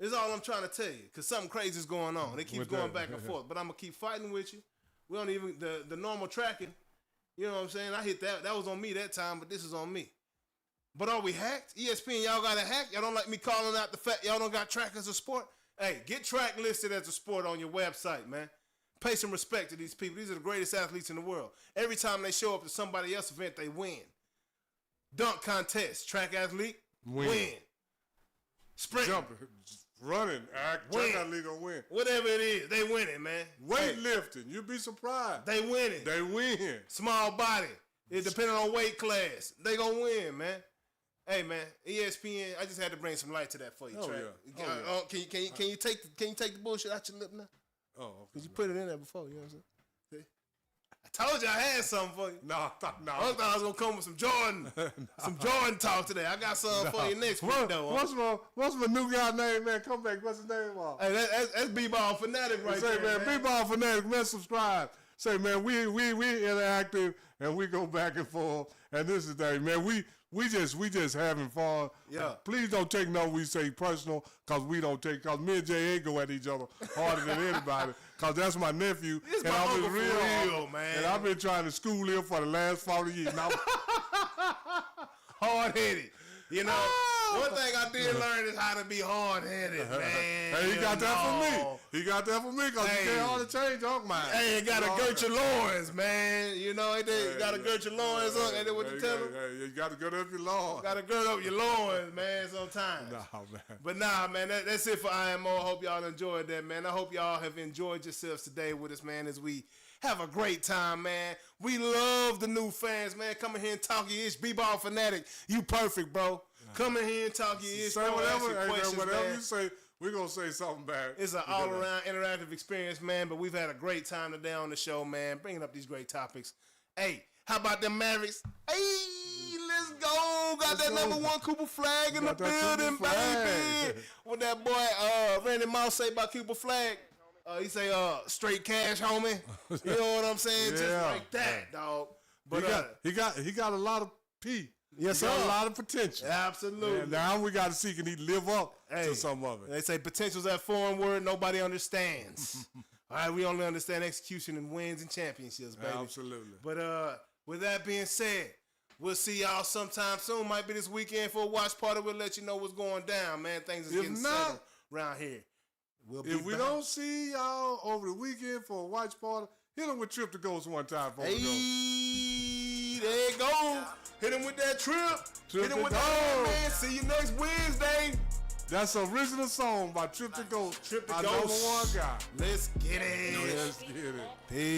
That's all I'm trying to tell you, because something crazy is going on. It keeps going back and forth, but I'm going to keep fighting with you. We don't even, the normal tracking, you know what I'm saying? I hit that. That was on me that time, but this is on me. But are we hacked? ESPN, y'all got to hack? Y'all don't like me calling out the fact y'all don't got track as a sport? Hey, get track listed as a sport on your website, man. Pay some respect to these people. These are the greatest athletes in the world. Every time they show up to somebody else's event, they win. Dunk contest, track athlete, win. Sprint. Jumping, running, track athlete gonna win. Whatever it is, they winning, man. Weightlifting, you'd be surprised. They winning. They win. Small body. It depending on weight class. They gonna win, man. Hey man, ESPN. I just had to bring some light to that for you, Track. Yeah. Can you take the bullshit out your lip now? Oh, okay. Cause you put it in there before. You know what I'm saying? See? I Told you I had something for you. No. I thought I was gonna come with some Jordan, some Jordan talk today. I got something for you next week though. What's my new guy name, man? Come back. What's his name? Hey, that's B-Ball Fanatic right there. Say, man, B-Ball Fanatic, man, subscribe. Say, man, we interactive and we go back and forth. And this is the thing, man. We just having fun. Yeah. Please don't take no we say personal, cause we don't take. Cause me and J.A. go at each other harder than anybody. Cause that's my nephew. It's my uncle for real, man. And I've been trying to school him for the last 40 years. Now, hard-headed. You know, one thing I did learn is how to be hard-headed, man. Hey, he got that for me. He got that for me because he can't hardly change Unc mine. Hey, you gotta girt your loins, man. You know, you gotta girt your loins up. Ain't that what you tell him? You gotta girt up your loins. Gotta girt up your loins, man, sometimes. Nah, man. But nah, man, that's it for IMO. I hope y'all enjoyed that, man. I hope y'all have enjoyed yourselves today with us, man, as we have a great time, man. We love the new fans, man. Come in here and talk your ish. B-Ball Fanatic, you perfect, bro. Come in here and talk your ish. Say whatever you say, we're going to say something back. It's an all-around interactive experience, man, but we've had a great time today on the show, man, bringing up these great topics. Hey, how about them Mavericks? Hey, let's go. Got that number one Cooper Flagg in the building, baby. What that boy Randy Moss say about Cooper Flagg? He say, straight cash, homie. You know what I'm saying? Just like that, dog. But he got a lot of P. Yes, he got a lot of potential. Absolutely. And now we got to see can he live up to some of it. They say potential's that foreign word nobody understands. All right, we only understand execution and wins and championships, baby. Absolutely. But with that being said, we'll see y'all sometime soon. Might be this weekend for a watch party. We'll let you know what's going down, man. Things is getting settled around here. If we don't see y'all over the weekend for a watch party, hit them with Trip to Ghost one time for hey, there you go. Hit him with that trip. Hit him with that, man. See you next Wednesday. That's an original song by Trip to Ghost. Trip to our Ghost. number one guy. Let's get it. Let's get it. Peace.